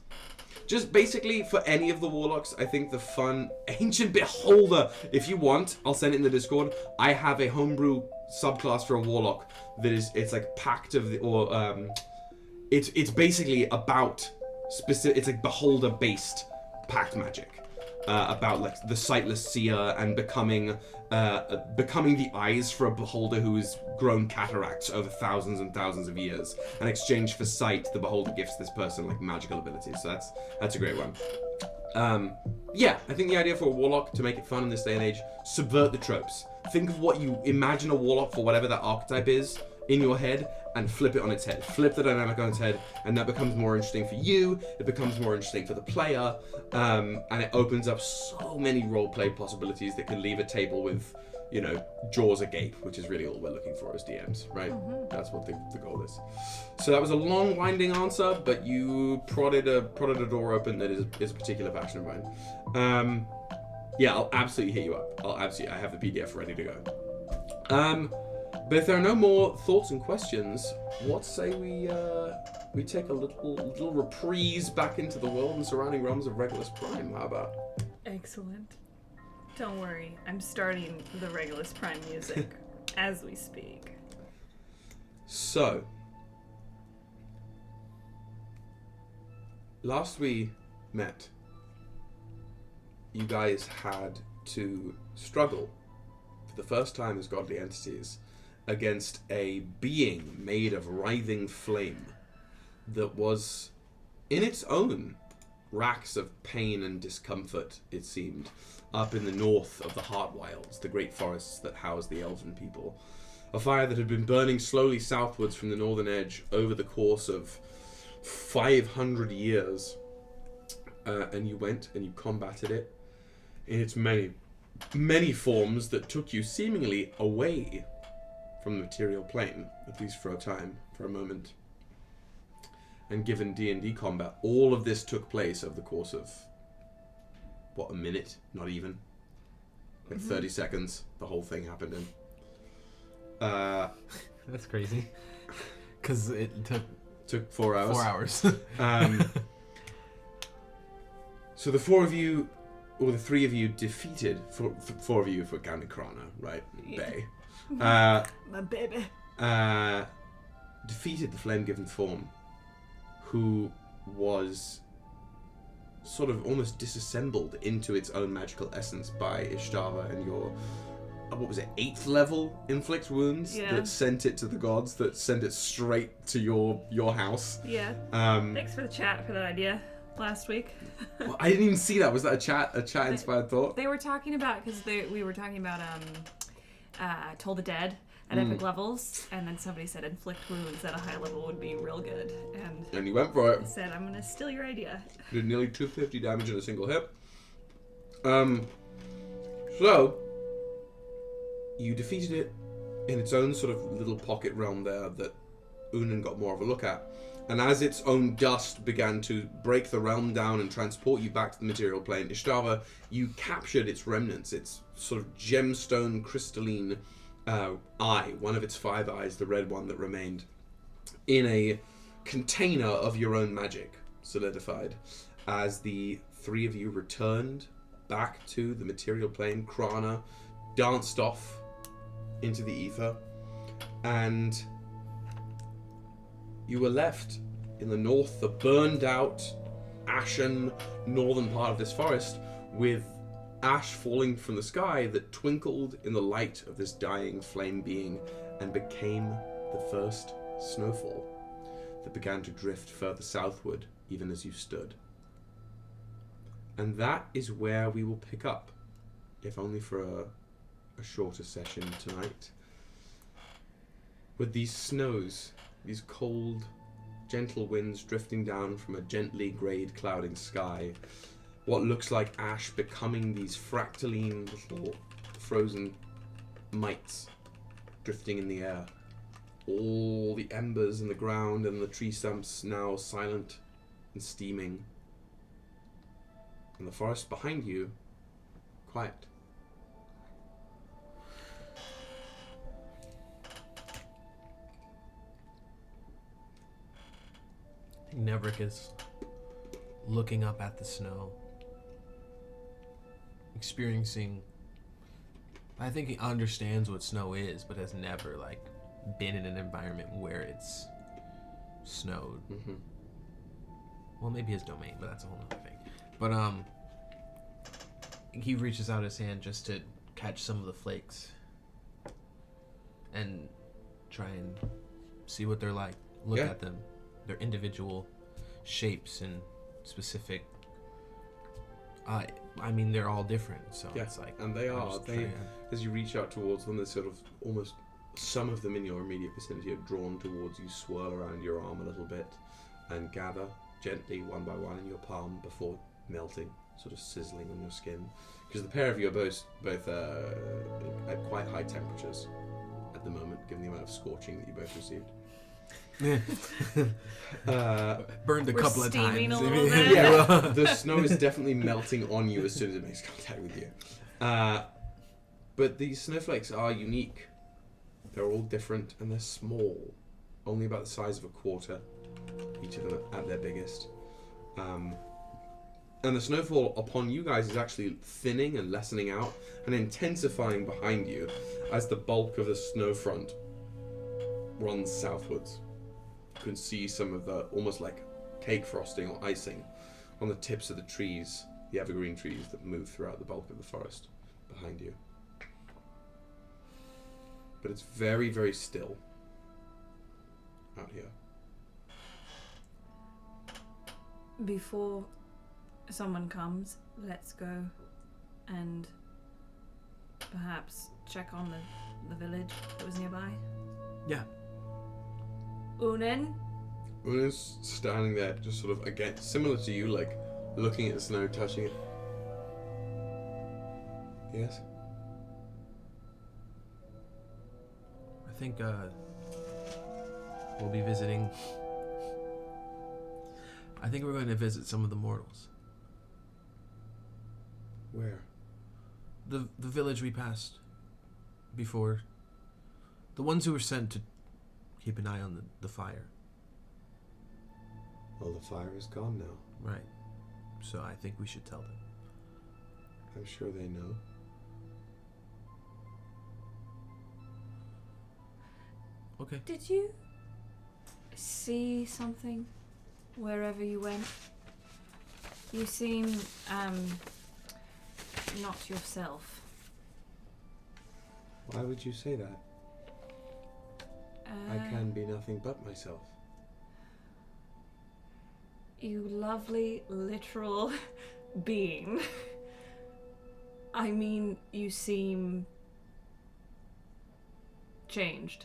Just basically for any of the warlocks, I think the fun Ancient Beholder. If you want, I'll send it in the Discord. I have a homebrew subclass for a warlock that it's like Pact of the it's basically about specific. It's like Beholder based Pact magic. About like the sightless seer and becoming the eyes for a beholder who's grown cataracts over thousands and thousands of years. In exchange for sight, the beholder gifts this person like magical abilities. So that's a great one. Yeah, I think the idea for a warlock, to make it fun in this day and age, subvert the tropes. Think of what you imagine a warlock for, whatever that archetype is, in your head, and flip it on its head. Flip the dynamic on its head, and that becomes more interesting for you, it becomes more interesting for the player, and it opens up so many roleplay possibilities that can leave a table with, you know, jaws agape, which is really all we're looking for as DMs, right? That's what the goal is. So that was a long, winding answer, but you prodded a door open that is a particular passion of mine. Yeah, I'll absolutely hit you up. I have the PDF ready to go. But if there are no more thoughts and questions, what say we take a little reprise back into the world and surrounding realms of Regulus Prime? How about? Excellent. Don't worry, I'm starting the Regulus Prime music as we speak. So, last we met, you guys had to struggle for the first time as godly entities against a being made of writhing flame that was, in its own, racks of pain and discomfort, it seemed, up in the north of the Heart Wilds, the great forests that house the elven people. A fire that had been burning slowly southwards from the northern edge over the course of 500 years. And you went and you combated it in its many, many forms that took you seemingly away from the material plane, at least for a time, for a moment. And given D&D combat, all of this took place over the course of, what, a minute? Not even. Like 30 seconds, the whole thing happened in. That's crazy. Because it took 4 hours. 4 hours. So the four of you, or the three of you, defeated, four of you for counting Krana, right? Bay. My baby. Defeated the Flame-Given Form, who was sort of almost disassembled into its own magical essence by Ystävä and your, what was it, 8th level inflict wounds that sent it to the gods, that sent it straight to your house. Yeah. Thanks for the chat for that idea last week. Well, I didn't even see that. Was that a chat inspired thought? They were talking about, because we were talking about Toll the Dead at epic levels, and then somebody said inflict wounds at a high level would be real good, and you went for it. I said, I'm gonna steal your idea. Did nearly 250 damage in a single hit. So you defeated it in its own sort of little pocket realm there that Ünen got more of a look at. And as its own dust began to break the realm down and transport you back to the material plane, Ystävä, you captured its remnants, its sort of gemstone crystalline eye, one of its 5 eyes, the red one that remained, in a container of your own magic, solidified. As the three of you returned back to the material plane, Krana danced off into the ether, and you were left in the north, the burned out, ashen northern part of this forest, with ash falling from the sky that twinkled in the light of this dying flame being and became the first snowfall that began to drift further southward even as you stood. And that is where we will pick up, if only for a shorter session tonight, with these snows, these cold, gentle winds drifting down from a gently greyed clouding sky, what looks like ash becoming these fractaline little frozen mites drifting in the air. All the embers in the ground and the tree stumps now silent and steaming. And the forest behind you, quiet. Nevrik is looking up at the snow, experiencing. I think he understands what snow is, but has never like been in an environment where it's snowed. Mm-hmm. Well, maybe his domain, but that's a whole other thing. But he reaches out his hand just to catch some of the flakes and try and see what they're like. Look at them, their individual shapes and specific. I mean, they're all different, so it's like. And they are. As you reach out towards them, there's sort of almost some of them in your immediate vicinity are drawn towards you, swirl around your arm a little bit, and gather gently one by one in your palm before melting, sort of sizzling on your skin. Because the pair of you are both at quite high temperatures at the moment, given the amount of scorching that you both received. Burned a couple of times. A little bit. The snow is definitely melting on you as soon as it makes contact with you. But these snowflakes are unique. They're all different and they're small, only about the size of a quarter, each of them at their biggest. And the snowfall upon you guys is actually thinning and lessening out and intensifying behind you as the bulk of the snow front runs southwards. You can see some of the almost like cake frosting or icing on the tips of the trees, the evergreen trees that move throughout the bulk of the forest behind you. But it's very, very still out here. Before someone comes, let's go and perhaps check on the village that was nearby. Yeah. Ünen? Unen's standing there, just sort of, again, similar to you, like, looking at the snow, touching it. Yes? I think we'll be visiting. I think we're going to visit some of the mortals. Where? The village we passed before. The ones who were sent to keep an eye on the fire. Well, the fire is gone now. Right. So I think we should tell them. I'm sure they know. Okay. Did you see something wherever you went? You seem not yourself. Why would you say that? I can be nothing but myself. You lovely, literal being. I mean, you seem changed.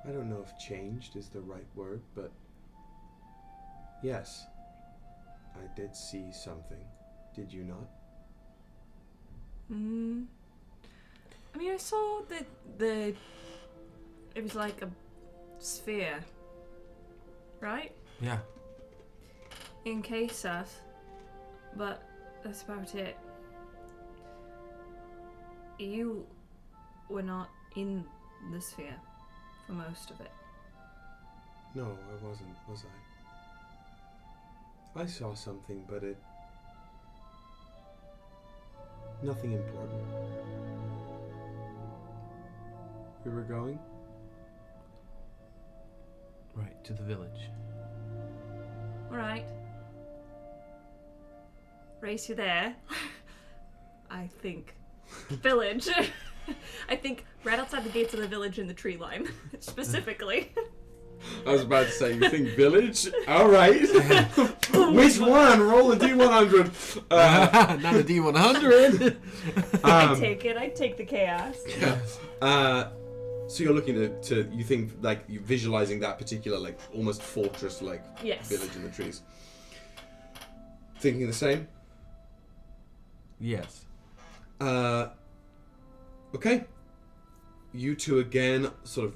I don't know if changed is the right word, but yes, I did see something. Did you not? I mean, I saw the it was like a sphere, right? Yeah. Encased us, but that's about it. You were not in the sphere for most of it. No, I wasn't, was I? I saw something, but it... nothing important. We were going? Right, to the village. Alright. Race you there. I think. Village. I think right outside the gates of the village in the tree line, specifically. I was about to say, you think village? Alright. Which one? Roll a D100. Not a D100. I'd take it. I'd take the chaos. Yeah. So you're looking to you think, like, you visualizing that particular, like, almost fortress-like Yes. village in the trees. Thinking the same? Yes. Okay. You two again sort of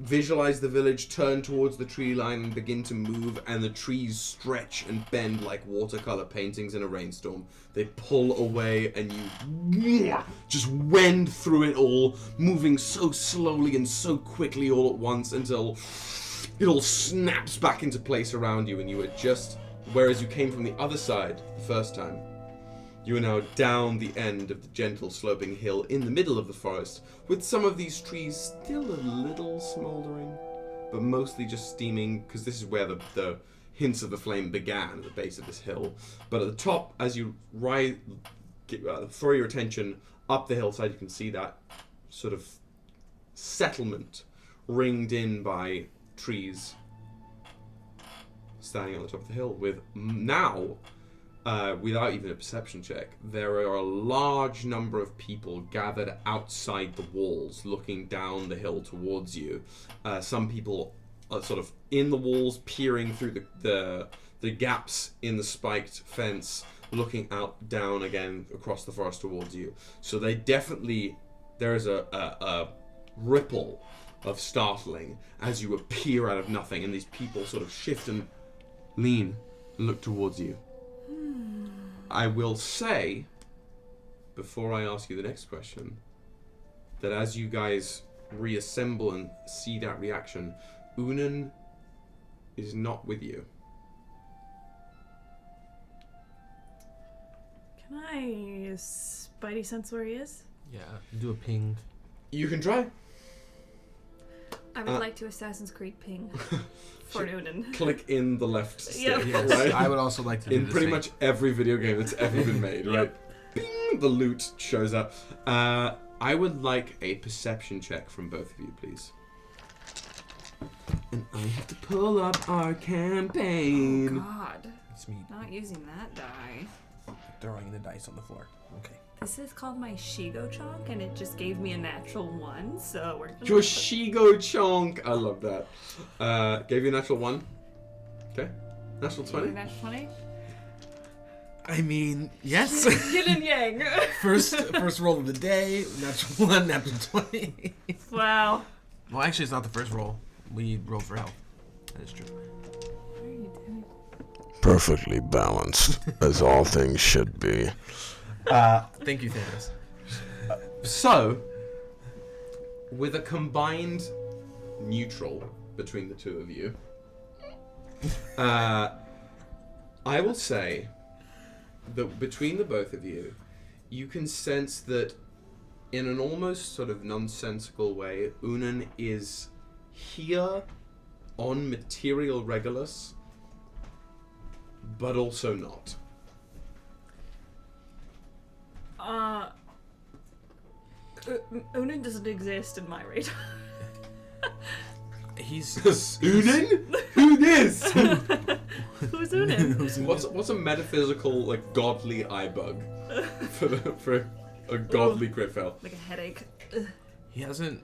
visualize the village, turn towards the tree line and begin to move, and the trees stretch and bend like watercolor paintings in a rainstorm. They pull away and you just wend through it all, moving so slowly and so quickly all at once until it all snaps back into place around you, and you adjust. Whereas you came from the other side the first time, you are now down the end of the gentle sloping hill in the middle of the forest, with some of these trees still a little smouldering, but mostly just steaming, because this is where the hints of the flame began, at the base of this hill. But at the top, as you throw your attention up the hillside, you can see that sort of settlement ringed in by trees standing on the top of the hill, with now, without even a perception check, there are a large number of people gathered outside the walls, looking down the hill towards you. Some people are sort of in the walls, peering through the gaps in the spiked fence, looking out down again across the forest towards you. So they definitely, there is a ripple of startling as you appear out of nothing, and these people sort of shift and lean and look towards you. I will say, before I ask you the next question, that as you guys reassemble and see that reaction, Ünen is not with you. Can I spidey sense where he is? Yeah, do a ping. You can try. I would like to Assassin's Creed ping for Nauden. Click in the left stick, Yep. Yes, right? I would also like to do in the pretty same. much every video game that's ever been made, right? Bing, the loot shows up. I would like a perception check from both of you, please. And I have to pull up our campaign. Oh God. It's me Not using that die. throwing the dice on the floor. Okay. This is called my Shigo Chonk, and it just gave me a natural 1, so we're gonna Your Shigo Chonk. I love that. Gave you a natural 1. Okay. Natural 20. Natural 20? I mean, yes. Yin and yang. first roll of the day. Natural 1, natural 20. Wow. Well, actually, it's not the first roll. We rolled for health. That is true. What are you doing? Perfectly balanced, as all things should be. Thank you, Thanos. So, with a combined neutral between the two of you, I will say that between the both of you, you can sense that in an almost sort of nonsensical way, Ünen is here on material Regolus, but also not. Ünen doesn't exist in my radar. He's Ünen? Who this? Who's Ünen? What's a metaphysical, like, godly eye bug for a godly crit fail? Like a headache. Ugh. He hasn't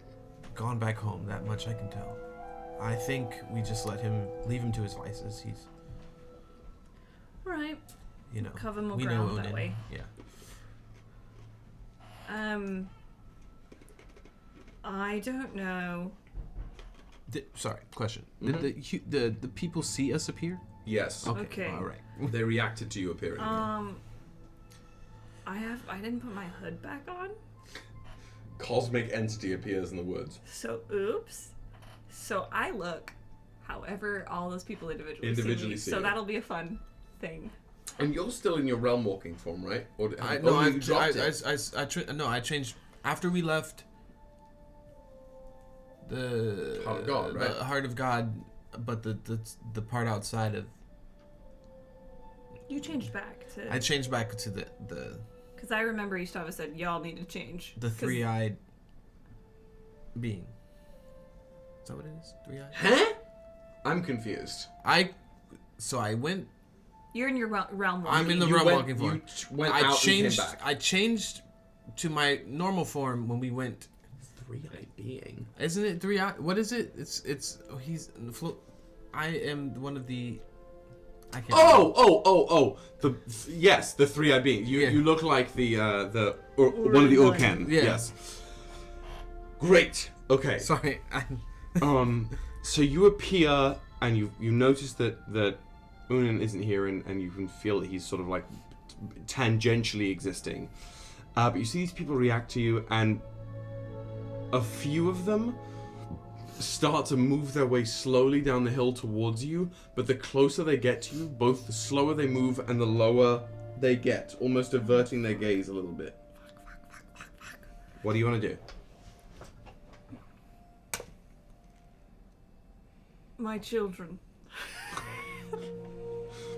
gone back home that much, I can tell. I think we just leave him to his vices. He's, Right. you know, Cover more we ground know that Ünen. way. Yeah. I don't know. Sorry, question. Mhm. Did the people see us appear? Yes. Okay. All right. They reacted to you appearing. I didn't put my hood back on. Cosmic entity appears in the woods. So oops. So I look however all those people individually see me. See So you. that'll be a fun thing. And you're still in your realm walking form, right? Or I changed after we left the Heart of God, right? The Heart of God, but the part outside of You changed back to. I changed back to the Because I remember Ystävä said y'all need to change. the 3-eyed being. Is that what it is? 3-eyed? Huh? I'm confused. I went. You're in your realm walking. I'm in the You realm went- walking form. you went out and came back. I changed to my normal form when we went. 3-eyed being. Isn't it 3-eyed? What is it? It's. Oh, he's. I am one of the. I can't. Oh! Yes, the 3-eyed being. Yeah. You look like one of the Orken. Yeah. Yes. Great. Okay. Sorry. So you appear and you notice that Ünen isn't here, and you can feel that he's sort of like tangentially existing. But you see these people react to you, and a few of them start to move their way slowly down the hill towards you, but the closer they get to you, both the slower they move and the lower they get, almost averting their gaze a little bit. What do you want to do? My children.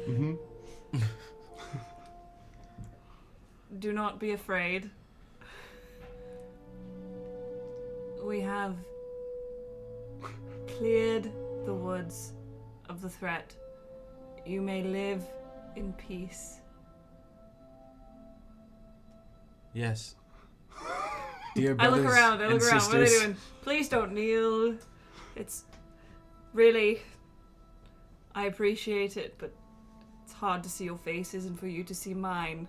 Mm-hmm. Do not be afraid. We have cleared the woods of the threat. You may live in peace. Yes. Dear I brothers look around. and What are they sisters. doing? Please don't kneel. It's really... I appreciate it, but it's hard to see your faces and for you to see mine.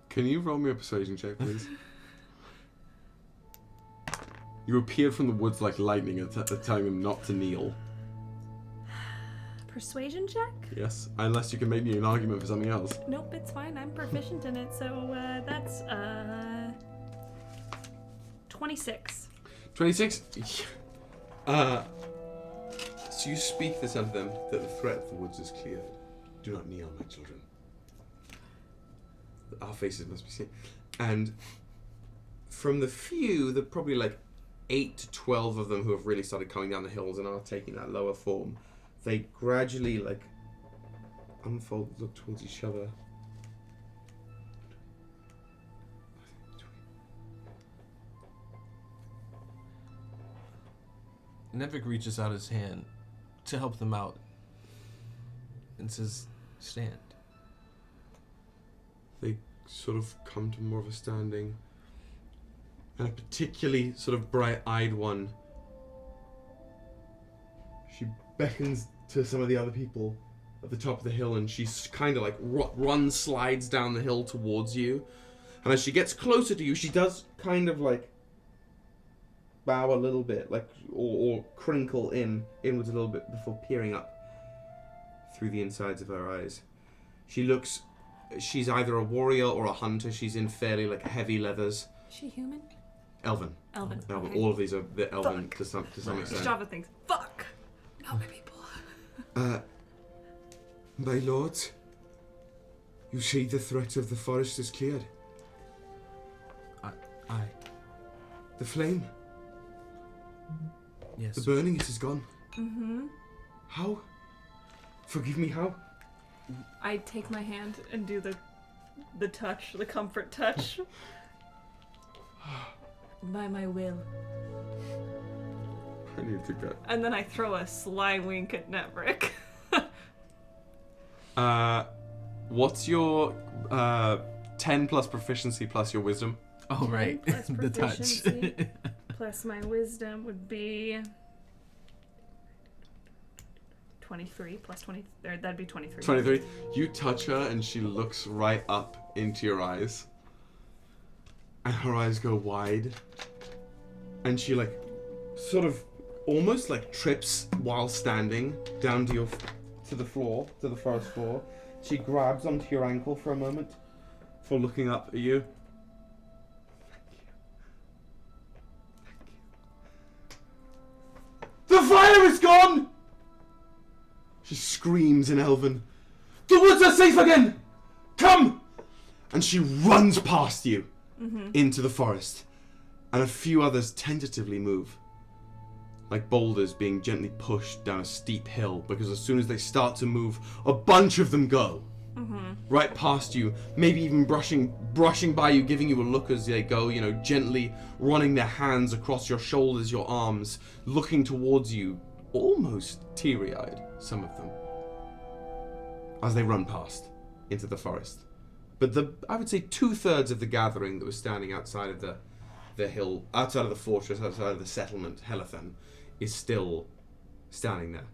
Can you roll me a persuasion check, please? You appeared from the woods like lightning and telling them not to kneel. Persuasion check? Yes, unless you can make me an argument for something else. Nope, it's fine. I'm proficient in it, so that's 26. 26? So you speak this unto them, that the threat of the woods is cleared. Do not kneel, my children. Our faces must be seen. And from the few, the probably like 8 to 12 of them who have really started coming down the hills and are taking that lower form, they gradually like unfold, look towards each other. Nevrik reaches out his hand to help them out and says, stand. They sort of come to more of a standing. And a particularly sort of bright-eyed one, she beckons to some of the other people at the top of the hill, and she's kind of like slides down the hill towards you. And as she gets closer to you, she does kind of like bow a little bit, like or crinkle inwards a little bit before peering up through the insides of her eyes. She's either a warrior or a hunter. She's in fairly like heavy leathers. Is she human? Elven. Okay. All of these are the elven to some extent. Java thinks, fuck! Not my people. My lords, you see the threat of the forest is cleared. Aye. The flame, Yes. the burning, it is gone. Mm-hmm. How? Forgive me, how? I take my hand and do the touch, the comfort touch. By my will. I need to go. And then I throw a sly wink at Nevrik. What's your 10 plus proficiency plus your wisdom? Oh, right. Plus The touch. proficiency plus my wisdom would be 23 plus 20. That'd be 23. 23. You touch her and she looks right up into your eyes. And her eyes go wide. And she like sort of almost like trips while standing down to the floor, to the forest floor. She grabs onto your ankle for a moment before looking up at you. The fire is gone! She screams in Elven. The woods are safe again! Come! And she runs past you into the forest. And a few others tentatively move. Like boulders being gently pushed down a steep hill, because as soon as they start to move, a bunch of them go. Right past you, maybe even brushing by you, giving you a look as they go, you know, gently running their hands across your shoulders, your arms, looking towards you, almost teary-eyed, some of them, as they run past into the forest. But I would say 2/3 of the gathering that was standing outside of the hill, outside of the fortress, outside of the settlement, Helathan, is still standing there,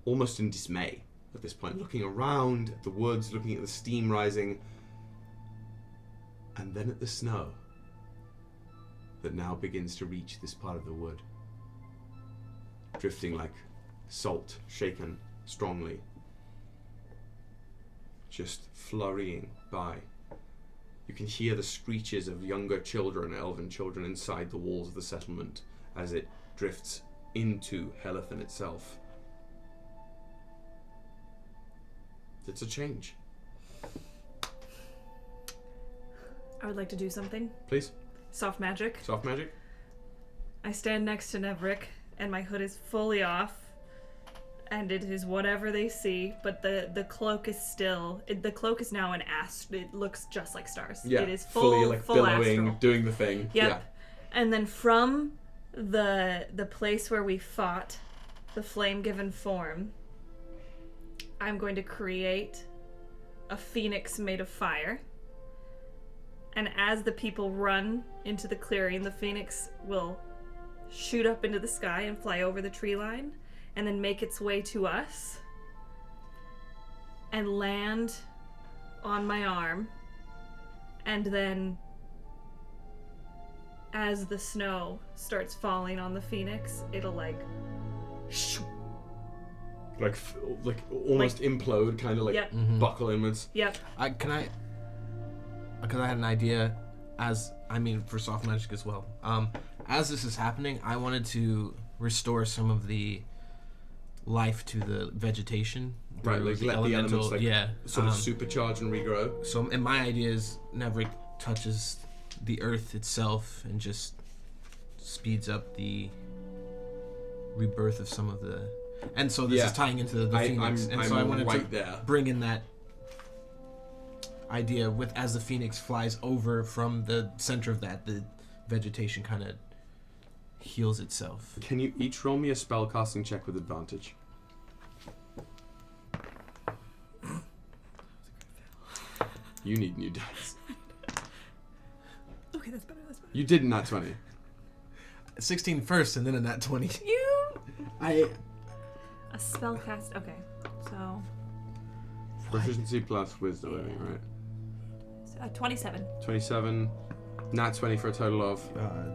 almost in dismay at this point, looking around at the woods, looking at the steam rising, and then at the snow that now begins to reach this part of the wood, drifting like salt shaken strongly, just flurrying by. You can hear the screeches of younger children, elven children, inside the walls of the settlement as it drifts into Helathan itself. It's a change. I would like to do something. Please. Soft magic. Soft magic. I stand next to Nevrik, and my hood is fully off, and it is whatever they see, but the cloak is still... the cloak is now an it looks just like stars. Yeah, it is fully like full billowing, astral. doing the thing. Yep. Yeah. And then from the place where we fought, the flame-given form, I'm going to create a phoenix made of fire. And as the people run into the clearing, the phoenix will shoot up into the sky and fly over the tree line, and then make its way to us and land on my arm. And then as the snow starts falling on the phoenix, it'll like almost implode, kind of like Yep. buckle inwards. Yep. Because I had an idea, for soft magic as well. As this is happening, I wanted to restore some of the life to the vegetation. Right, like let the elements sort of um, supercharge and regrow. So, and my idea is Nevrik touches the earth itself and just speeds up the rebirth of some of the... And so this is tying into the Phoenix. I'm so I wanted right to there. bring in that idea with as the Phoenix flies over from the center of that, the vegetation kind of heals itself. Can you each roll me a spellcasting check with advantage? You need new dice. Okay, that's better. You did in that 20. 16 first and then in that 20. A spellcast. Okay, so Proficiency plus wisdom, I think, right? 27. 27. Nat 20 for a total of...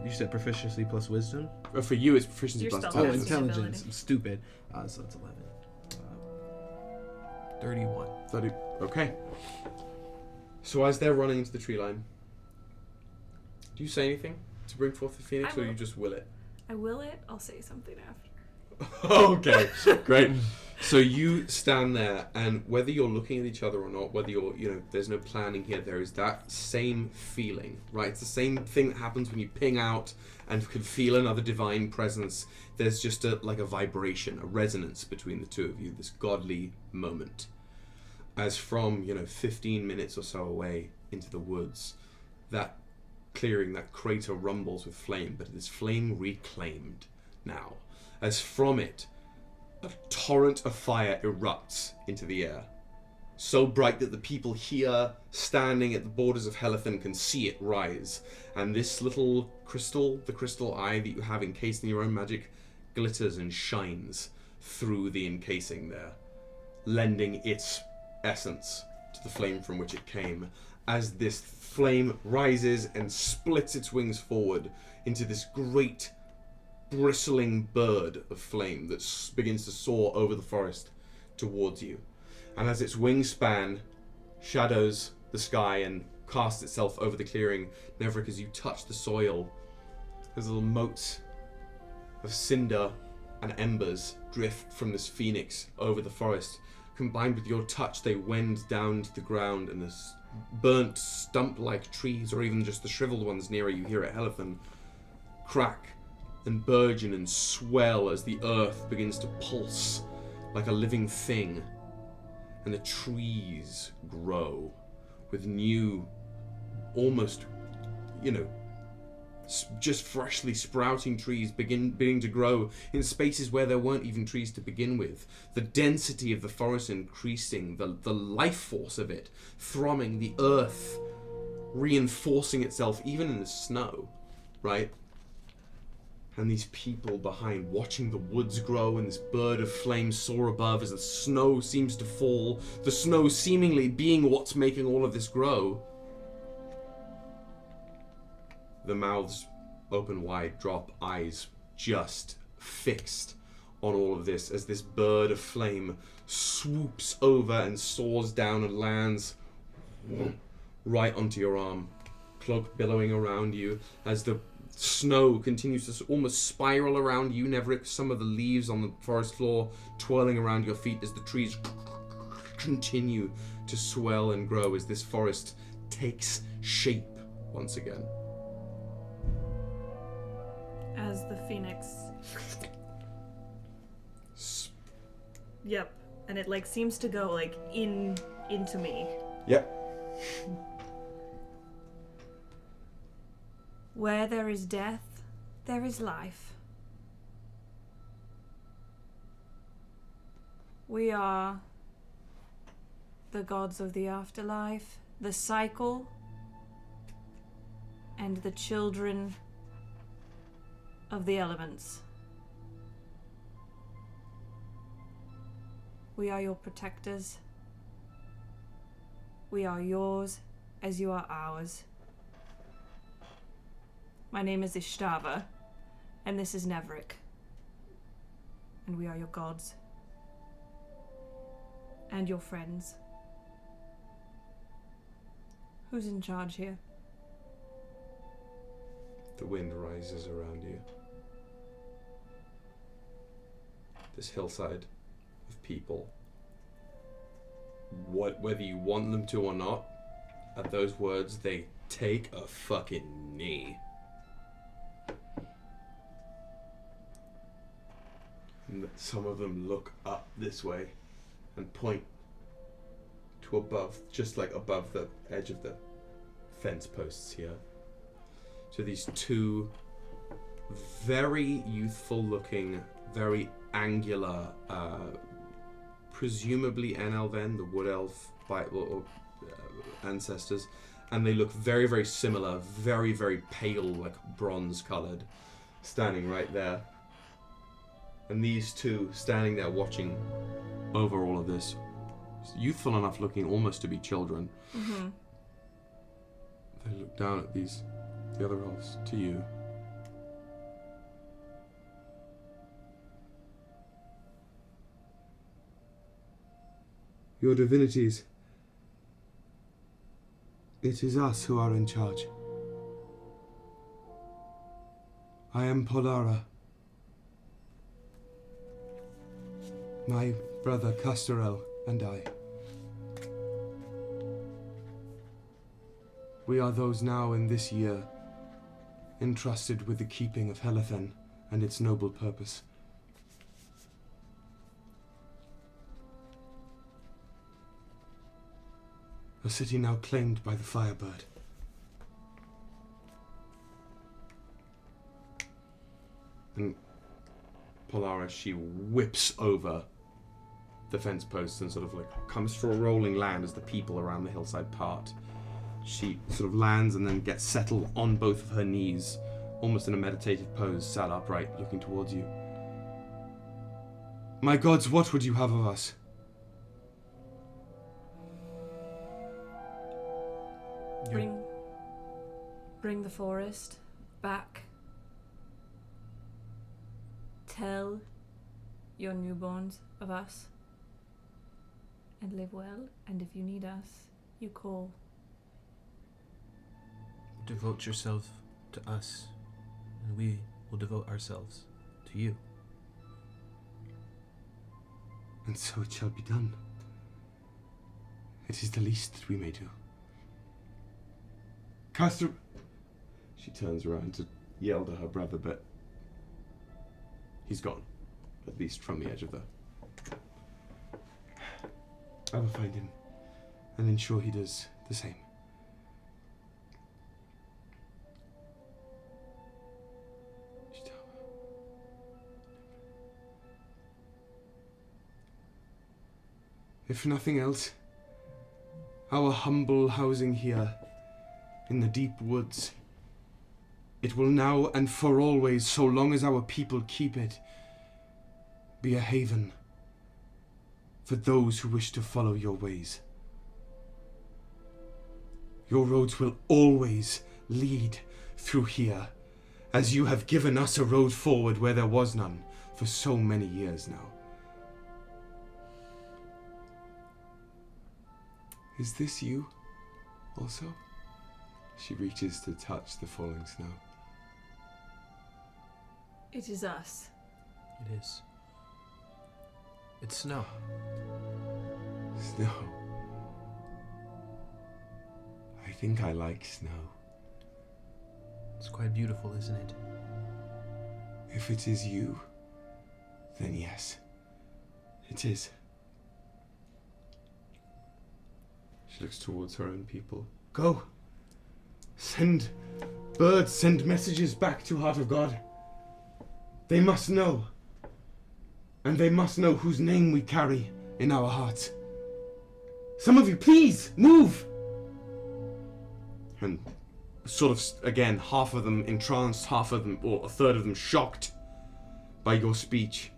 You said proficiency plus wisdom? For you, it's proficiency Your plus spell- 10. Oh, That's intelligence. ability. I'm stupid. So it's 11. 31. 30. Okay. So as they're running into the tree line, do you say anything to bring forth the phoenix, I or will. you just will it? I will it. I'll say something after. Okay, great. So you stand there, and whether you're looking at each other or not, whether you're, there's no planning here, there is that same feeling, right? It's the same thing that happens when you ping out and can feel another divine presence. There's just a vibration, a resonance between the two of you, this godly moment. As from, 15 minutes or so away into the woods, that clearing, that crater rumbles with flame, but it is flame reclaimed now. As from it, a torrent of fire erupts into the air. So bright that the people here, standing at the borders of Helathan, can see it rise. And this little crystal, the crystal eye that you have encased in your own magic, glitters and shines through the encasing there, lending its essence to the flame from which it came. As this flame rises and splits its wings forward into this great bristling bird of flame that begins to soar over the forest towards you. And as its wingspan shadows the sky and casts itself over the clearing, Nevrik, as you touch the soil, there's little motes of cinder and embers drift from this phoenix over the forest. Combined with your touch, they wend down to the ground, and this burnt stump-like trees, or even just the shriveled ones nearer you here at Helathan, crack and burgeon and swell as the earth begins to pulse like a living thing, and the trees grow with new, almost, just freshly sprouting trees beginning to grow in spaces where there weren't even trees to begin with. The density of the forest increasing, the life force of it thrumming, the earth reinforcing itself even in the snow, right? And these people behind watching the woods grow and this bird of flame soar above as the snow seems to fall, the snow seemingly being what's making all of this grow. The mouths open wide, drop, eyes just fixed on all of this as this bird of flame swoops over and soars down and lands right onto your arm, cloak billowing around you as the snow continues to almost spiral around you, Nevrik. Some of the leaves on the forest floor twirling around your feet as the trees continue to swell and grow as this forest takes shape once again. As the phoenix. Yep. And it like seems to go like into me. Yep. Where there is death, there is life. We are the gods of the afterlife, the cycle, and the children of the elements. We are your protectors. We are yours as you are ours. My name is Ystävä, and this is Nevrik. And we are your gods. And your friends. Who's in charge here? The wind rises around you. This hillside of people. Whether you want them to or not, at those words, they take a fucking knee. And some of them look up this way and point to above, just like above the edge of the fence posts here. So these two very youthful looking, very angular, presumably Enelven, the wood elf ancestors, and they look very, very similar, very, very pale, like bronze colored, standing right there. And these two standing there watching over all of this, youthful enough looking almost to be children. Mm-hmm. They look down at the other elves, to you. Your divinities, it is us who are in charge. I am Polara. My brother Castorel and I. We are those now in this year entrusted with the keeping of Helathen and its noble purpose. A city now claimed by the Firebird. And Polara, she whips over the fence posts and sort of like comes for a rolling land as the people around the hillside part. She sort of lands and then gets settled on both of her knees, almost in a meditative pose, sat upright, looking towards you. My gods, what would you have of us? Bring the forest back. Tell your newborns of us. And live well, and if you need us, you call. Devote yourself to us, and we will devote ourselves to you. And so it shall be done. It is the least that we may do. Castor... She turns around to yell to her brother, but he's gone, at least from the edge of the... I will find him and ensure he does the same. If nothing else, our humble housing here in the deep woods, it will now and for always, so long as our people keep it, be a haven for those who wish to follow your ways. Your roads will always lead through here, as you have given us a road forward where there was none for so many years now. Is this you, also? She reaches to touch the falling snow. It is us. It is. It's snow. Snow. I think I like snow. It's quite beautiful, isn't it? If it is you, then yes, it is. She looks towards her own people. Go! Send birds, send messages back to Heart of God. They must know. And they must know whose name we carry in our hearts. Some of you, please, move! And sort of, again, half of them entranced, half of them, or a third of them shocked by your speech.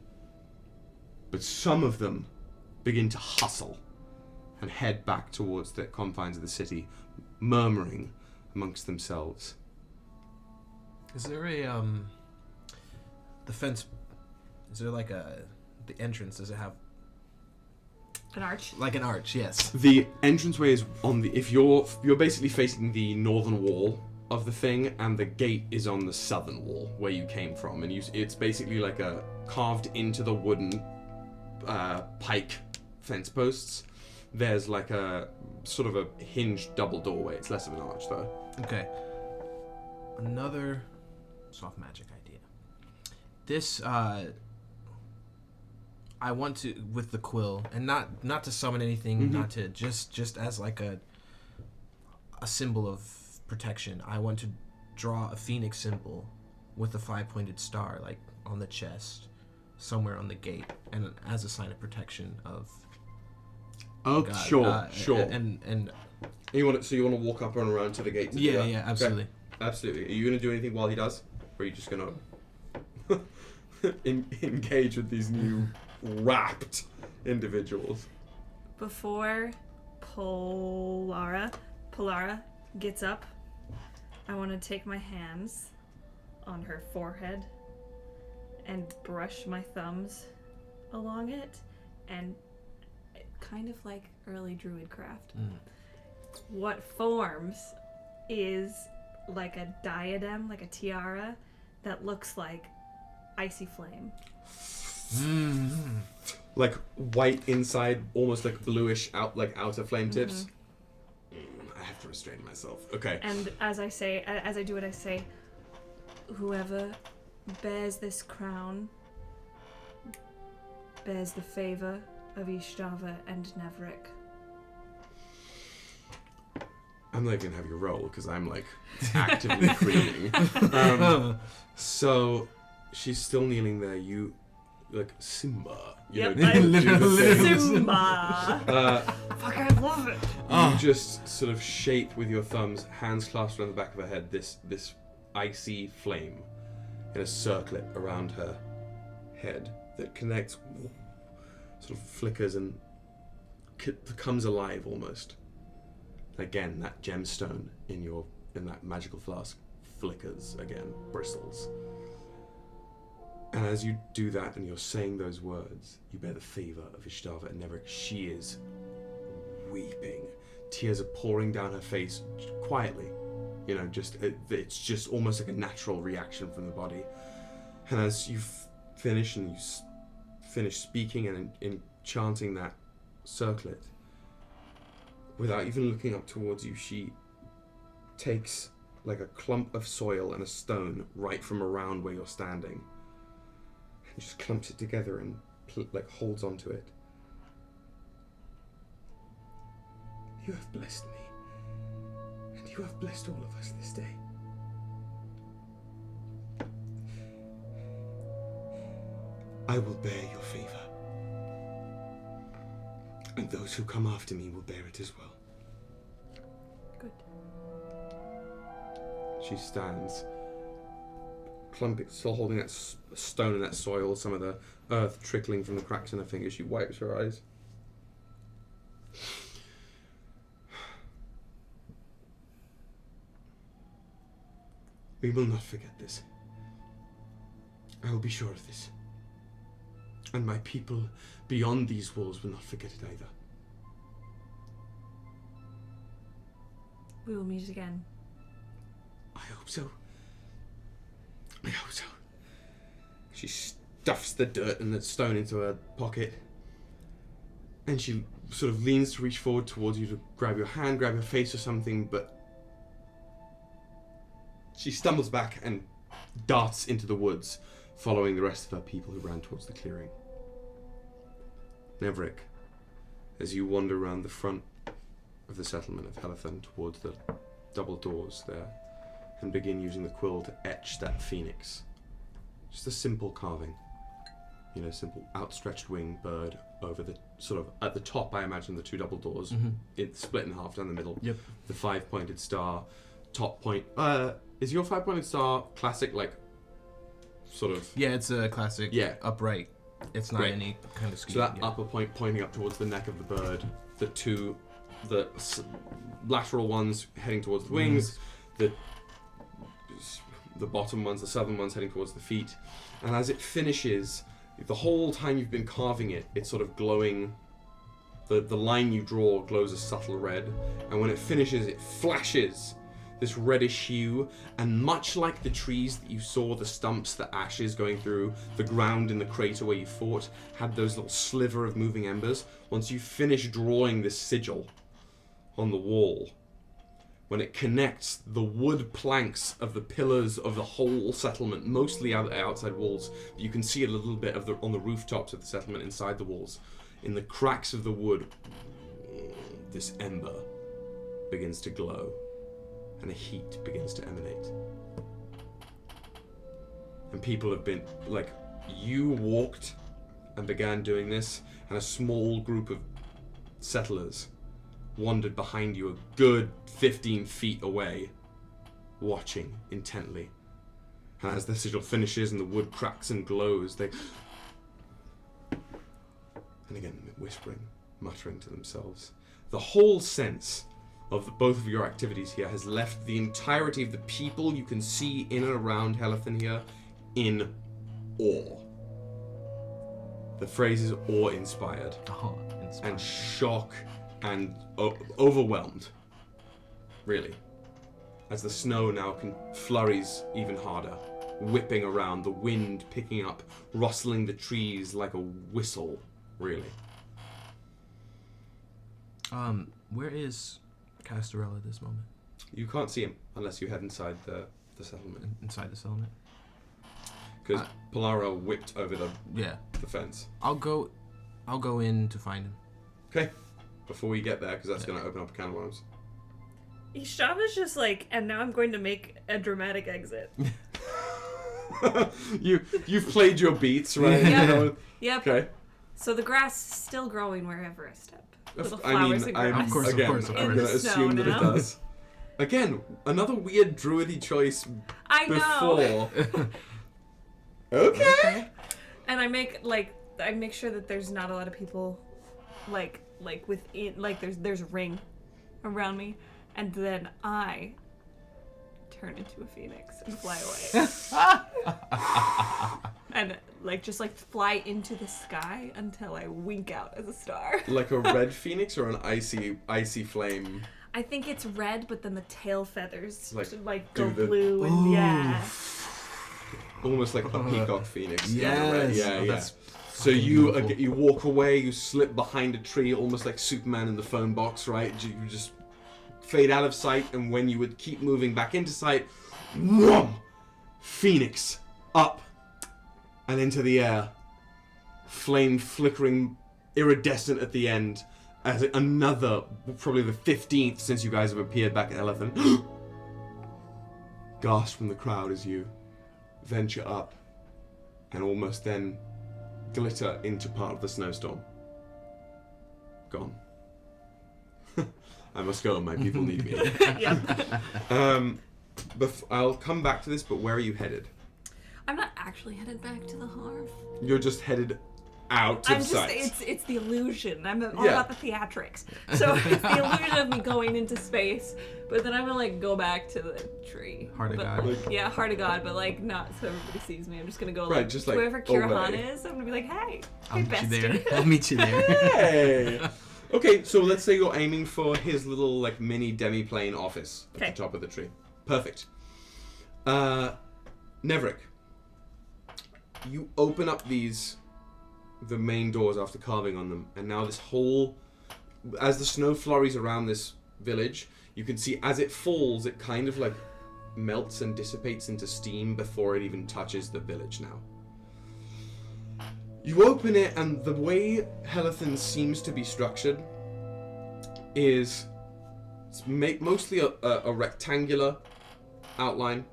But some of them begin to hustle and head back towards the confines of the city, murmuring amongst themselves. Is there a, the fence, is there like the entrance, does it have... An arch? Like an arch, yes. The entranceway is on the, if you're basically facing the northern wall of the thing, and the gate is on the southern wall where you came from, and it's basically like a carved into the wooden pike fence posts. There's like a sort of a hinged double doorway. It's less of an arch though. Okay. Another soft magic idea. This I want to, with the quill, and not to summon anything, not to just as like a symbol of protection. I want to draw a phoenix symbol with a 5-pointed star, like on the chest, somewhere on the gate, and as a sign of protection of. Oh, God. sure. And you want to walk up and around to the gate? To do that? Yeah, absolutely. Okay. Absolutely. Are you gonna do anything while he does, or are you just gonna engage with these new wrapped individuals? Before Polara gets up, I want to take my hands on her forehead and brush my thumbs along it, and kind of like early druid craft. What forms is like a diadem, like a tiara, that looks like icy flame. Like white inside, almost like bluish outer flame tips. I have to restrain myself. Okay. And as I do it, I say, whoever bears this crown bears the favor of Ystävä and Nevrik. I'm not even gonna have you roll because I'm like actively preening. So she's still kneeling there. You like Simba. You know, literally Simba. Fuck, I love it. You just sort of shape with your thumbs, hands clasped around the back of her head, this icy flame in a circlet around her head that connects, sort of flickers and becomes alive almost. Again, that gemstone in that magical flask flickers again, bristles. And as you do that and you're saying those words, you bear the favor of Ystävä and Nevrik. She is weeping. Tears are pouring down her face quietly. You know, it's just almost like a natural reaction from the body. And as you finish and you finish speaking and in chanting that circlet, without even looking up towards you, she takes like a clump of soil and a stone right from around where you're standing, and just clumps it together and holds onto it. You have blessed me, and you have blessed all of us this day. I will bear your favor, and those who come after me will bear it as well. Good. She stands, still holding that stone and that soil, some of the earth trickling from the cracks in her fingers. She wipes her eyes. We will not forget this. I will be sure of this. And my people beyond these walls will not forget it either. We will meet again. I hope so. I hope so. She stuffs the dirt and the stone into her pocket. And she sort of leans to reach forward towards you to grab your hand, grab your face or something, but she stumbles back and darts into the woods, following the rest of her people who ran towards the clearing. Nevrik, as you wander around the front of the settlement of Helathan towards the double doors there, and begin using the quill to etch that phoenix. Just a simple carving. You know, simple outstretched wing bird over the sort of at the top. I imagine the 2 double doors, it's split in half down the middle. Yep. The 5-pointed star, top point. Is your 5-pointed star classic, like sort of? Yeah, it's a classic. Yeah. Upright. It's not any kind of scheme. So that upper point pointing up towards the neck of the bird, the lateral ones heading towards the wings, the bottom ones, the southern ones heading towards the feet, and as it finishes, the whole time you've been carving it, it's sort of glowing. The line you draw glows a subtle red, and when it finishes, it flashes this reddish hue, and much like the trees that you saw, the stumps, the ashes going through, the ground in the crater where you fought, had those little sliver of moving embers. Once you finish drawing this sigil on the wall, when it connects the wood planks of the pillars of the whole settlement, mostly outside walls, but you can see a little bit of on the rooftops of the settlement inside the walls, in the cracks of the wood, this ember begins to glow, and a heat begins to emanate. And people have been, like, you walked and began doing this, and a small group of settlers wandered behind you a good 15 feet away, watching intently. And as the sigil finishes and the wood cracks and glows, they... And again, whispering, muttering to themselves. The whole sense of both of your activities here has left the entirety of the people you can see in and around Helathan here in awe. The phrase is awe-inspired. And shock and overwhelmed, really. As the snow now flurries even harder, whipping around, the wind picking up, rustling the trees like a whistle, really. Where is Castorella at this moment? You can't see him unless you head inside the settlement. Inside the settlement? Because Polaro whipped over the fence. I'll go in to find him. Okay. Before we get there, because that's going to open up a can of worms. Ystävä's just like, and now I'm going to make a dramatic exit. You've played your beats, right? Yep. Yep. Okay. So the grass is still growing wherever I step. Little I flowers mean, and grass. Of course. I'm going to assume that it does. Again, another weird druidy choice. I know. Before. Okay. And I make sure that there's not a lot of people, like within, like there's a ring around me, and then I turn into a phoenix and fly away. And just fly into the sky until I wink out as a star. Like a red phoenix or an icy flame? I think it's red, but then the tail feathers do go blue and yeah. Almost like a peacock phoenix. Yes. Yeah. So you walk away, you slip behind a tree, almost like Superman in the phone box, right? You just fade out of sight, and when you would keep moving back into sight, whoom, phoenix up and into the air, flame flickering, iridescent at the end, as another, probably the 15th since you guys have appeared back at Elephant. Gasp from the crowd as you venture up and almost then glitter into part of the snowstorm. Gone. I must go, my people need me. I'll come back to this, but where are you headed? I'm not actually headed back to the hearth. You're just headed out of sight. It's the illusion. I'm all about the theatrics. So it's the illusion of me going into space, but then I'm gonna go back to the tree. Heart of God. Heart of God, but not so everybody sees me. I'm just gonna go just whoever Kirrehan is, I'm gonna be like, hey, I'll meet bestie. you there. I'll meet you there. Hey! Okay, so let's say you're aiming for his little mini demi-plane office at the top of the tree. Perfect. Nevrik, you open up the main doors after carving on them, and now this whole, as the snow flurries around this village, you can see as it falls, it kind of like melts and dissipates into steam before it even touches the village now. You open it, and the way Helathan seems to be structured is mostly a rectangular outline.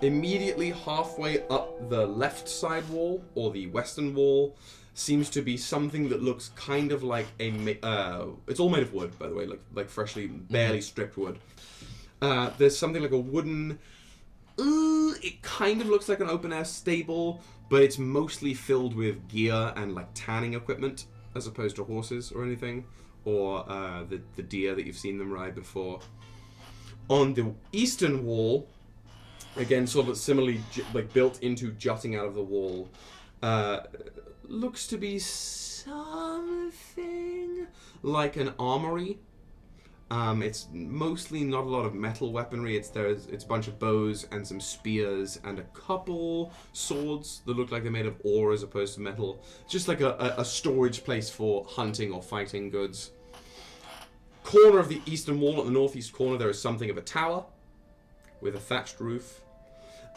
Immediately halfway up the left side wall, or the western wall, seems to be something that looks kind of like it's all made of wood, by the way, like freshly, barely stripped wood. There's something like a wooden... it kind of looks like an open-air stable, but it's mostly filled with gear and like tanning equipment, as opposed to horses or anything, or the deer that you've seen them ride before. On the eastern wall, again, sort of similarly like built into jutting out of the wall, looks to be something like an armory. It's mostly not a lot of metal weaponry. It's a bunch of bows and some spears and a couple swords that look like they're made of ore as opposed to metal. Just like a storage place for hunting or fighting goods. Corner of the eastern wall, at the northeast corner, there is something of a tower with a thatched roof.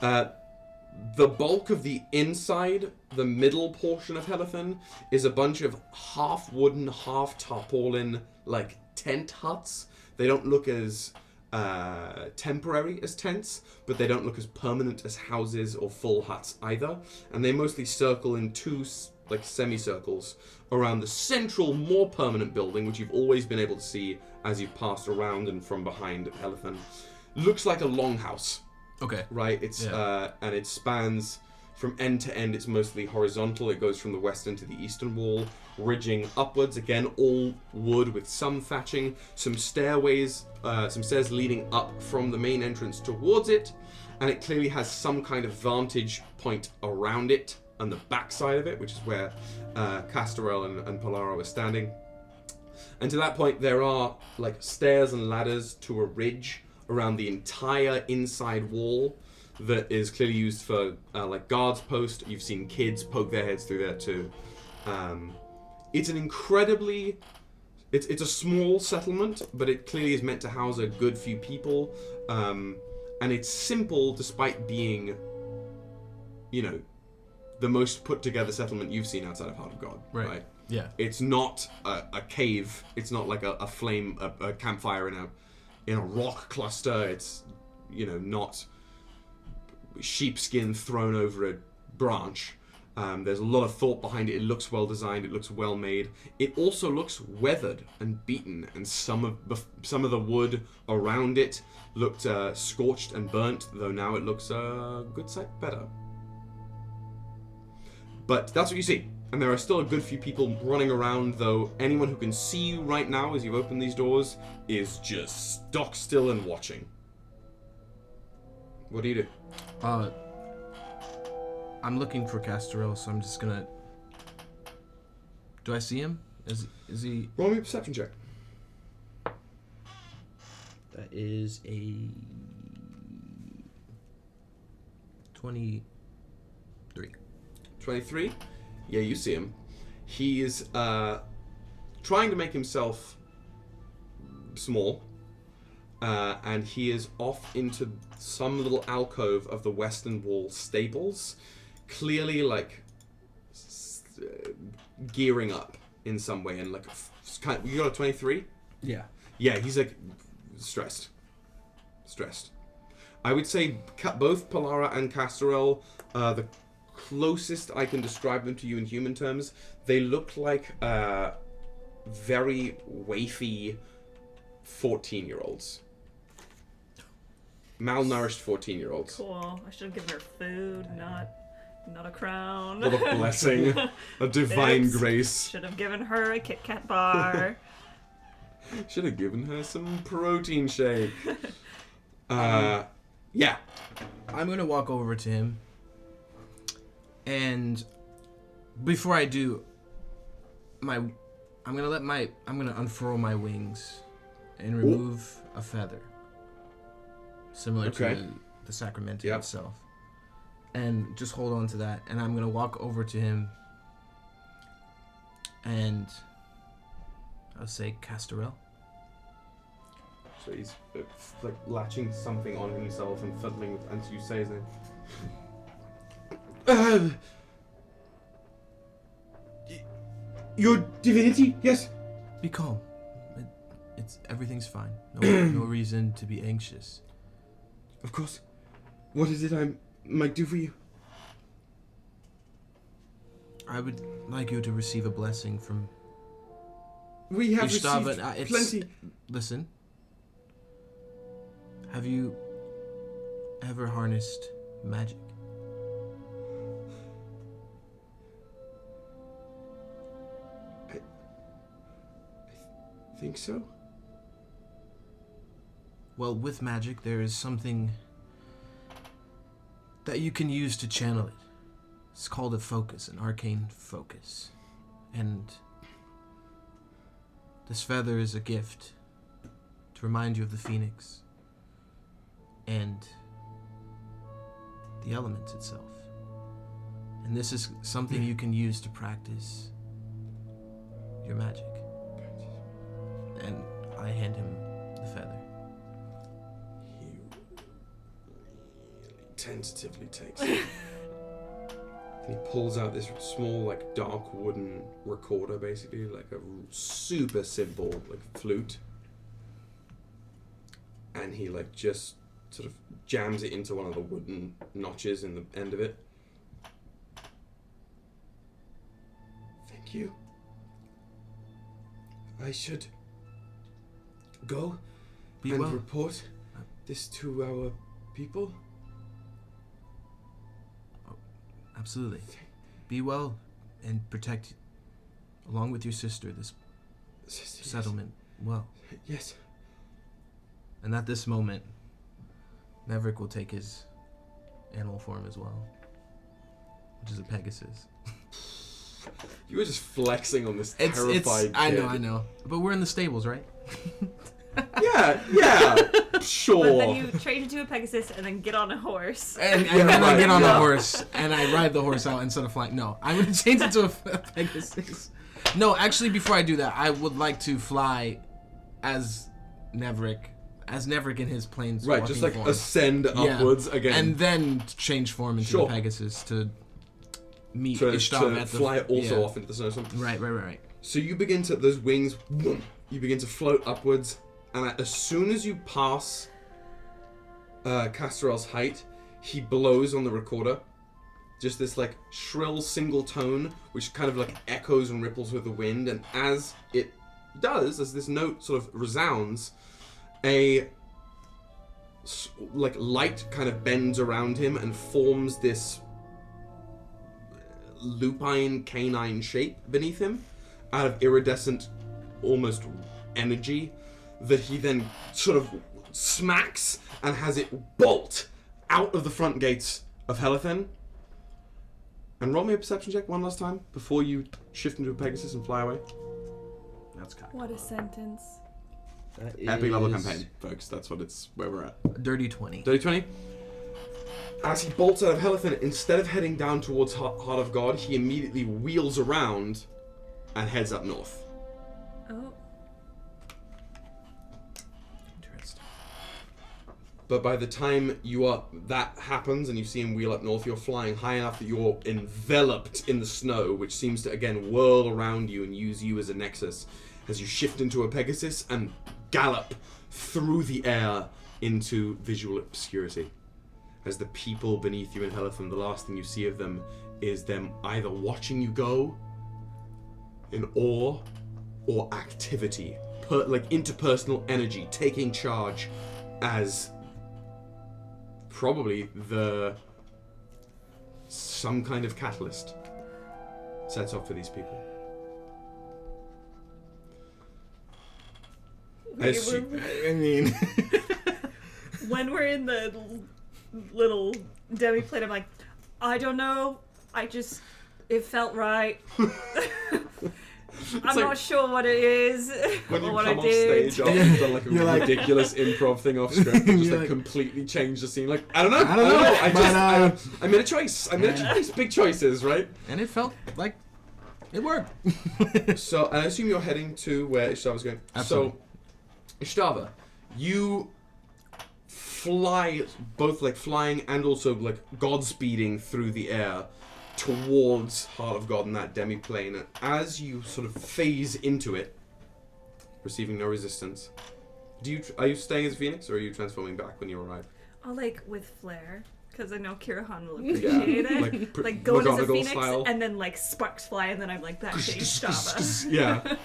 The bulk of the inside, the middle portion of Helathan, is a bunch of half wooden, half tarpaulin, like tent huts. They don't look as temporary as tents, but they don't look as permanent as houses or full huts either. And they mostly circle in two like semicircles around the central, more permanent building, which you've always been able to see as you've passed around and from behind Helathan. Looks like a longhouse. Okay. Right? It's and it spans from end to end. It's mostly horizontal. It goes from the western to the eastern wall, ridging upwards. Again, all wood with some thatching, some stairs leading up from the main entrance towards it, and it clearly has some kind of vantage point around it on the back side of it, which is where Castorel and Polara were standing. And to that point, there are like stairs and ladders to a ridge around the entire inside wall that is clearly used for like guards post. You've seen kids poke their heads through there too. It's an incredibly... It's a small settlement, but it clearly is meant to house a good few people. And it's simple despite being, you know, the most put together settlement you've seen outside of Heart of God. Right? Yeah. It's not a cave. It's not like a flame, a campfire in a rock cluster. It's, you know, not sheepskin thrown over a branch. There's a lot of thought behind it. It looks well designed. It looks well made. It also looks weathered and beaten, and some of the wood around it looked scorched and burnt, though now it looks a good sight better. But that's what you see. And there are still a good few people running around, though anyone who can see you right now as you've opened these doors is just stock still and watching. What do you do? I'm looking for Castorel, so I'm just gonna... Do I see him? Is he... Roll me a perception check. That is a... 23. 23? Yeah, you see him. He is trying to make himself small, and he is off into some little alcove of the western wall stables, clearly like gearing up in some way, and like you got a 23? Yeah. Yeah, he's like stressed. I would say both Polara and Castorel, the closest I can describe them to you in human terms, they look like very wafy 14-year-olds. Malnourished 14-year-olds. Cool. I should have given her food, not a crown. What a blessing. A divine Oops. grace. Should have given her a Kit Kat bar. Should have given her some protein shake. Yeah. I'm gonna walk over to him, and before I do, I'm gonna unfurl my wings and remove a feather, similar to the Sacramento itself. And just hold on to that. And I'm going to walk over to him. And I'll say, Castorel. So he's like latching something on himself and fiddling with, and you say his name. Your divinity, yes. Be calm. Everything's fine. No reason to be anxious. Of course. What is it I might do for you? I would like you to receive a blessing from. We have Ystävä, received plenty. Listen. Have you ever harnessed magic? I think so. Well, with magic, there is something that you can use to channel it. It's called a focus, an arcane focus. And this feather is a gift to remind you of the phoenix and the element itself. And this is something you can use to practice your magic. And I hand him the feather. He really tentatively takes it. And he pulls out this small, like, dark wooden recorder, basically, like a super simple, like, flute. And he, like, just sort of jams it into one of the wooden notches in the end of it. Thank you. I should go and report this to our people. Absolutely. Be well and protect, along with your sister, this settlement well. Yes. And at this moment, Nevrik will take his animal form as well, which is a Pegasus. You were just flexing on this terrified kid. I know. But we're in the stables, right? Yeah, sure. But then you trade into a Pegasus and then get on a horse. And then I get on a horse and I ride the horse out instead of flying. No, I'm going to change it to a Pegasus. No, actually, before I do that, I would like to fly as Nevrik in his planes. Right, just like form. ascend upwards again. And then change form into the Pegasus to meet Ystävä at the... fly also off into the snowstorm. Right. So you begin to, those wings, you begin to float upwards, and as soon as you pass Castorel's height, he blows on the recorder. Just this like shrill single tone, which kind of like echoes and ripples with the wind, and as it does, as this note sort of resounds, a like light kind of bends around him and forms this lupine canine shape beneath him out of iridescent almost energy that he then sort of smacks and has it bolt out of the front gates of Helathen. And roll me a perception check one last time before you shift into a Pegasus and fly away. That's kind What a sentence. Epic level campaign, folks. That's what it's where we're at. Dirty 20. Dirty 20. As he bolts out of Helathen, instead of heading down towards Heart of God, he immediately wheels around and heads up north. Oh. Interesting. But by the time that happens and you see him wheel up north, you're flying high enough that you're enveloped in the snow, which seems to again whirl around you and use you as a nexus as you shift into a Pegasus and gallop through the air into visual obscurity. As the people beneath you in Helathen, the last thing you see of them is them either watching you go in awe or activity, like interpersonal energy, taking charge as probably some kind of catalyst sets off for these people. When we're in the little demi plate, I'm like, I don't know. It felt right. I'm not sure what it is When or you what come I off did. stage after you've done like a You're like- ridiculous improv thing off script and just You're like like- completely change the scene. Like, I don't know. I made a choice. Big choices, right? And it felt like it worked. So, and I assume you're heading to where Ystävä's going. Absolutely. So, Ystävä, you fly, both like flying and also like god speeding through the air towards Heart of God in that demi-plane. And as you sort of phase into it, receiving no resistance, are you staying as a phoenix or are you transforming back when you arrive? I'll like with flair, because I know Kirrehan will appreciate it. Like, Like going as a McGonagall phoenix style. and then like sparks fly and then I'm like back to Ystävä. Yeah.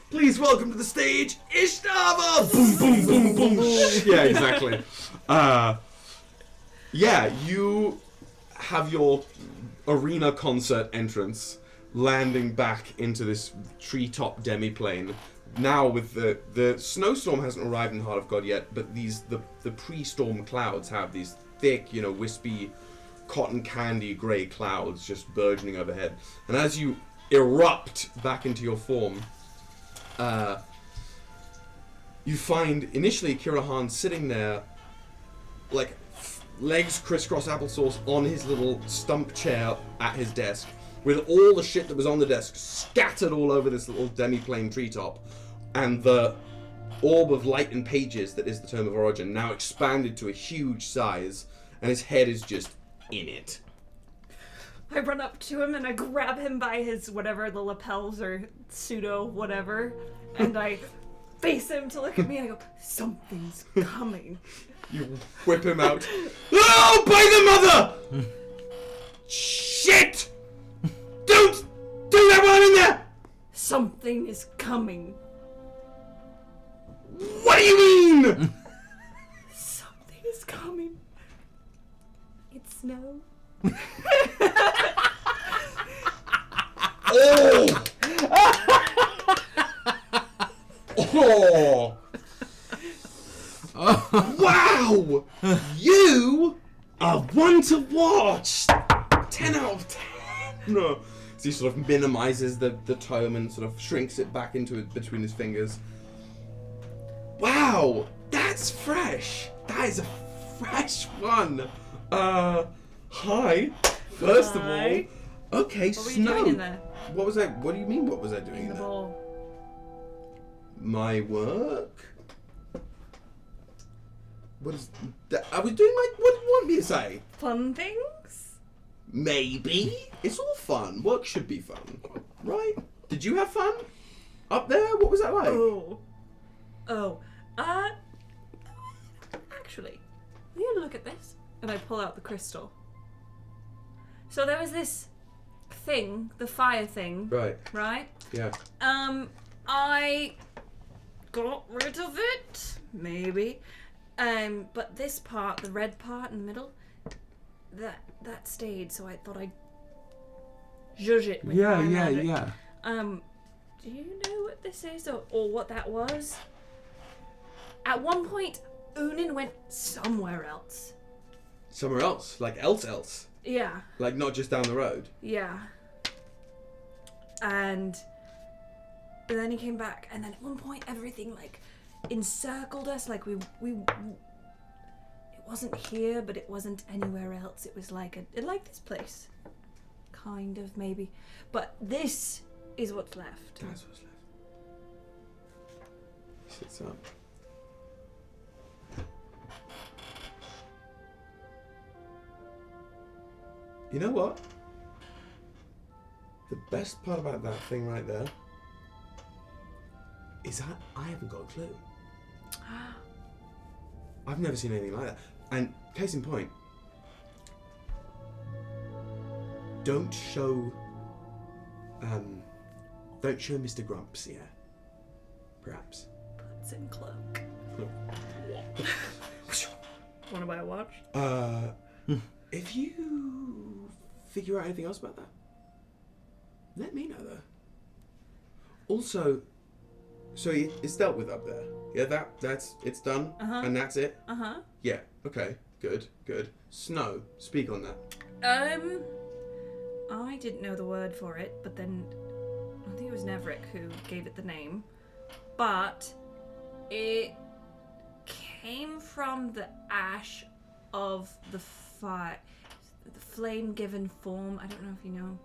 Please welcome to the stage, Ystävä! Boom, boom, boom, boom. Yeah, exactly. Yeah, you have your arena concert entrance landing back into this treetop demi-plane. Now with the snowstorm hasn't arrived in Heart of God yet, but the pre-storm clouds have these thick, wispy, cotton candy grey clouds just burgeoning overhead. And as you erupt back into your form, you find initially Kirrehan sitting there, like legs crisscross applesauce on his little stump chair at his desk, with all the shit that was on the desk scattered all over this little demi-plane treetop, and the orb of light and pages that is the Tome of Origin now expanded to a huge size, and his head is just in it. I run up to him and I grab him by his whatever, the lapels or pseudo whatever, and I face him to look at me and I go, something's coming. You whip him out. Oh, by the mother! Shit! Don't do that while I'm in there! Something is coming. What do you mean? Something is coming. It's snow. Oh! Oh! Wow! You are one to watch! 10 out of 10! No. So he sort of minimizes the tome and sort of shrinks it back into it between his fingers. Wow! That's fresh! That is a fresh one! Hi. First of Hi. all, okay, What were you Snow. doing in there? What do you mean, what was I doing In the there? bowl. My work? What is that? I was doing what do you want me to say? Fun things? Maybe. It's all fun. Work should be fun. Right? Did you have fun? Up there? What was that like? Actually, will you look at this? And I pull out the crystal. So there was this thing, the fire thing. Right. Right? Yeah. I got rid of it, maybe. But this part, the red part in the middle, that stayed, so I thought I'd zhuzh it with my magic. yeah. Do you know what this is or what that was? At one point, Ünen went somewhere else. Somewhere else? Like else? Yeah, Like not just down the road? yeah. And then he came back, and then at one point everything like encircled us, like we it wasn't here, but it wasn't anywhere else. It was like like this place, kind of maybe, but this is what's left. That's what's left. He sits up. You know what? The best part about that thing right there is that I haven't got a clue. I've never seen anything like that. And case in point, don't show Mr. Grumps here. Perhaps. Puts in cloak. Wanna buy a watch? If you figure out anything else about that, let me know though. Also, so it's dealt with up there. Yeah, it's done, and that's it. Yeah. Okay. Good. Snow. Speak on that. I didn't know the word for it, but then I think it was Nevrik who gave it the name, but it came from the ash of the fire, the flame-given form. I don't know if you know.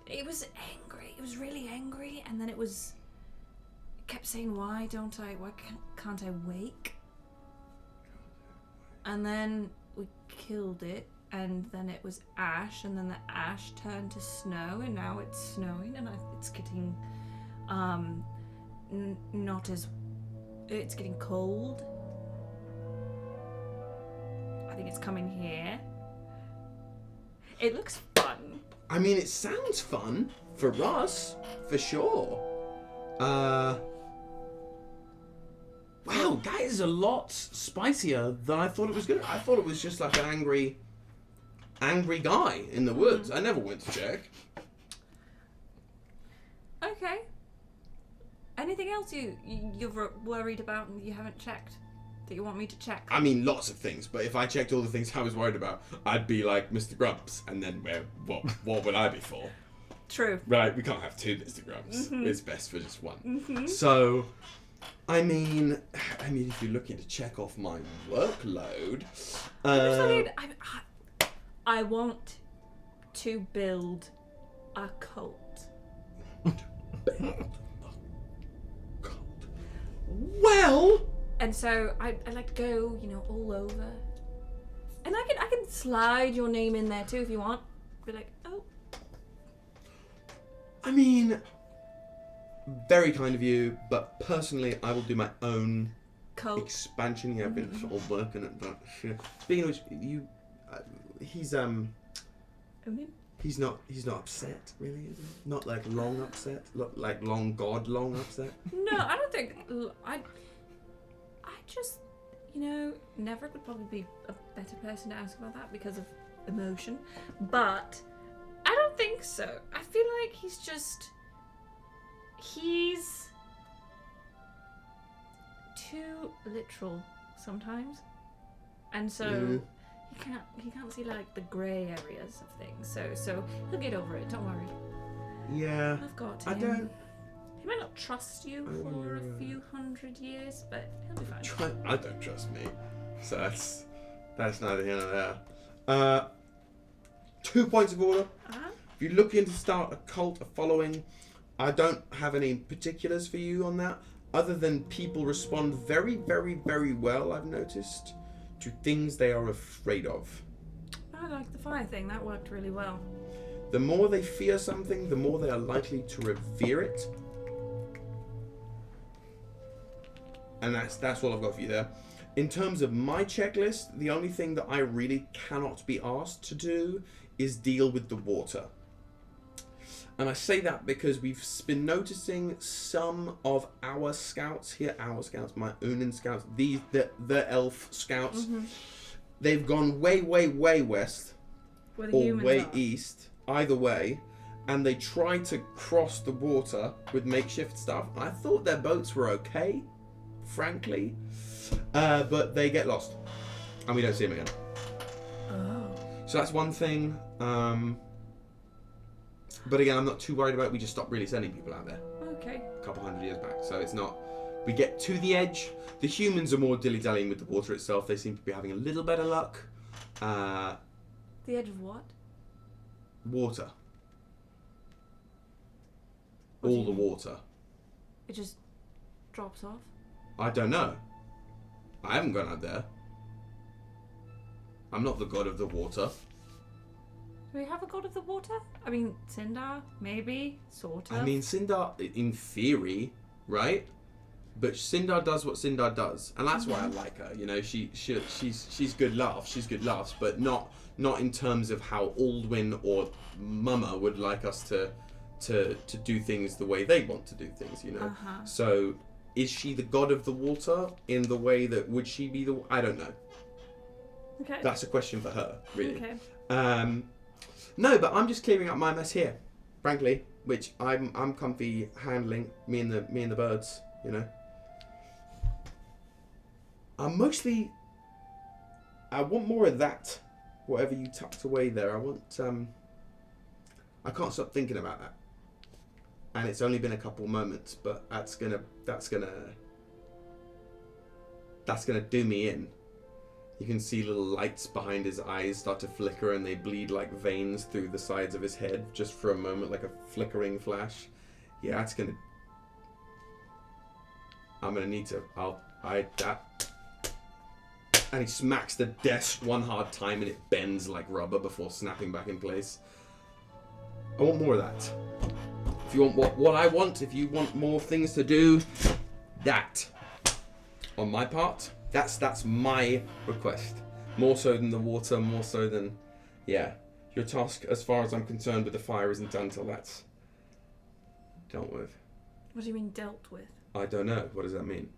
It was angry. It was really angry, and then it kept saying, "Why don't I? Why can't I wake?" And then we killed it, and then it was ash, and then the ash turned to snow, and now it's snowing, and it's getting, not as, it's getting cold. I think it's coming here. It looks fun. I mean, it sounds fun for us, for sure. Wow, that is a lot spicier than I thought it was going to. I thought it was just like an angry guy in the woods. I never went to check. Okay. Anything else you're worried about and you haven't checked that you want me to check? I mean, lots of things, but if I checked all the things I was worried about, I'd be like Mr. Grumps, and then what would I be for? True. Right, we can't have 2 Mr. Grumps. It's best for just one. So, I mean, if you're looking to check off my workload, I want to build a cult. Well, and so I like go, all over, and I can slide your name in there too if you want. Be like, oh. I mean, very kind of you, but personally, I will do my own cult expansion. Yeah, I've been sort of working at that shit. Speaking of which, he's Ünen? He's not upset, really, is he? Not like long upset, like long upset. No, I don't think. I just, Nevrik would probably be a better person to ask about that because of emotion, but I don't think so. I feel like he's too literal sometimes, and so. He can't see like the grey areas of things, so he'll get over it. Don't worry. Yeah. I've got him. I don't. He might not trust you for a few hundred years, but he'll be fine. I don't trust me, so that's neither here nor there. 2 points of order. If you're looking to start a cult, a following, I don't have any particulars for you on that, other than people respond very, very, very well. I've noticed. To things they are afraid of. I like the fire thing. That worked really well. The more they fear something, the more they are likely to revere it. And that's all I've got for you there. In terms of my checklist, the only thing that I really cannot be asked to do is deal with the water. And I say that because we've been noticing some of our scouts here, my Ünen scouts, the elf scouts, they've gone way, way, way west or way east, either way, and they try to cross the water with makeshift stuff. I thought their boats were okay, frankly, but they get lost, and we don't see them again. Oh. So that's one thing. But again, I'm not too worried about it. We just stopped really sending people out there. Okay. A couple hundred years back. So it's not... We get to the edge. The humans are more dilly-dallying with the water itself. They seem to be having a little better luck. The edge of what? Water. What all the water. It just drops off? I don't know. I haven't gone out there. I'm not the god of the water. Do we have a god of the water? I mean, Sindar, maybe, sort of. I mean, Sindar, in theory, right? But Sindar does what Sindar does, and that's why I like her. She's good laughs. She's good laughs, but not in terms of how Aldwin or Mama would like us to do things the way they want to do things. So, is she the god of the water in the way that would she be the? I don't know. Okay. That's a question for her, really. Okay. No, but I'm just clearing up my mess here, frankly, which I'm comfy handling. Me and the birds, I'm mostly. I want more of that. Whatever you tucked away there, I want. I can't stop thinking about that. and it's only been a couple moments, but that's gonna do me in. You can see little lights behind his eyes start to flicker, and they bleed like veins through the sides of his head, just for a moment, like a flickering flash. Yeah, I'm gonna need to. And he smacks the desk one hard time, and it bends like rubber before snapping back in place. I want more of that. If you want what I want, if you want more things to do, that on my part. That's my request. More so than the water, more so than... Yeah. Your task, as far as I'm concerned, with the fire isn't done till that's dealt with. What do you mean, dealt with? I don't know. What does that mean?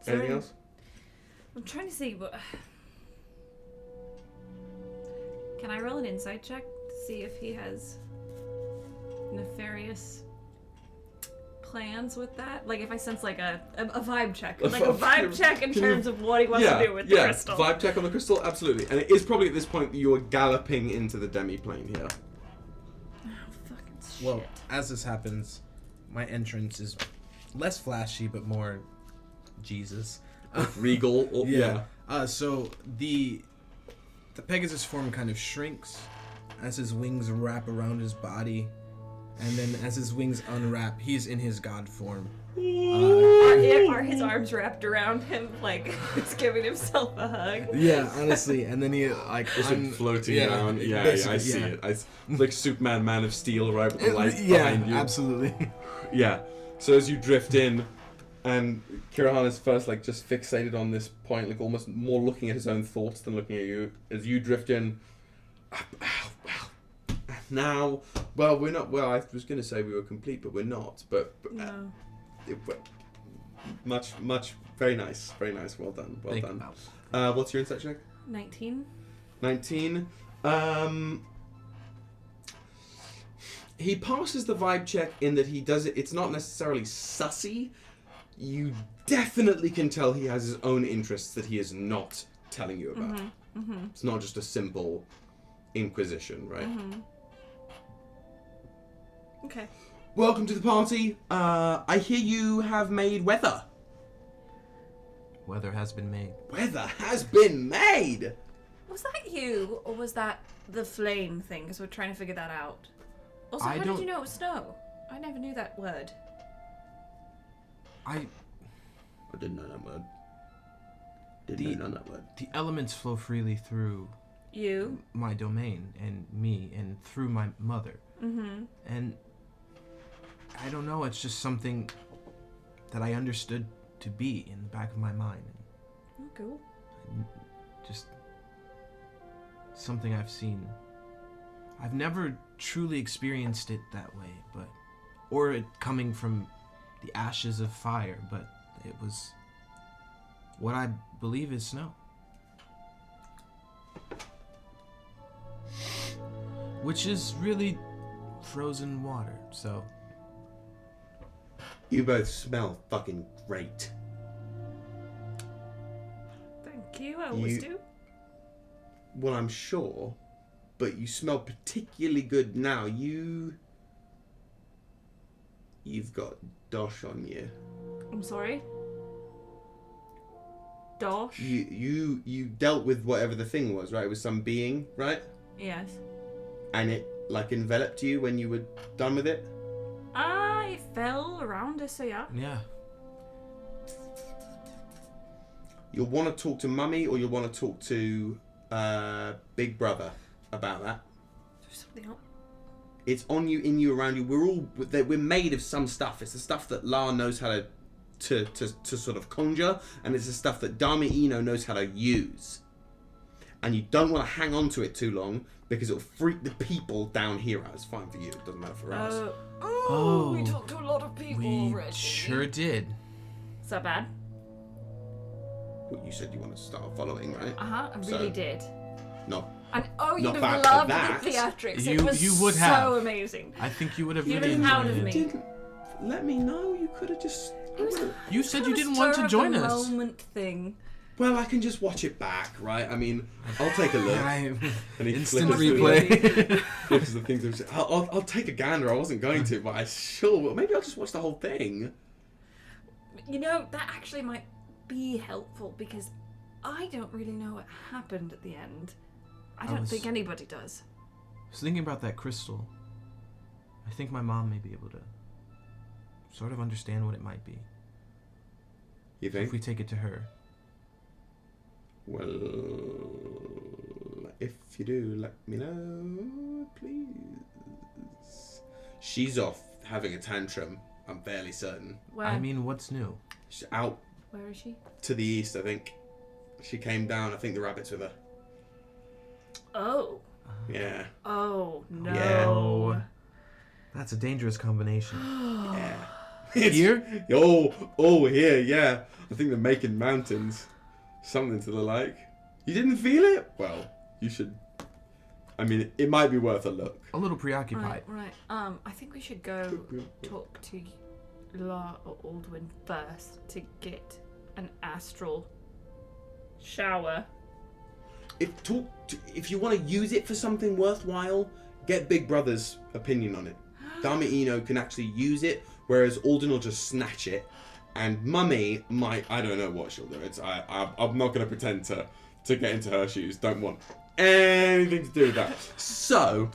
Anything else? I'm trying to see, but... Can I roll an insight check to see if he has nefarious plans with that? Like if I sense like a vibe check. Like a vibe check in terms of what he wants to do with the crystal. Vibe check on the crystal, absolutely. And it is probably at this point that you are galloping into the demi-plane here. Oh, fucking shit. Well, as this happens, my entrance is less flashy but more Jesus. Regal. Or, yeah. So the Pegasus form kind of shrinks as his wings wrap around his body, and then as his wings unwrap, he's in his god form. Are his arms wrapped around him like he's giving himself a hug? Yeah, honestly. And then he like floating around. Yeah, I see it. Like Superman, Man of Steel, right with the light behind you. Yeah, absolutely. Yeah. So as you drift in, and Kirrehan is first like just fixated on this point, like almost more looking at his own thoughts than looking at you. As you drift in, now, we're not. Well, I was going to say we were complete, but we're not. But no. Much, very nice, well done, well done. What's your insight check? 19. 19. He passes the vibe check in that he does it. It's not necessarily sussy. You definitely can tell he has his own interests that he is not telling you about. It's not just a simple inquisition, right? Okay. Welcome to the party. I hear you have made weather. Weather has been made. Weather has been made! Was that you, or was that the flame thing? Because we're trying to figure that out. Also, how did you know it was snow? I never knew that word. I didn't know that word. The elements flow freely through you, my domain, and me, and through my mother. And I don't know, it's just something that I understood to be in the back of my mind. Oh, cool. Just something I've seen. I've never truly experienced it that way, or it coming from the ashes of fire, but it was what I believe is snow. Which is really frozen water, so... You both smell fucking great. Thank you, I always do. Well, I'm sure, but you smell particularly good now. You've got dosh on you. I'm sorry? Dosh? You dealt with whatever the thing was, right? It was some being, right? Yes. And it, like, enveloped you when you were done with it? It fell around us, so yeah. Yeah. You'll want to talk to Mummy, or you'll want to talk to Big Brother about that. There's something else. It's on you, in you, around you. We're made of some stuff. It's the stuff that La knows how to sort of conjure, and it's the stuff that Dame Ino knows how to use. And you don't want to hang on to it too long, because it'll freak the people down here out. It's fine for you. It doesn't matter for us. We talked to a lot of people already. We sure did. Is that bad? Well, you said you wanted to start following, right? I really did. No. And you'd Not have bad loved for the that. theatrics. You It was would so have. amazing. I think you would have You'd really have been proud enjoyed of it. me. Didn't let me know. You could have just... You said you didn't want to join us. Moment thing. Well, I can just watch it back, right? I mean, I'll take a look. And he Instant flickers through replay. flickers the things. I'll take a gander. I wasn't going to, but I sure will. Maybe I'll just watch the whole thing. You know, that actually might be helpful because I don't really know what happened at the end. I don't think anybody does. I was thinking about that crystal. I think my mom may be able to sort of understand what it might be. You think? If we take it to her. Well, if you do, let me know, please. She's off having a tantrum, I'm fairly certain. Where? I mean, what's new? She's out Where is she? to the east, I think. She came down, I think the rabbit's with her. Oh. Yeah. Oh, no. Yeah. That's a dangerous combination. Yeah. Here? Here, yeah. I think they're making mountains. Something to the like. You didn't feel it? Well, you should. I mean, it might be worth a look. A little preoccupied. Right. I think we should go talk to La or Aldwin first to get an astral shower. If you want to use it for something worthwhile, get Big Brother's opinion on it. Dame Eno can actually use it, whereas Alden will just snatch it. And Mummy might, I don't know what she'll do. I'm not going to pretend to get into her shoes. Don't want anything to do with that. So,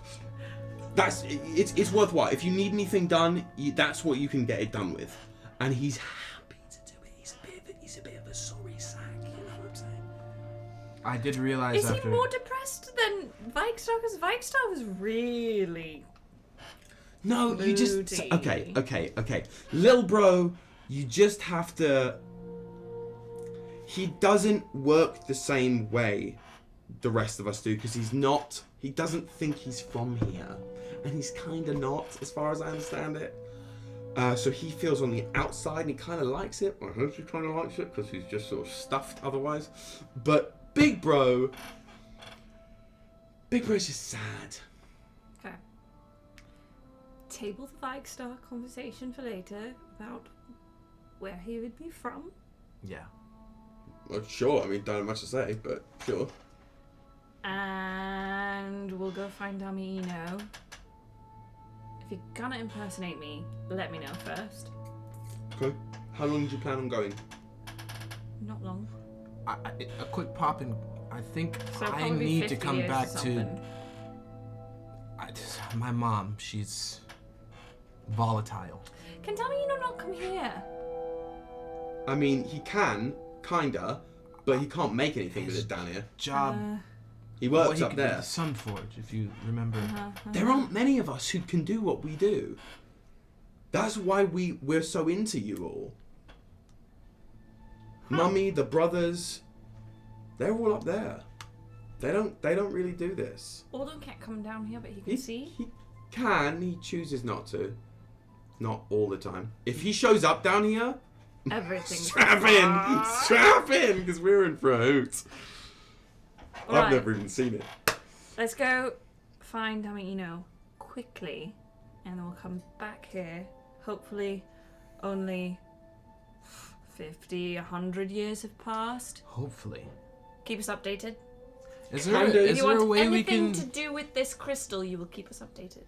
it's worthwhile. If you need anything done, that's what you can get it done with. And he's happy to do it. He's a bit of a sorry sack, you know what I'm saying? I did realize Is he more depressed than Vikestar? Because Vikestar was really No, moody. you just... Okay. Lil bro... You just have to... He doesn't work the same way the rest of us do, because he's not... He doesn't think he's from here. And he's kind of not, as far as I understand it. So he feels on the outside, and he kind of likes it. I hope he kind of likes it, because he's just sort of stuffed otherwise. But Big Bro's just sad. Okay. Table the Vikestar conversation for later about where he would be from. Yeah. Well, sure. I mean, don't have much to say, but sure. And we'll go find Dame Eno. If you're gonna impersonate me, let me know first. Okay. How long do you plan on going? Not long. A quick pop and I think So I probably need to 50 come years back or to something. my mom. She's volatile. Can Dame Eno not come here? I mean, he can, kinda, but he can't make anything with it down here. Job. He works what he up could there. do, the Sunforge, if you remember. There aren't many of us who can do what we do. That's why we're so into you all. Mummy, the brothers, they're all up there. They don't really do this. Alden can't come down here, but he can see. He can, he chooses not to. Not all the time. If he shows up down here, Everything's strap in, because we're in for a hoot. I've never even seen it. Let's go find Dame Eno quickly, and then we'll come back here. Hopefully, only 50, 100 years have passed. Hopefully. Keep us updated. Is there a way we can... anything to do with this crystal, you will keep us updated.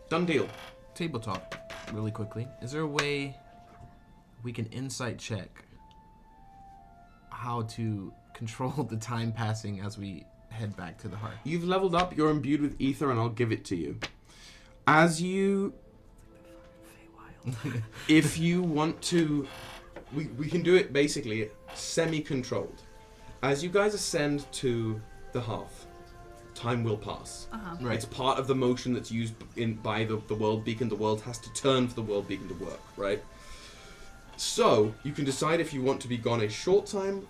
Done deal. Table talk, really quickly. Is there a way we can insight check how to control the time passing as we head back to the heart? You've leveled up, you're imbued with ether, and I'll give it to you. As you... if you want to... We can do it basically semi-controlled. As you guys ascend to the hearth, time will pass. Right. It's part of the motion that's used by the world beacon. The world has to turn for the world beacon to work, right? So, you can decide if you want to be gone a short time,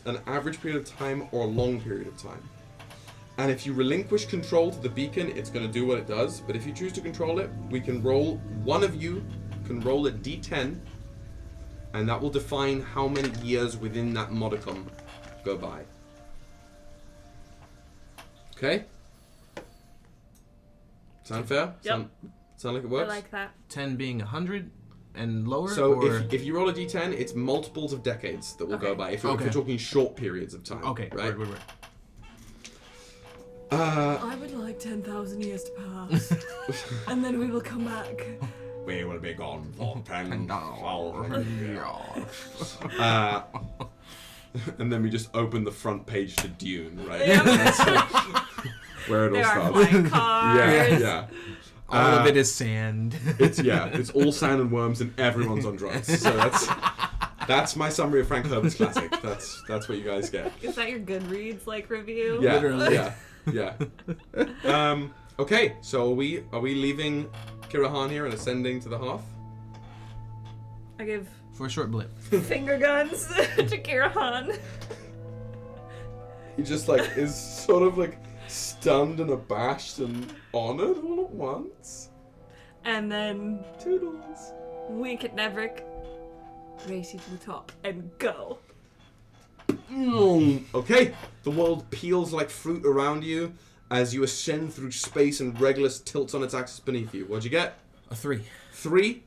an average period of time, or a long period of time. And if you relinquish control to the beacon, it's going to do what it does. But if you choose to control it, we can roll, one of you can roll a d10, and that will define how many years within that modicum go by. Okay? Sound fair? Yep. Sound like it works? I like that. 10 being 100. and lower? So or? if you roll a d10, it's multiples of decades that will go by. If we're talking short periods of time. Okay, right. I would like 10,000 years to pass, and then we will come back. We will be gone for 10,000 years. And then we just open the front page to Dune, right? Yep. Where it all There are starts. flying cars. Yeah. All of it is sand. It's all sand and worms, and everyone's on drugs. So that's my summary of Frank Herbert's classic. That's what you guys get. Is that your Goodreads review? Yeah, Literally. yeah. Okay, so are we leaving Kirrehan here and ascending to the hearth? I give For a short blip. finger guns to Kirrehan. He just is sort of stunned and abashed and honored all at once. And then Toodles. wink at Nevrik, race you to the top, and go. Okay, the world peels like fruit around you as you ascend through space and Regulus tilts on its axis beneath you. What'd you get? A 3. 3?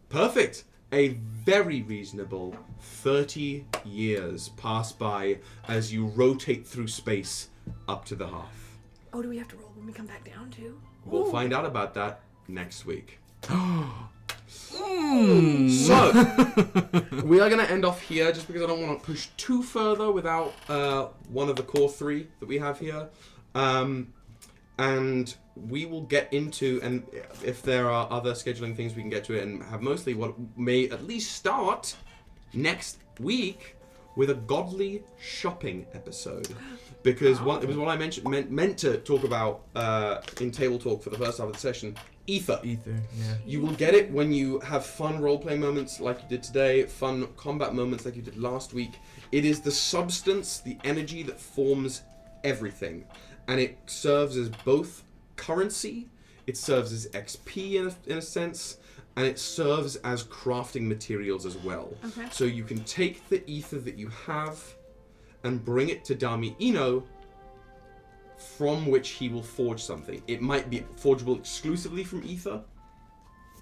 Perfect. A very reasonable 30 years pass by as you rotate through space up to the hearth. Oh, do we have to roll when we come back down too? We'll find out about that next week. So, we are going to end off here just because I don't want to push too further without one of the core 3 that we have here. And we will get into, and if there are other scheduling things, we can get to it and have mostly what may at least start next week with a godly shopping episode. Because it was what I meant to talk about in table talk for the first half of the session. Ether, yeah. You will get it when you have fun role-play moments like you did today, fun combat moments like you did last week. It is the substance, the energy that forms everything. And it serves as both currency, it serves as XP in a sense, and it serves as crafting materials as well. Okay. So you can take the ether that you have and bring it to Dami Ino, from which he will forge something. It might be forgeable exclusively from ether,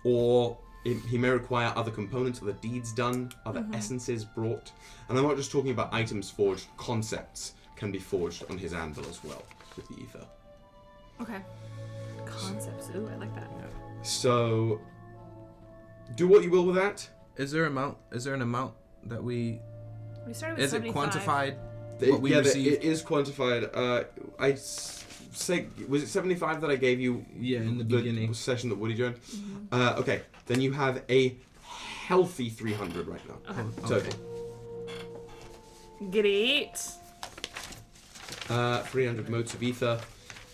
or he may require other components, other deeds done, other essences brought. And I'm not just talking about items forged, concepts can be forged on his anvil as well with the ether. Okay. Concepts. Ooh, I like that. So, do what you will with that. Is there an amount that we started with is it 75. quantified? What we received? It is quantified. I say, was it 75 that I gave you? Yeah, in the beginning session that Woody joined. Okay, then you have a healthy 300 right now. Okay. Total. Great. 300 motes of ether,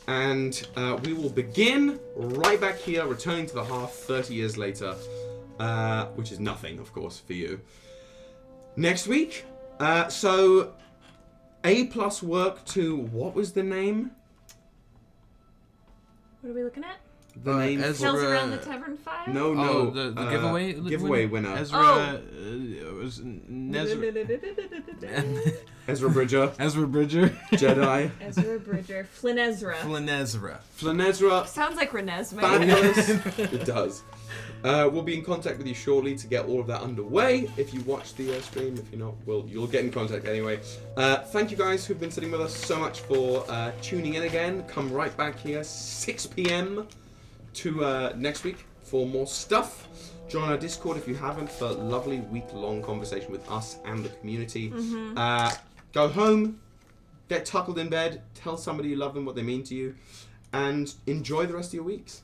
and we will begin right back here, returning to the hearth 30 years later, which is nothing, of course, for you. Next week, so A+ work to, what was the name? What are we looking at? The name Tales Around the Tavern File? No, the giveaway giveaway winner. Ezra was Ezra Bridger. Ezra Bridger. Jedi. Ezra Bridger. Flynn Ezra. Flynezra. Sounds like Renesmee. Fabulous. It does. We'll be in contact with you shortly to get all of that underway. If you watch the stream, if you're not, you'll get in contact anyway. Thank you guys who've been sitting with us so much for tuning in again. Come right back here, 6 p.m. to next week for more stuff. Join our Discord if you haven't for a lovely week-long conversation with us and the community. Go home, get tuckled in bed, tell somebody you love them what they mean to you, and enjoy the rest of your weeks.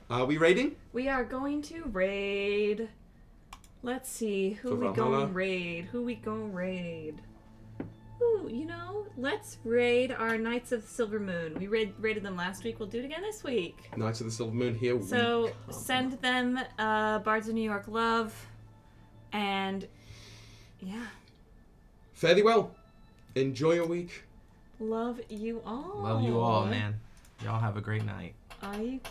Are we raiding? We are going to raid. Let's see. Who we going raid? Ooh, let's raid our Knights of the Silver Moon. We raided them last week. We'll do it again this week. Knights of the Silver Moon here. So send them Bards of New York love. And yeah. Fare thee well. Enjoy your week. Love you all. Love you all, man. Y'all have a great night. Okay.